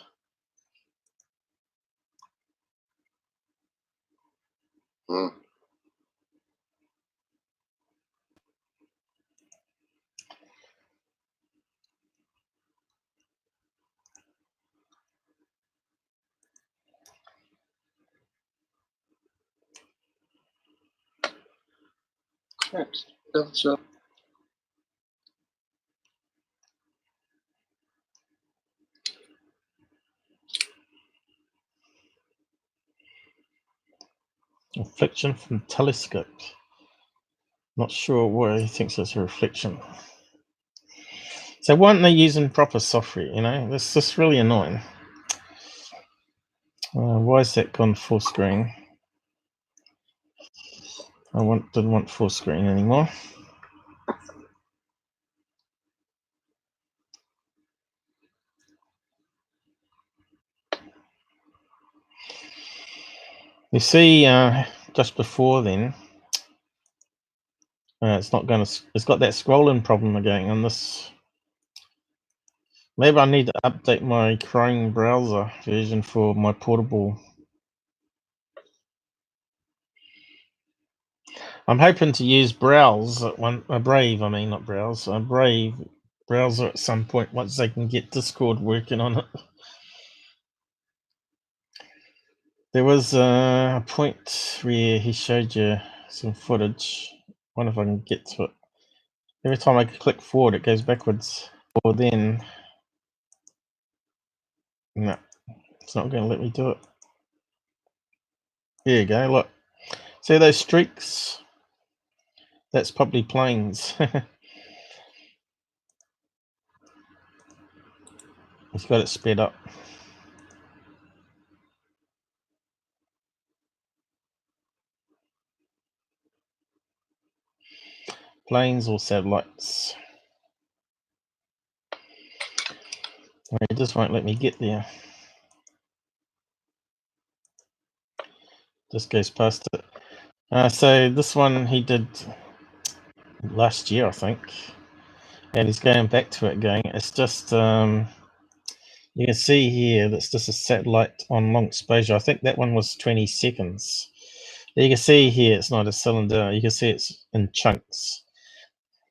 So Reflection from telescopes. Not sure why he thinks it's a reflection. So why aren't they using proper software? You know, this is really annoying. Why is that gone full screen? I didn't want full screen anymore. You see, just before then, it's not going to. It's got that scrolling problem again on this. Maybe I need to update my Chrome browser version for my portable. I'm hoping to use Brave. I mean, not Browse. Brave browser at some point once they can get Discord working on it. There was a point where he showed you some footage. I wonder if I can get to it. Every time I click forward, it goes backwards. Or then, no, it's not going to let me do it. There you go. Look, see those streaks? That's probably planes. It's got it sped up. Planes or satellites. It just won't let me get there. Just goes past it. So this one he did last year, I think, and he's going back to it again. It's just you can see here that's just a satellite on long exposure. I think that one was 20 seconds. You can see here it's not a cylinder. You can see it's in chunks.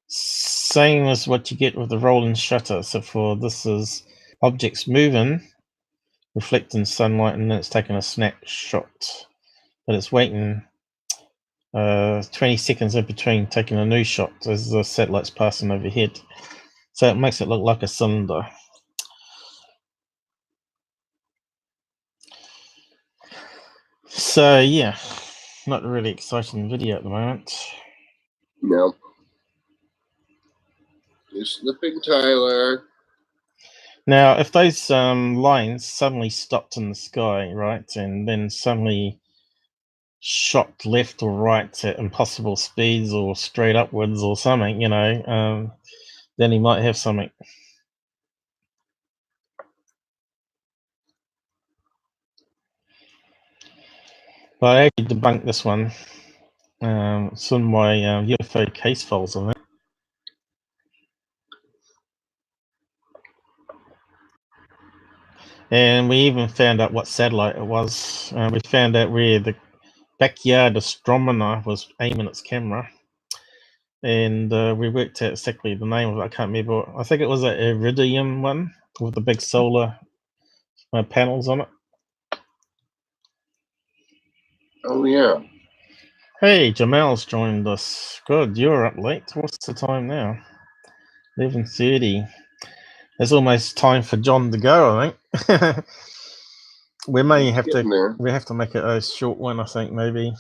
Same as what you get with the rolling shutter. So for this is objects moving, reflecting sunlight, and then it's taking a snapshot. But it's waiting 20 seconds in between taking a new shot as the satellite's passing overhead. So it makes it look like a cylinder. So yeah, not a really exciting video at the moment. No. You're slipping, Tyler. Now, if those lines suddenly stopped in the sky, right, and then suddenly shot left or right at impossible speeds or straight upwards or something, you know, then he might have something. But I actually debunked this one. It's in my UFO case files on it. And we even found out what satellite it was. We found out where the backyard astronomer was aiming its camera. And we worked out exactly the name of it. I can't remember. I think it was an iridium one with the big solar panels on it. Oh, yeah. Hey, Jamal's joined us. Good, you're up late. What's the time now? 11:30. It's almost time for John to go, I think. We may have to. We have to make it a short one. I think maybe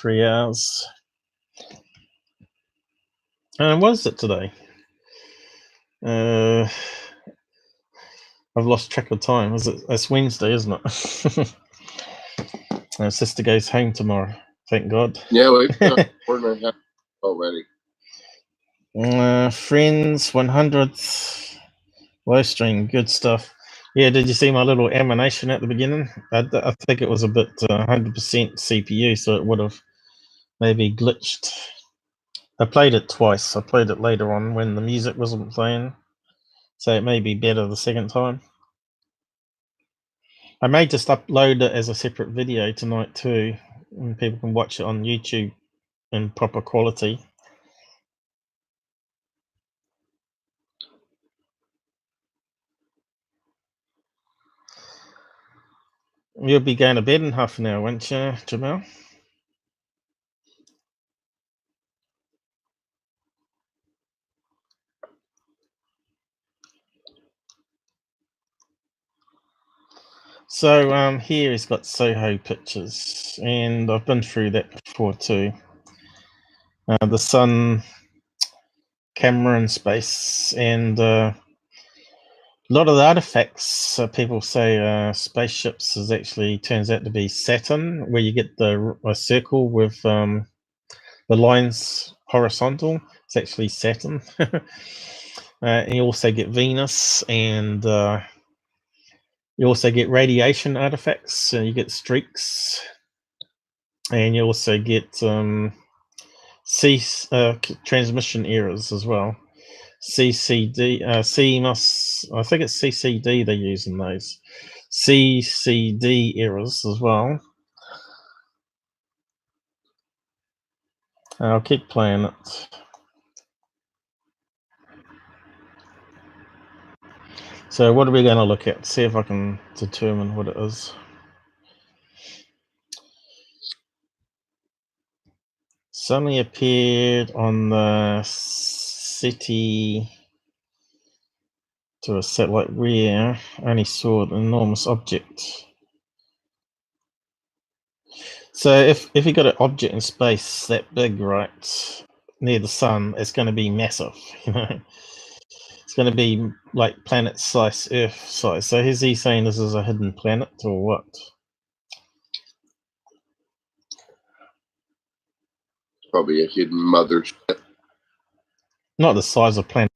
3 hours. What is it today? I've lost track of time. It's Wednesday, isn't it? My sister goes home tomorrow. Thank God. Yeah, we've got 4.5 already. Friends, 100th live stream, good stuff. Yeah, did you see my little animation at the beginning? I think it was a bit 100% CPU, so it would have maybe glitched. I played it twice. I played it later on when the music wasn't playing, so it may be better the second time. I may just upload it as a separate video tonight too, and people can watch it on YouTube in proper quality. You'll be going to bed in half an hour, won't you, Jamal? So here he's got Soho pictures, and I've been through that before too. the sun, camera in space, and a lot of the artifacts people say spaceships is actually turns out to be Saturn, where you get a circle with the lines horizontal. It's actually Saturn. And you also get Venus, and you also get radiation artifacts. So you get streaks, and you also get transmission errors as well. CCD, I think it's CCD they're using those. CCD errors as well. I'll keep playing it. So what are we going to look at? See if I can determine what it is. Suddenly appeared on the city to a satellite where I only saw an enormous object. So if you got an object in space that big, right, near the sun, it's going to be massive, you know. It's going to be like planet size, Earth size. So is he saying this is a hidden planet or what? Probably a hidden mothership. Not the size of planet.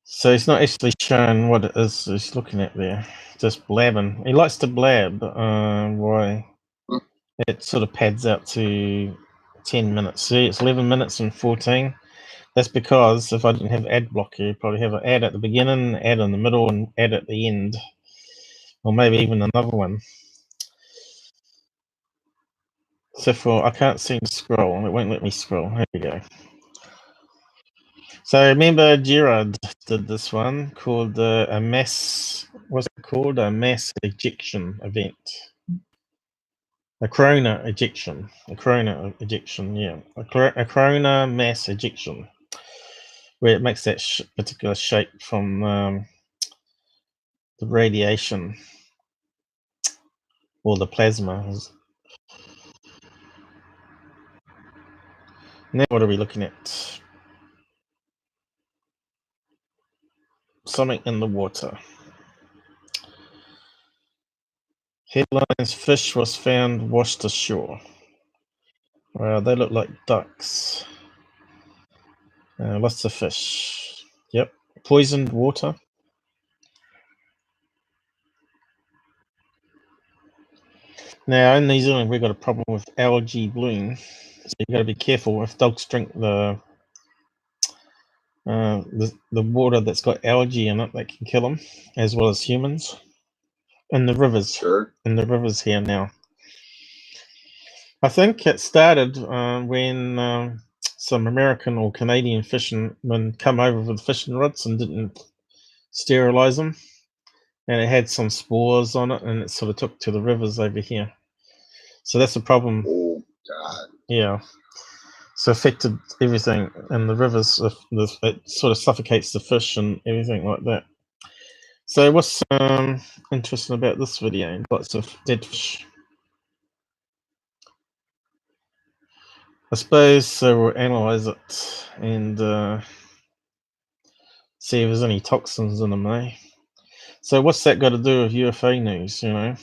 So he's not actually showing what it is he's looking at there. Just blabbing. He likes to blab. Why? It sort of pads out to 10 minutes. See, it's 11 minutes and 14. That's because if I didn't have ad blocker, you'd probably have an ad at the beginning, ad in the middle, and ad at the end. Or maybe even another one. So I can't seem to scroll. It won't let me scroll. Here we go. So remember Gerard did this one called a mass, what's it called? A mass ejection event. A corona ejection. A corona ejection, yeah. A corona mass ejection. Where it makes that particular shape from the radiation or the plasma. Now what are we looking at? Something in the water. Headlines: fish was found washed ashore. Wow, they look like ducks. Lots of fish. Yep. Poisoned water. Now in New Zealand we've got a problem with algae bloom. So you've got to be careful if dogs drink the water that's got algae in it, that can kill them, as well as humans. In the rivers. Sure. In the rivers here now. I think it started when some American or Canadian fishermen come over with fishing rods and didn't sterilize them, and it had some spores on it, and it sort of took to the rivers over here. So that's a problem. Oh God. Yeah. So affected everything in the rivers. It sort of suffocates the fish and everything like that. So what's interesting about this video? Lots of dead fish. I suppose so. We'll analyze it and see if there's any toxins in them, eh? So what's that got to do with UFO news, you know?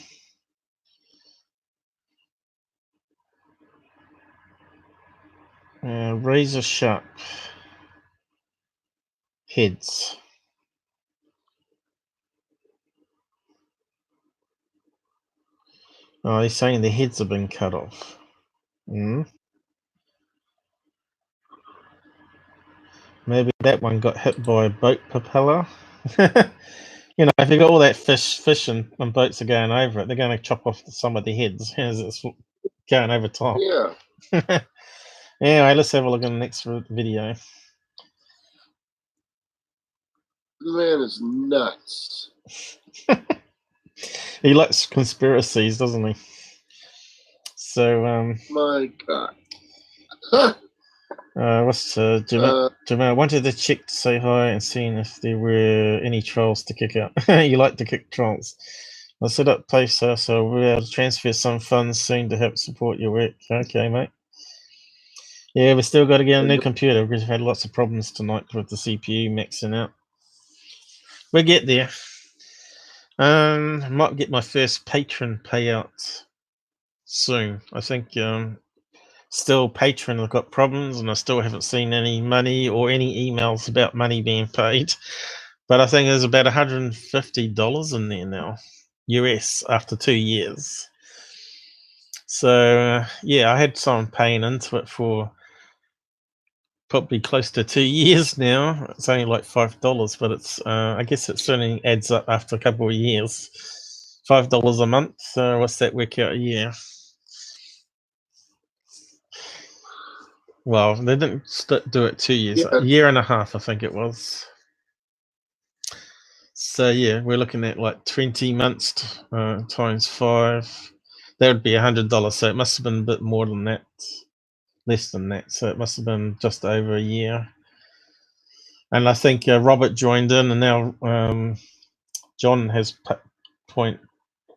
Razor sharp heads. Oh, he's saying the heads have been cut off. Maybe that one got hit by a boat propeller. You know, if you got all that fish and boats are going over it, they're going to chop off some of the heads as it's going over top. Yeah. Anyway, let's have a look at the next video. The man is nuts. He likes conspiracies, doesn't he? So, my God. Huh. What's Jamal wanted to check to say hi and seeing if there were any trolls to kick out. You like to kick trolls. I set up PaySale, so we'll be able to transfer some funds soon to help support your work. Okay, mate. Yeah, we still got to get a new computer because we've had lots of problems tonight with the CPU maxing out. We'll get there. I might get my first patron payout soon. I think still Patreon have got problems, and I still haven't seen any money or any emails about money being paid. But I think there's about $150 in there now, US, after 2 years. So yeah, I had someone paying into it for probably close to 2 years now. It's only like $5, but it's I guess it certainly adds up after a couple of years. $5 a month. So what's that work out a year? Well, they didn't do it 2 years, Yeah. a year and a half, I think it was. So yeah, we're looking at like 20 months times 5. That would be $100. So it must have been a bit more than that, less than that. So it must have been just over a year. And I think Robert joined in, and now John has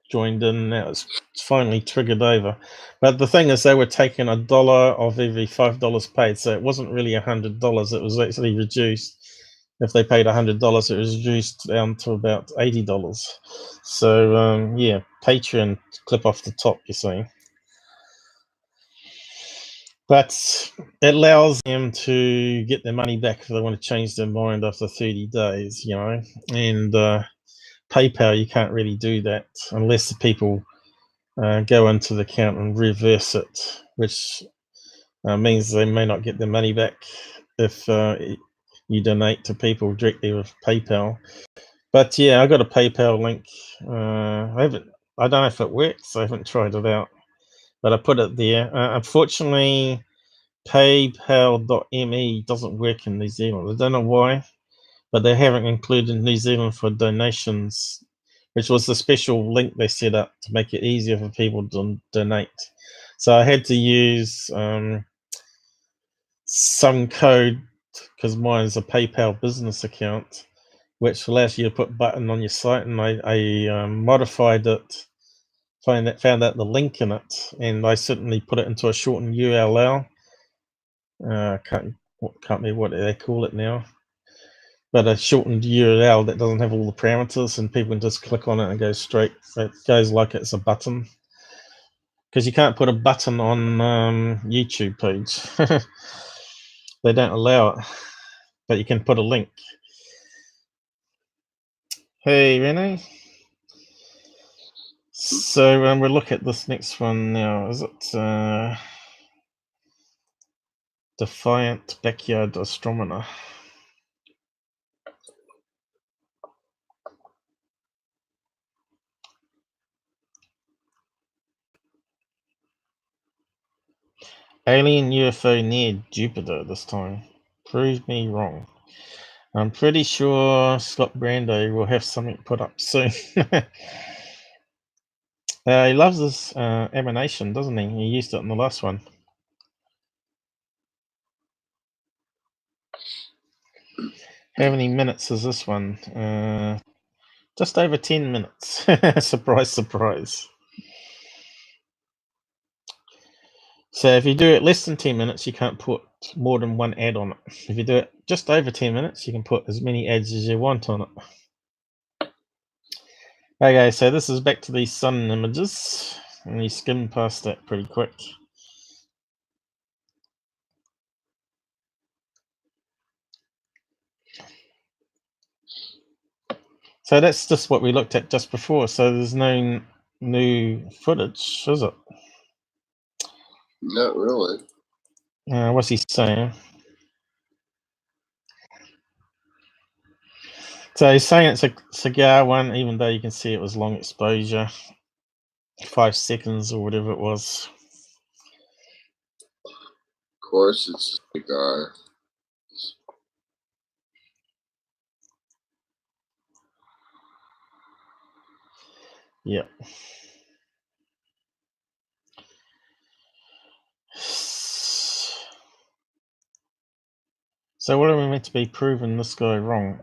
joined in. Now it's finally triggered over. But the thing is, they were taking $1 of every $5 paid, so it wasn't really $100. It was actually reduced. If they paid $100, it was reduced down to about $80. So yeah, Patreon clip off the top, you see. But it allows them to get their money back if they want to change their mind after 30 days, you know. And PayPal, you can't really do that unless the people go into the account and reverse it, which means they may not get their money back if you donate to people directly with PayPal. But yeah, I got a PayPal link. I don't know if it works. I haven't tried it out, but I put it there. Unfortunately, PayPal.me doesn't work in New Zealand. I don't know why, but they haven't included New Zealand for donations, which was the special link they set up to make it easier for people to donate. So I had to use some code, because mine is a PayPal business account, which allows you to put a button on your site, and I modified it, found out the link in it, and I certainly put it into a shortened URL. Can't remember what they call it now, but a shortened URL that doesn't have all the parameters, and people can just click on it and go straight. It goes like it's a button, because you can't put a button on YouTube page. They don't allow it, but you can put a link. Hey, Renee. So we'll look at this next one now. Is it Defiant Backyard Astronomer? Alien UFO near Jupiter this time. Prove me wrong. I'm pretty sure Scott Brando will have something put up soon. He loves this emanation, doesn't he? He used it in the last one. How many minutes is this one? Just over 10 minutes. Surprise, surprise. So if you do it less than 10 minutes, you can't put more than one ad on it. If you do it just over 10 minutes, you can put as many ads as you want on it. Okay, so this is back to these sun images, and you skim past that pretty quick. So that's just what we looked at just before. So there's no new footage, is it? Not really. What's he saying? So he's saying it's a cigar one, even though you can see it was long exposure, 5 seconds or whatever it was. Of course, it's a cigar. Yep. So what are we meant to be proving this guy wrong?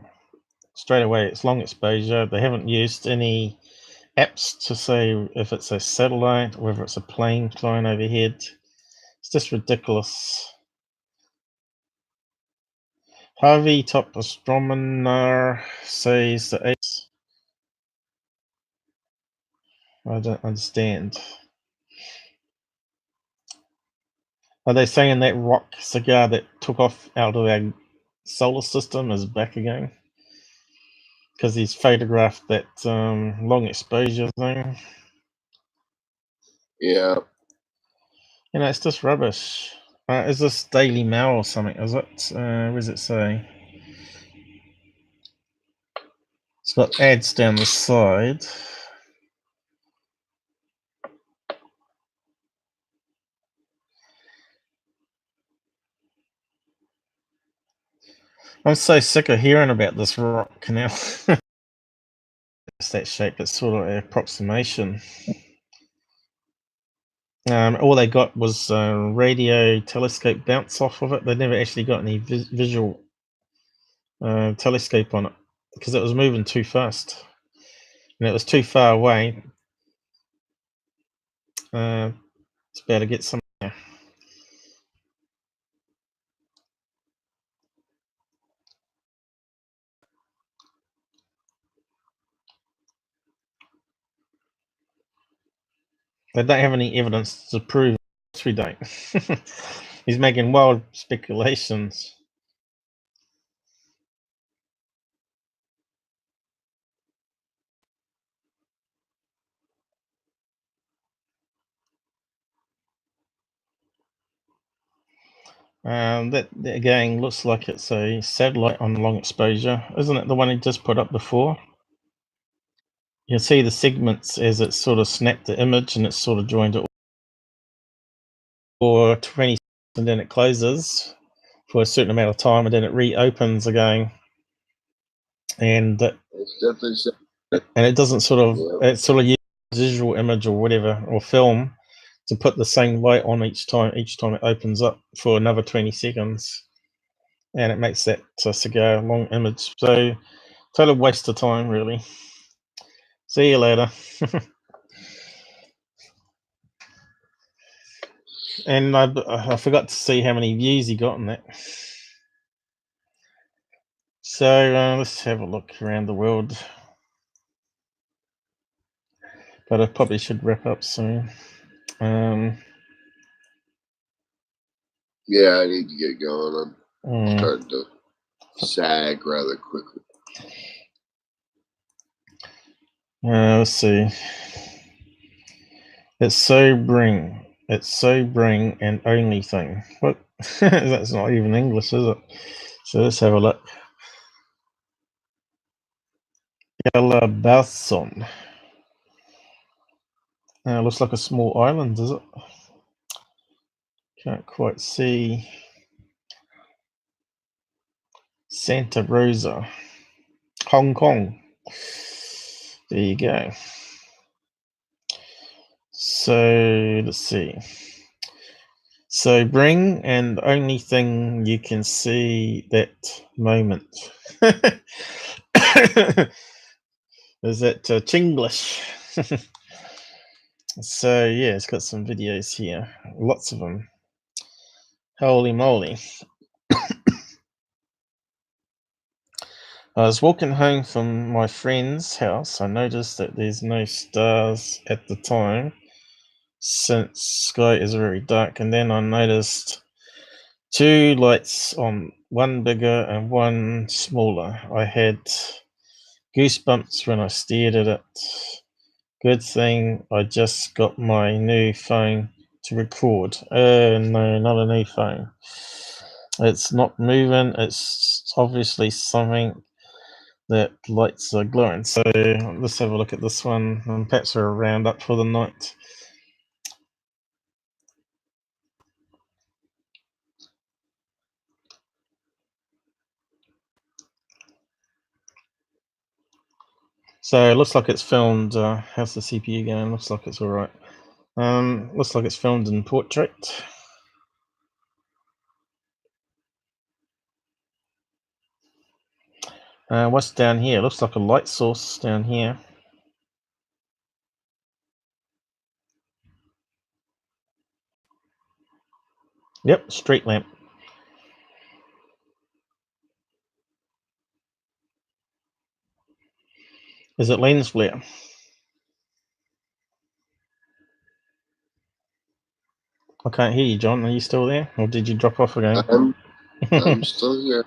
Straight away, it's long exposure. They haven't used any apps to say if it's a satellite or whether it's a plane flying overhead. It's just ridiculous. Harvey, top astronomer, says the apes. I don't understand. Are they saying that rock cigar that took off out of our solar system is back again? Because he's photographed that long exposure thing. Yeah. You know, it's just rubbish. Is this Daily Mail or something? Is it? Where does it say? It's got ads down the side. I'm so sick of hearing about this rock canal. It's that shape. It's sort of an approximation. All they got was radio telescope bounce off of it. They never actually got any visual telescope on it because it was moving too fast and it was too far away. It's better to get some. They don't have any evidence to prove it. We don't. He's making wild speculations. That again looks like it's a satellite on long exposure. Isn't it the one he just put up before? You can see the segments as it sort of snapped the image and it's sort of joined it for 20 seconds and then it closes for a certain amount of time and then it reopens again. And It's definitely and it doesn't sort of it sort of uses visual image or whatever or film to put the same light on each time it opens up for another 20 seconds, and it makes that cigar long image. So total waste of time, really. See you later. And I forgot to see how many views he got on that. So let's have a look around the world. But I probably should wrap up soon. Yeah, I need to get going. I'm starting to sag rather quickly. Let's see. It's sobering. It's sobering and only thing. What? That's not even English, is it? So let's have a look. Calabasson. Looks like a small island, does it? Can't quite see. Santa Rosa, Hong Kong. There you go. So let's see. So bring and only thing you can see that moment. Is that Chinglish? So yeah, it's got some videos here, lots of them. Holy moly. I was walking home from my friend's house. I noticed that there's no stars at the time since sky is very dark, and then I noticed two lights on, one bigger and one smaller. I had goosebumps when I stared at it. Good thing I just got my new phone to record. No, not a new phone. It's not moving. It's obviously something that lights are glowing. So let's have a look at this one, and perhaps we're round up for the night. So it looks like it's filmed. How's the CPU going? Looks like it's all right. Looks like it's filmed in portrait. What's down here? Looks like a light source down here. Yep, street lamp. Is it lens flare? I can't hear you, John. Are you still there? Or did you drop off again? I'm still here.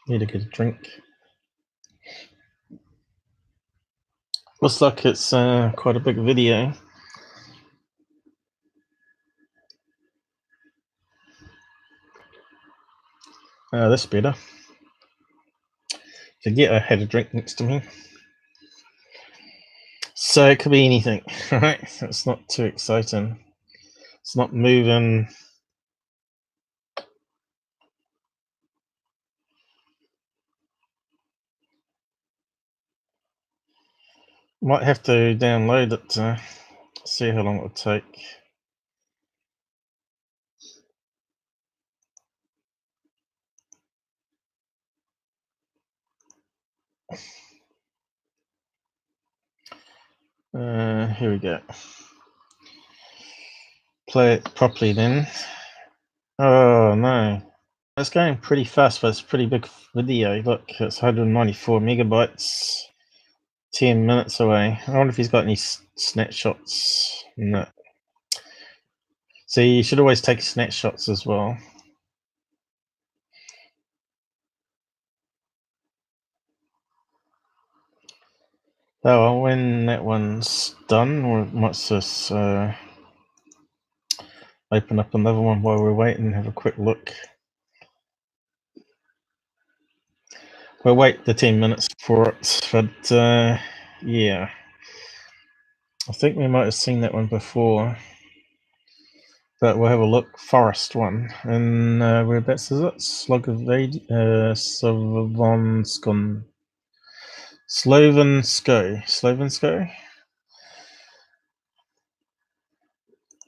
Need to get a drink. Looks like it's quite a big video. That's better. Forget I had a drink next to me. So it could be anything, right? It's not too exciting. It's not moving. Might have to download it to see how long it will take. Here we go. Play it properly then. Oh no. It's going pretty fast, but it's a pretty big video. Look, it's 194 megabytes. 10 minutes away. I wonder if he's got any snapshots. No. See, you should always take snapshots as well. Oh, well, when that one's done, we might just open up another one while we're waiting and have a quick look. We'll wait the 10 minutes for it, but yeah. I think we might have seen that one before. But we'll have a look. Forest one. And whereabouts is it? Slovenskon. Slovensko.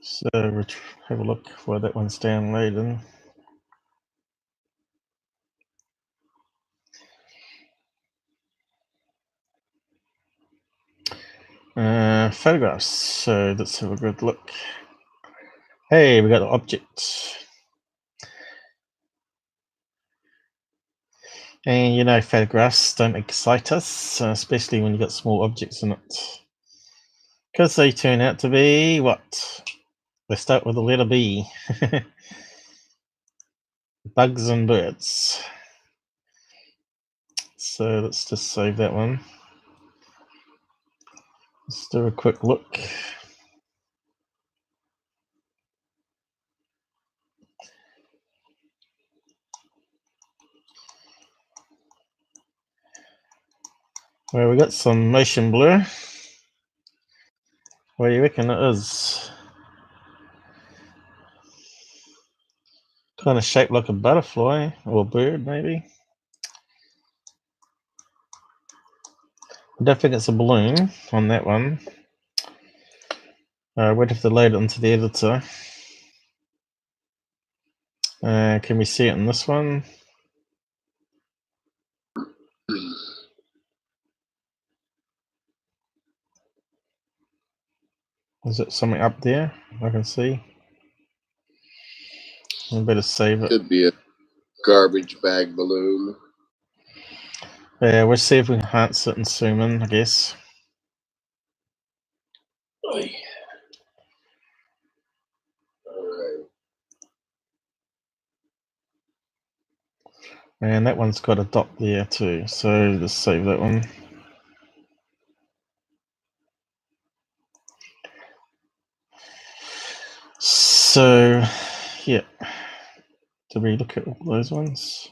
So we'll have a look where that one's downloading. Photographs. So let's have a good look. Hey, we got an object. And you know, photographs don't excite us, especially when you got small objects in it. Because they turn out to be what? They start with the letter B. Bugs and birds. So let's just save that one. Let's do a quick look. Well, we got some motion blur. What do you reckon it is? Kind of shaped like a butterfly or a bird, maybe. I don't think it's a balloon on that one. We'd have to load it into the editor. Can we see it in this one? Is it something up there I can see? I better save it. Could be a garbage bag balloon. Yeah, we'll see if we can enhance it and zoom in, I guess. Alright. And that one's got a dot there too, so just save that one. So, yeah. Did we look at all those ones?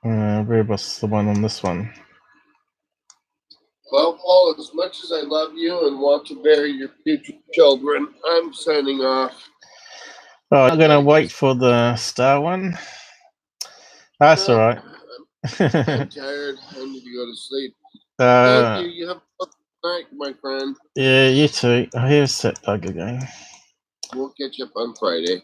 Where was the one on this one? Well, Paul, as much as I love you and want to bury your future children, I'm signing off. Oh, I'm going to wait for the star one. That's all right. I'm tired. I need to go to sleep. Thank you. You have a good night, my friend. Yeah, you too. Oh, here's that bug again. We'll catch up on Friday.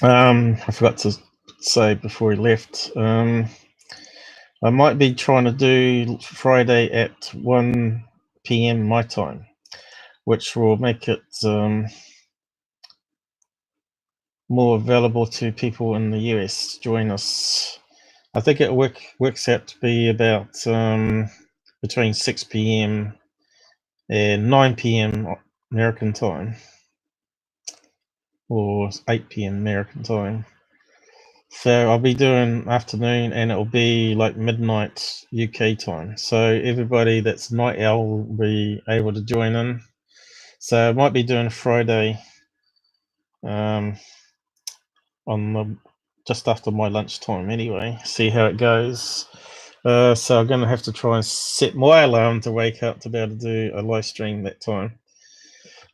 I forgot to say before he left. I might be trying to do Friday at 1 p.m. my time, which will make it more available to people in the US to join us. I think it works out to be about between 6 p.m. and 9 p.m. American time, or 8 p.m. American time. So I'll be doing afternoon, and it'll be like midnight UK time. So everybody that's night owl will be able to join in. So I might be doing Friday on the just after my lunchtime anyway. See how it goes. So I'm gonna have to try and set my alarm to wake up to be able to do a live stream that time.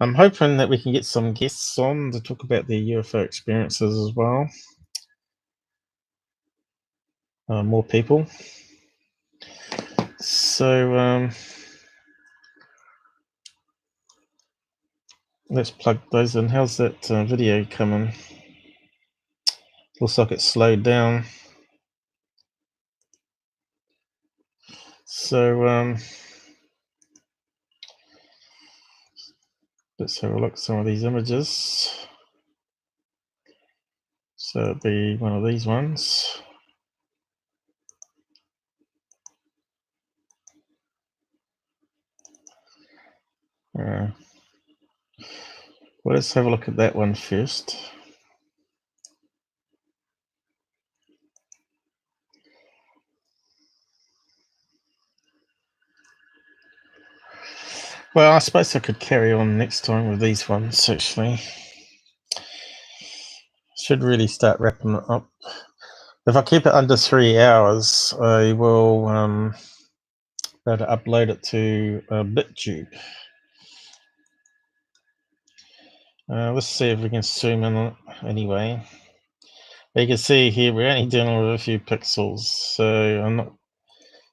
I'm hoping that we can get some guests on to talk about their UFO experiences as well. More people. So let's plug those in. How's that video coming? Looks like it's slowed down. So let's have a look at some of these images. So it'll be one of these ones. Well, let's have a look at that one first. Well, I suppose I could carry on next time with these ones, actually. Should really start wrapping it up. If I keep it under 3 hours, I will be able to upload it to BitTube. Let's see if we can zoom in on it anyway. You can see here we're only dealing with a few pixels, so I'm not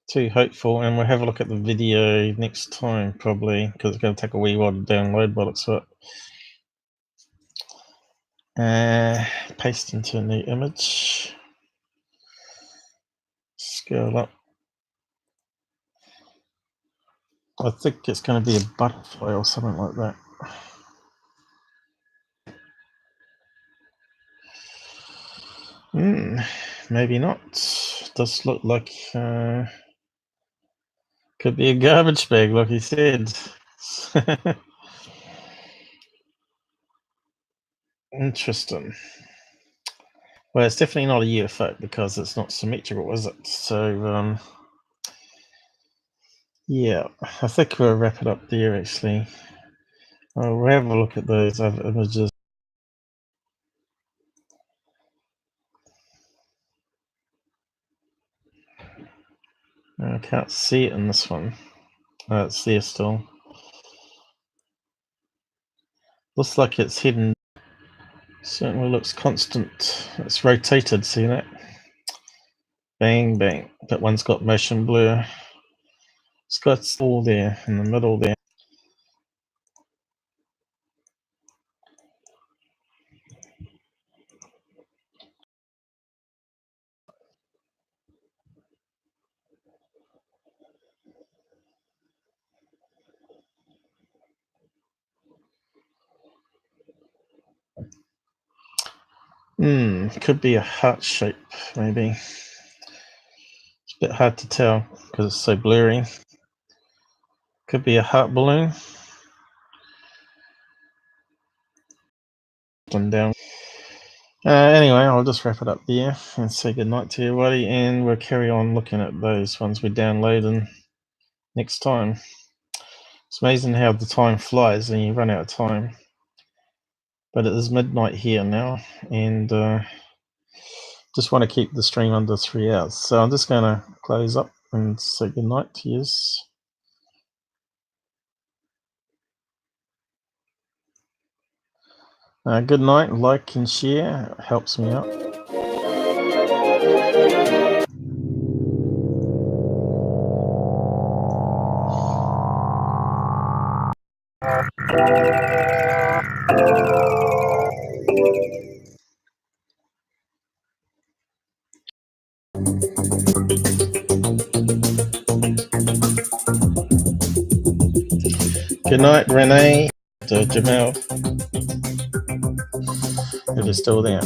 too hopeful, and we'll have a look at the video next time probably, because it's going to take a wee while to download by the looks of it. Paste into a new image. Scale up. I think it's going to be a butterfly or something like that. Maybe not. Does look like could be a garbage bag, like he said. Interesting. Well, it's definitely not a UFO because it's not symmetrical, is it? So, yeah, I think we'll wrap it up there, actually. We'll have a look at those other images. I can't see it in this one. It's there still. Looks like it's hidden. Certainly looks constant. It's rotated, see that? Bang, bang. That one's got motion blur. It's got all there in the middle there. Could be a heart shape, maybe. It's a bit hard to tell because it's so blurry. Could be a heart balloon. One down. Anyway, I'll just wrap it up there and say goodnight to everybody, and we'll carry on looking at those ones we download next time. It's amazing how the time flies and you run out of time. But it is midnight here now, and just want to keep the stream under 3 hours. So I'm just going to close up and say goodnight to you. Good night. Like and share. It helps me out. Good night, Renee. Jamel. It is still there.